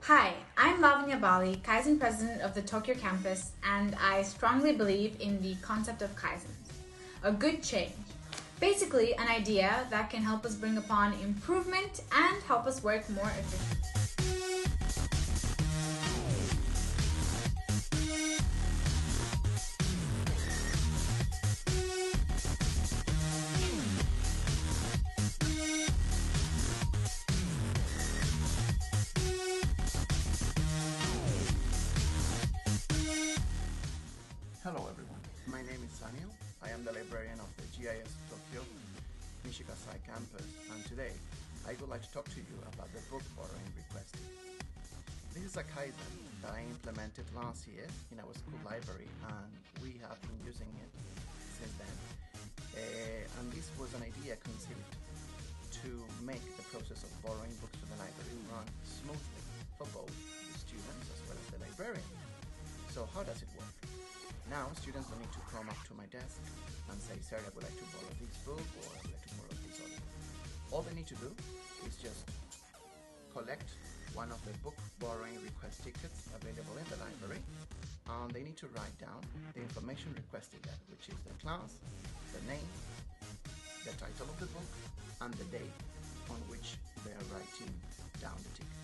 Hi, I'm Lavanya Bali, Kaizen president of the Tokyo campus, and I strongly believe in the concept of Kaizen, a good change. Basically, an idea that can help us bring upon improvement and help us work more efficiently. Hello everyone, my name is Sanil. I am the librarian of the GSF Tokyo Nishigasai campus, and today I would like to talk to you about the book borrowing request. This is a Kaizen that I implemented last year in our school library, and we have been using it since then. And this was an idea conceived to make the process of borrowing books from the library run smoothly for both the students as well as the librarian. So how does it work? Now, students don't need to come up to my desk and say, "Sir, I would like to borrow this book," or "I would like to borrow this other book." All they need to do is just collect one of the book borrowing request tickets available in the library, and they need to write down the information requested there, which is the class, the name, the title of the book, and the date on which they are writing down the ticket.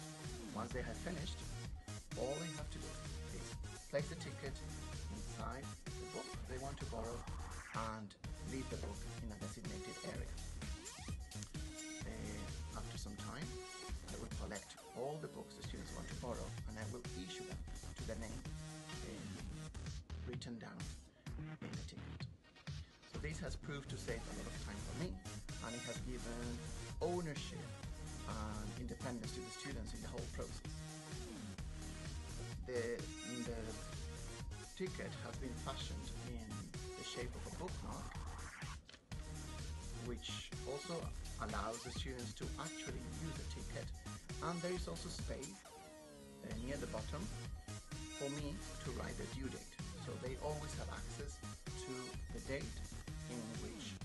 Once they have finished, all they have to do is place the ticket inside and leave the book in a designated area. After some time, I will collect all the books the students want to borrow, and I will issue them to the name written down in the ticket. So this has proved to save a lot of time for me, and it has given ownership and independence to the students in the whole process. The ticket has been fashioned in the shape of a bookmark, which also allows the students to actually use the ticket, and there is also space near the bottom for me to write the due date, so they always have access to the date in which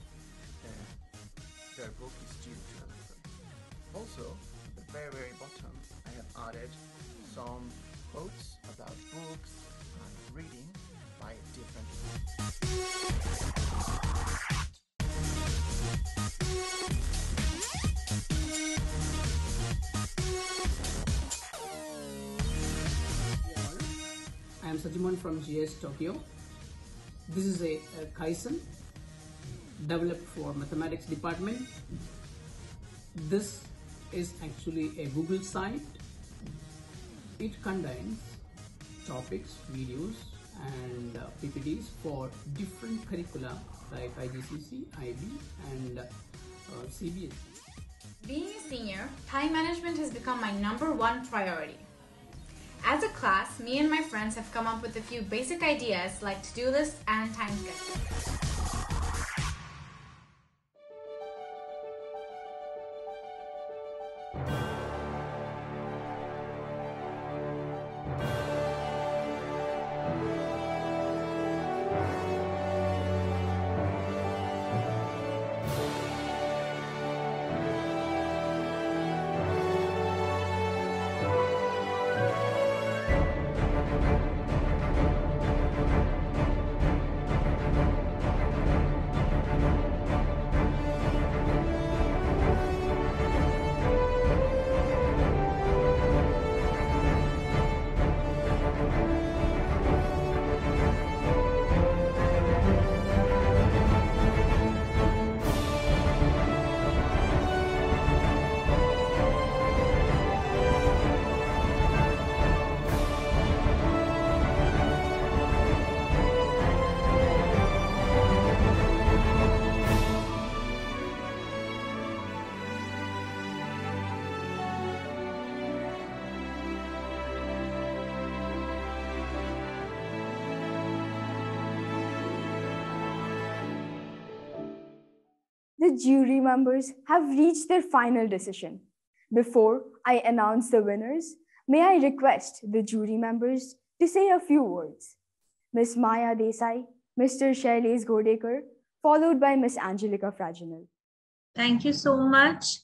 their book is due to the library. Also, at the very bottom, I have added some quotes about books and reading by different I am Sajimon from GS Tokyo. This is a Kaizen developed for mathematics department. This is actually a Google site. It contains topics, videos and PPTs for different curricula like IGCC, IB and CBSE. Being a senior, time management has become my #1 priority. As a class, me and my friends have come up with a few basic ideas like to-do lists and time schedules. The jury members have reached their final decision. Before I announce the winners, may I request the jury members to say a few words. Ms. Maya Desai, Mr. Shailesh Godekar, followed by Ms. Angelica Fraginal. Thank you so much.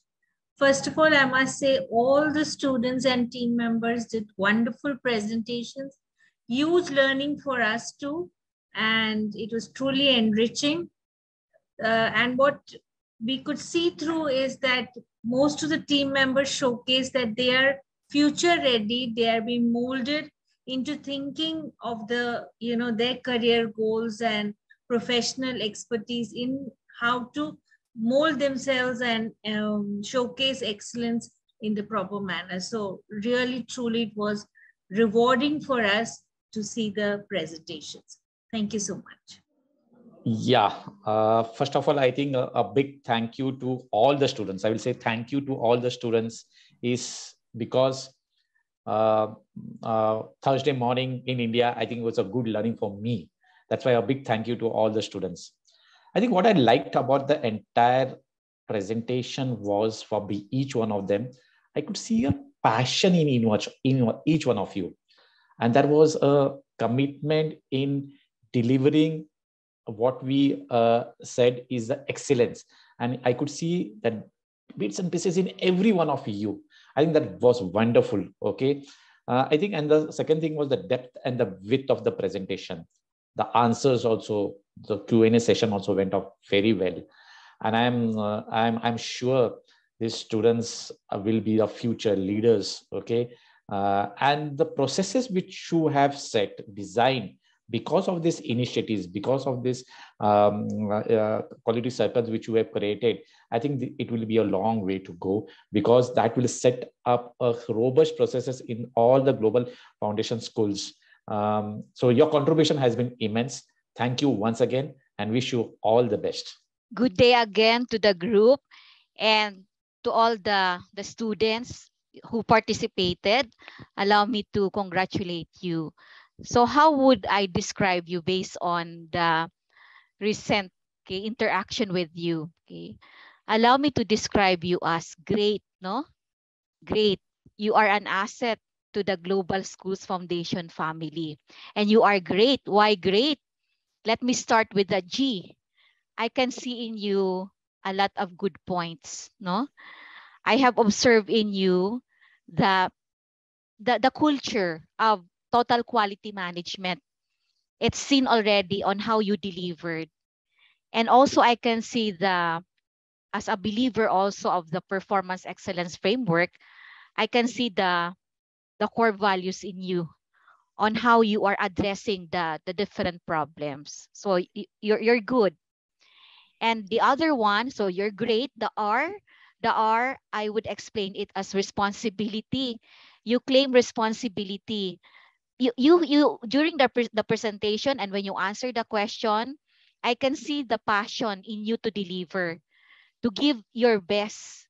First of all, I must say all the students and team members did wonderful presentations, huge learning for us too, and it was truly enriching. And what we could see through is that most of the team members showcase that they are future ready, they are being molded into thinking of their career goals and professional expertise in how to mold themselves and showcase excellence in the proper manner. So really, truly, it was rewarding for us to see the presentations. Thank you so much. Yeah, first of all, I think a big thank you to all the students. I will say thank you to all the students is because Thursday morning in India, I think it was a good learning for me. That's why a big thank you to all the students. I think what I liked about the entire presentation was for each one of them, I could see a passion in each one of you. And there was a commitment in delivering what we said is the excellence. And I could see that bits and pieces in every one of you. I think that was wonderful. Okay. I think, and the second thing was the depth and the width of the presentation. The answers also, the Q&A session also went off very well. And I'm sure these students will be the future leaders. Okay. And the processes which you have set, designed, because of these initiatives, because of this quality circles which you have created, I think it will be a long way to go, because that will set up a robust processes in all the global foundation schools. So your contribution has been immense. Thank you once again, and wish you all the best. Good day again to the group and to all the students who participated. Allow me to congratulate you. So how would I describe you based on the recent interaction with you? Okay. Allow me to describe you as great, no? Great. You are an asset to the Global Schools Foundation family. And you are great. Why great? Let me start with the G. I can see in you a lot of good points, no? I have observed in you the culture of total quality management. It's seen already on how you delivered. And also I can see as a believer also of the performance excellence framework, I can see the core values in you on how you are addressing the different problems. So you're good. And the other one, so you're great, the R, I would explain it as responsibility. You claim responsibility. You during the presentation and when you answer the question, I can see the passion in you to deliver, to give your best.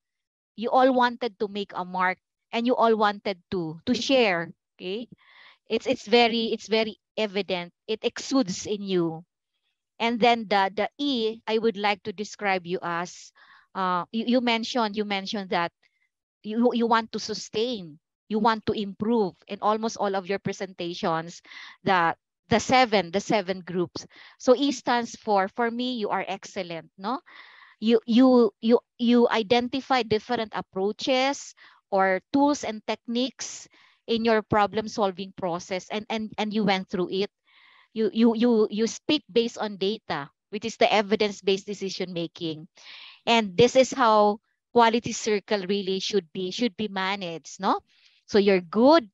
You all wanted to make a mark and you all wanted to share. Okay, it's very evident. It exudes in you. And then the E, I would like to describe you as you mentioned that you want to sustain, you want to improve in almost all of your presentations, the seven groups. So E stands for me, you are excellent, no? You identify different approaches or tools and techniques in your problem solving process, and you went through it. You speak based on data, which is the evidence-based decision making. And this is how quality circle really should be managed, no? So you're good,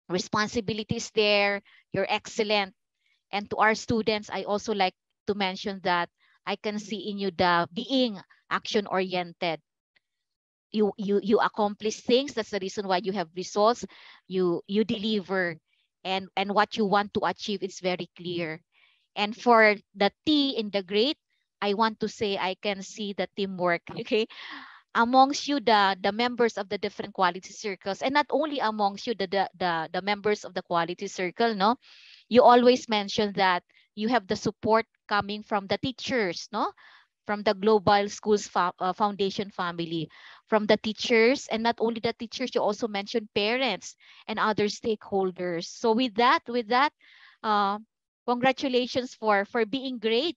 responsibility is there, you're excellent. And to our students, I also like to mention that I can see in you the being action oriented. You accomplish things. That's the reason why you have results. You deliver, and what you want to achieve is very clear. And for the T in the great, I want to say I can see the teamwork. Okay, amongst you, the members of the different quality circles, and not only amongst you, the members of the quality circle, no, you always mention that you have the support coming from the teachers, no, from the Global Schools Foundation family, from the teachers, and not only the teachers, you also mentioned parents and other stakeholders. So with that, congratulations for being great.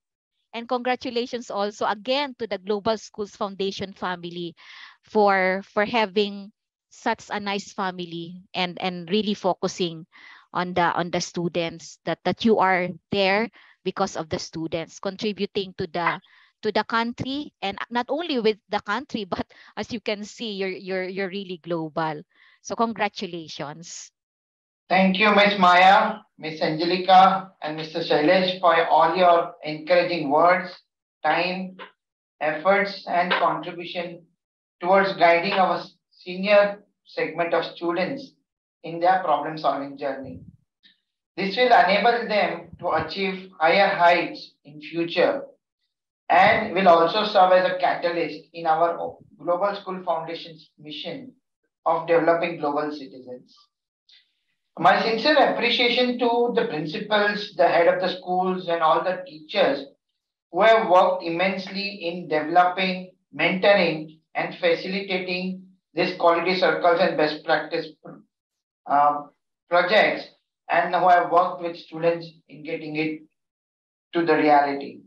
And congratulations also again to the Global Schools Foundation family for having such a nice family and really focusing on the students, that you are there because of the students, contributing to the country, and not only with the country, but as you can see, you're really global. So congratulations. Thank you, Ms. Maya, Ms. Angelica, and Mr. Shailesh for all your encouraging words, time, efforts, and contribution towards guiding our senior segment of students in their problem-solving journey. This will enable them to achieve higher heights in future and will also serve as a catalyst in our Global School Foundation's mission of developing global citizens. My sincere appreciation to the principals, the head of the schools, and all the teachers who have worked immensely in developing, mentoring, and facilitating these quality circles and best practice projects, and who have worked with students in getting it to the reality.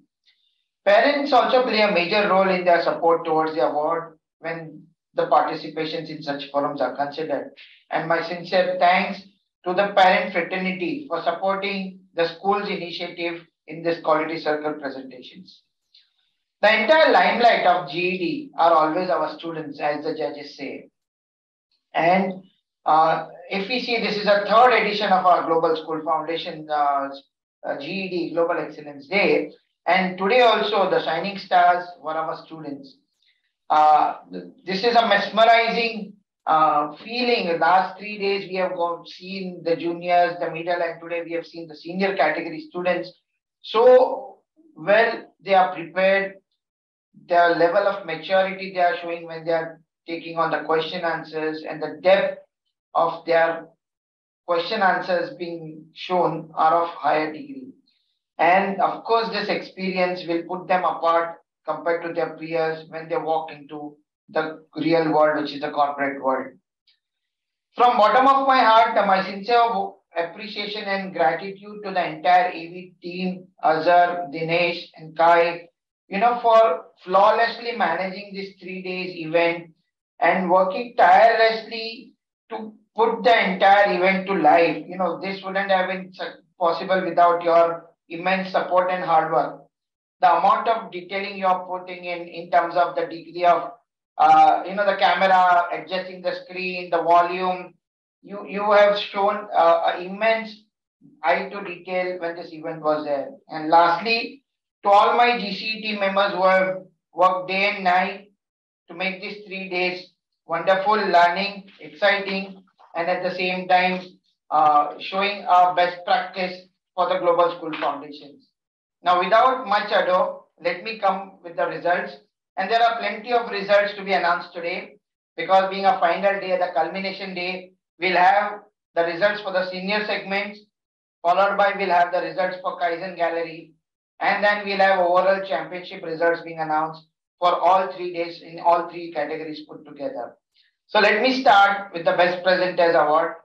Parents also play a major role in their support towards the award when the participations in such forums are considered. And my sincere thanks to the parent fraternity for supporting the school's initiative in this quality circle presentations. The entire limelight of GED are always our students, as the judges say. And if we see, this is a third edition of our Global School Foundation GED Global Excellence Day. And today also the shining stars were our students. This is a mesmerizing feeling. The last 3 days we have seen the juniors, the middle, and today we have seen the senior category students. So well, they are prepared. The level of maturity they are showing when they are taking on the question answers and the depth of their question answers being shown are of higher degree. And of course, this experience will put them apart compared to their peers when they walk into the real world, which is the corporate world. From bottom of my heart, my sincere appreciation and gratitude to the entire AV team, Azhar, Dinesh, and Kai, for flawlessly managing this 3 days event and working tirelessly to put the entire event to life. This wouldn't have been possible without your immense support and hard work. The amount of detailing you're putting in terms of the degree of, the camera, adjusting the screen, the volume, you have shown immense eye to detail when this event was there. And lastly, to all my GC team members who have worked day and night to make these 3 days wonderful, learning, exciting, and at the same time showing our best practice for the Global School Foundations. Now, without much ado, let me come with the results. And there are plenty of results to be announced today because being a final day, the culmination day, we'll have the results for the senior segments, followed by we'll have the results for Kaizen Gallery, and then we'll have overall championship results being announced for all 3 days in all 3 categories put together. So let me start with the Best Presenters Award.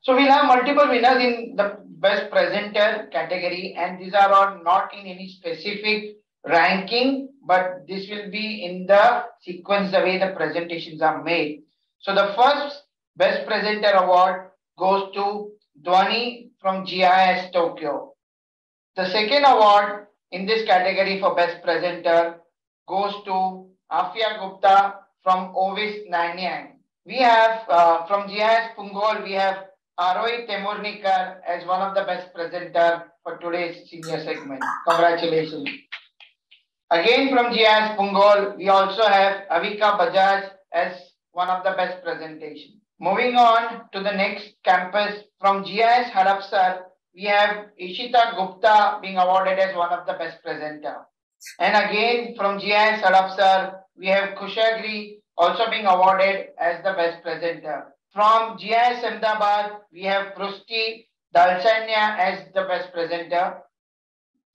So we'll have multiple winners in the Best Presenter category, and these are all not in any specific ranking, but this will be in the sequence the way the presentations are made. So the first Best Presenter Award goes to Dhwani from GIS Tokyo. The second award in this category for Best Presenter goes to Afia Gupta from Ovis Nanyang. We have from GIS Pungol, we have Aroi Temurnikar as one of the best presenter for today's senior segment. Congratulations. Again from GIS Pungol, we also have Avika Bajaj as one of the best presentation. Moving on to the next campus from GIS Hadapsar, we have Ishita Gupta being awarded as one of the best presenter. And again from GIS Hadapsar, we have Kushagri also being awarded as the best presenter. From GIS Ahmedabad, we have Prusti Dalsanya as the best presenter,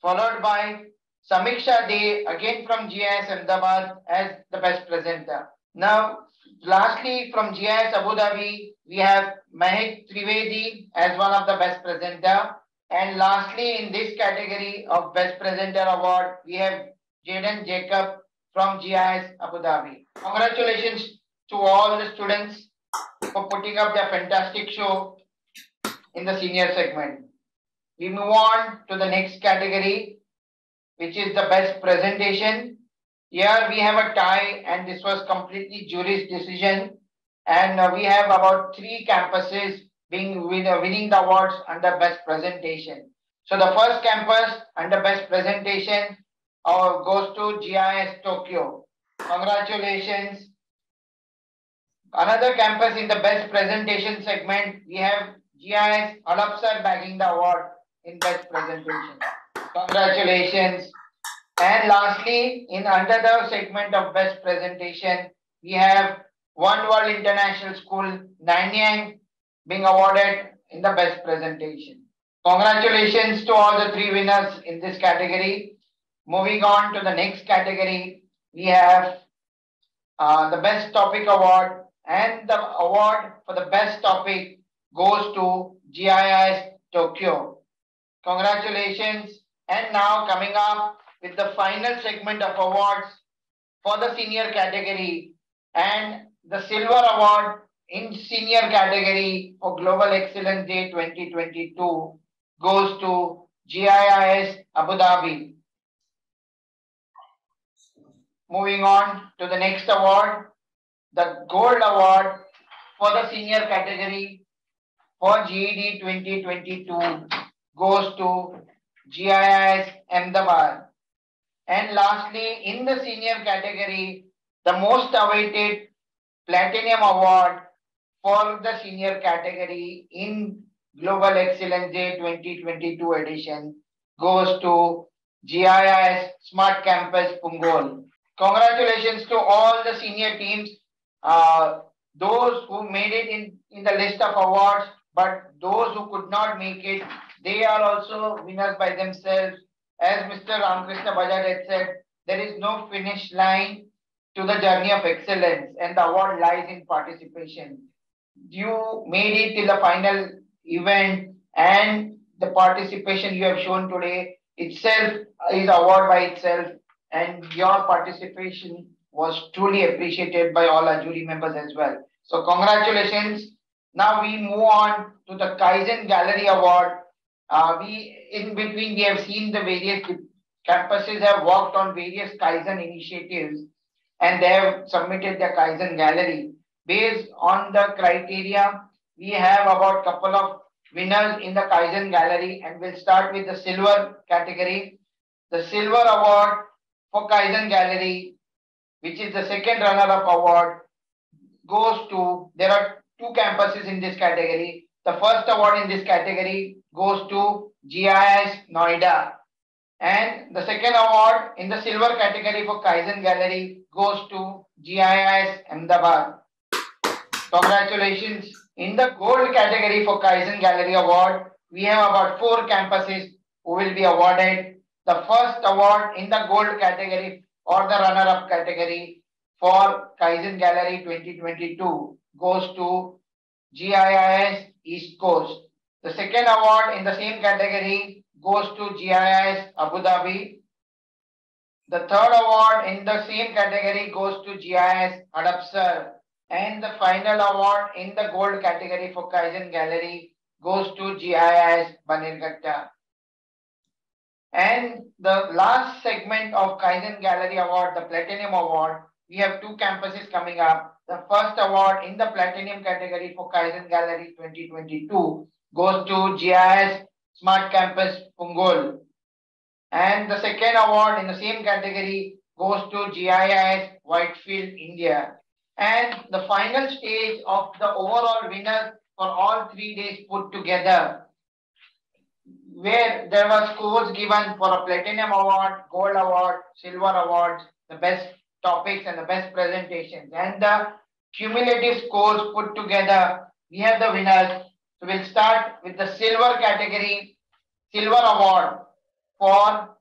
followed by Samiksha De, again from GIS Ahmedabad as the best presenter. Now, lastly, from GIS Abu Dhabi, we have Mahek Trivedi as one of the best presenter. And lastly, in this category of Best Presenter Award, we have Jaden Jacob from GIS Abu Dhabi. Congratulations to all the students for putting up their fantastic show in the senior segment. We move on to the next category, which is the best presentation. Here we have a tie, and this was completely jury's decision. And we have about 3 campuses being winning the awards under best presentation. So the first campus under best presentation goes to GIS Tokyo. Congratulations. Another campus in the best presentation segment, we have GIS Hadapsar bagging the award in best presentation. Congratulations. And lastly, in under the segment of best presentation, we have One World International School, Nanyang, being awarded in the best presentation. Congratulations to all the 3 winners in this category. Moving on to the next category, we have the best topic award, and the award for the best topic goes to GIS Tokyo. Congratulations. And now coming up with the final segment of awards for the senior category, and the silver award in senior category for Global Excellence Day 2022 goes to GIS Abu Dhabi. Moving on to the next award, the gold award for the senior category for GED 2022 goes to GIS Ahmedabad. And lastly, in the senior category, the most awaited Platinum Award for the senior category in Global Excellence Day 2022 edition goes to GIS Smart Campus Punggol. Congratulations to all the senior teams, those who made it in the list of awards, but those who could not make it, they are also winners by themselves. As Mr. Ramkrishna Bajaj had said, there is no finish line to the journey of excellence, and the award lies in participation. You made it till the final event, and the participation you have shown today itself is award by itself, and your participation was truly appreciated by all our jury members as well. So congratulations. Now we move on to the Kaizen Gallery Award. In between, we have seen the various campuses have worked on various Kaizen initiatives, and they have submitted their Kaizen Gallery. Based on the criteria, we have about couple of winners in the Kaizen Gallery, and we'll start with the silver category. The silver award for Kaizen Gallery, which is the second runner-up award, goes to, there are two campuses in this category. The first award in this category goes to GIS Noida. And the second award in the silver category for Kaizen Gallery goes to GIS Ahmedabad. Congratulations. In the gold category for Kaizen Gallery Award, we have about 4 campuses who will be awarded. The first award in the gold category or the runner-up category for Kaizen Gallery 2022 goes to GIS East Coast. The second award in the same category goes to GIS Abu Dhabi. The third award in the same category goes to GIS Hadapsar. And the final award in the gold category for Kaizen Gallery goes to GIS Banirghatta. And the last segment of Kaizen Gallery Award, the Platinum Award, we have 2 campuses coming up. The first award in the Platinum category for Kaizen Gallery 2022 goes to GIS Smart Campus Punggol. And the second award in the same category goes to GIS Whitefield, India. And the final stage of the overall winners for all 3 days put together, where there were scores given for a Platinum Award, Gold Award, Silver Awards, the best topics and the best presentations. And the cumulative scores put together, we have the winners. So we'll start with the silver category, Silver Award for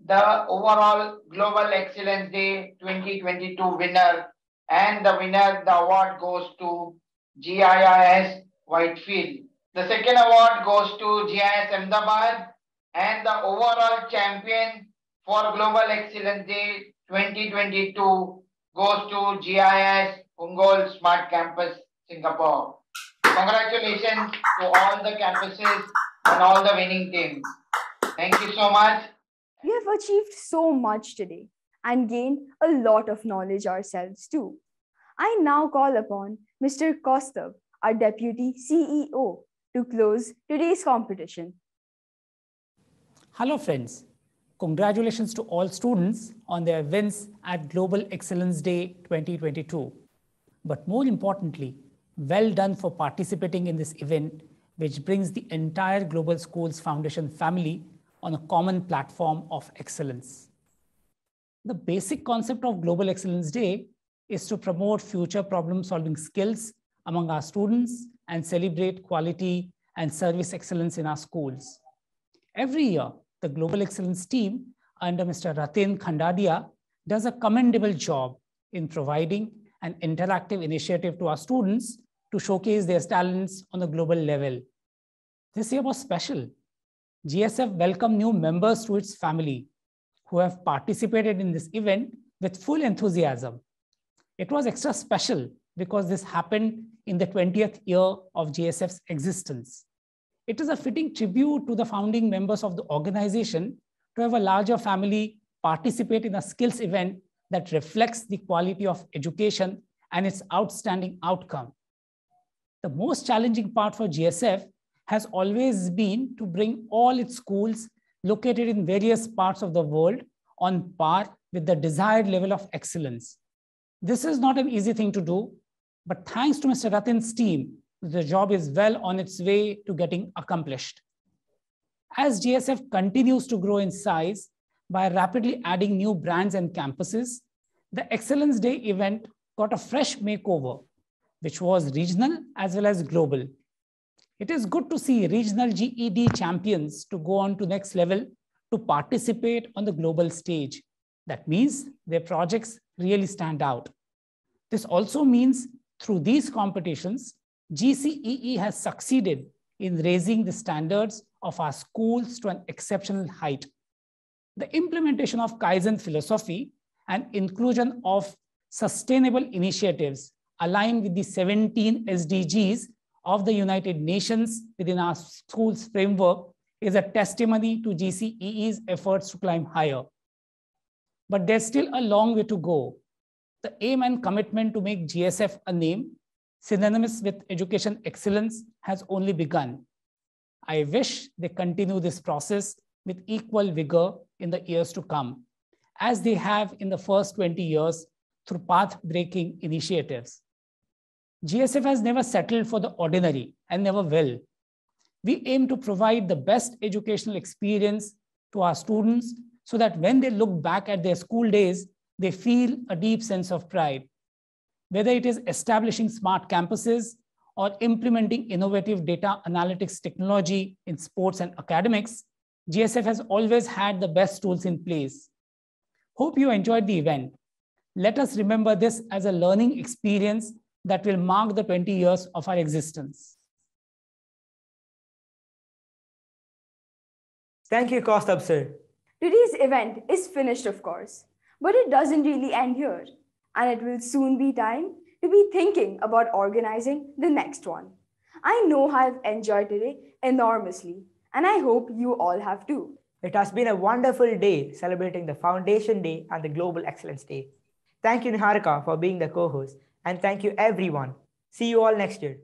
the overall Global Excellence Day 2022 winner. And the winner, the award goes to GIS Whitefield. The second award goes to GIS Ahmedabad, and the overall champion for Global Excellence Day 2022 goes to GIS Punggol Smart Campus, Singapore. Congratulations to all the campuses and all the winning teams. Thank you so much. We have achieved so much today and gained a lot of knowledge ourselves too. I now call upon Mr. Kaustav, our Deputy CEO, to close today's competition. Hello friends, congratulations to all students on their wins at Global Excellence Day 2022. But more importantly, well done for participating in this event, which brings the entire Global Schools Foundation family on a common platform of excellence. The basic concept of Global Excellence Day is to promote future problem-solving skills among our students and celebrate quality and service excellence in our schools. Every year, the Global Excellence team under Mr. Raten Khandadia does a commendable job in providing an interactive initiative to our students to showcase their talents on a global level. This year was special. GSF welcomed new members to its family who have participated in this event with full enthusiasm. It was extra special because this happened in the 20th year of GSF's existence. It is a fitting tribute to the founding members of the organization to have a larger family participate in a skills event that reflects the quality of education and its outstanding outcome. The most challenging part for GSF has always been to bring all its schools located in various parts of the world on par with the desired level of excellence. This is not an easy thing to do, but thanks to Mr. Ratin's team, the job is well on its way to getting accomplished. As GSF continues to grow in size by rapidly adding new brands and campuses, the Excellence Day event got a fresh makeover, which was regional as well as global. It is good to see regional GED champions to go on to next level to participate on the global stage. That means their projects really stand out. This also means through these competitions, GCEE has succeeded in raising the standards of our schools to an exceptional height. The implementation of Kaizen philosophy and inclusion of sustainable initiatives aligned with the 17 SDGs of the United Nations within our schools framework is a testimony to GCEE's efforts to climb higher. But there's still a long way to go. The aim and commitment to make GSF a name synonymous with education excellence has only begun. I wish they continue this process with equal vigor in the years to come, as they have in the first 20 years through path-breaking initiatives. GSF has never settled for the ordinary and never will. We aim to provide the best educational experience to our students so that when they look back at their school days, they feel a deep sense of pride. Whether it is establishing smart campuses or implementing innovative data analytics technology in sports and academics, GSF has always had the best tools in place. Hope you enjoyed the event. Let us remember this as a learning experience that will mark the 20 years of our existence. Thank you, Kaustubh sir. Today's event is finished, of course, but it doesn't really end here, and it will soon be time to be thinking about organizing the next one. I know I've enjoyed today enormously, and I hope you all have too. It has been a wonderful day celebrating the Foundation Day and the Global Excellence Day. Thank you, Niharika, for being the co-host, and thank you, everyone. See you all next year.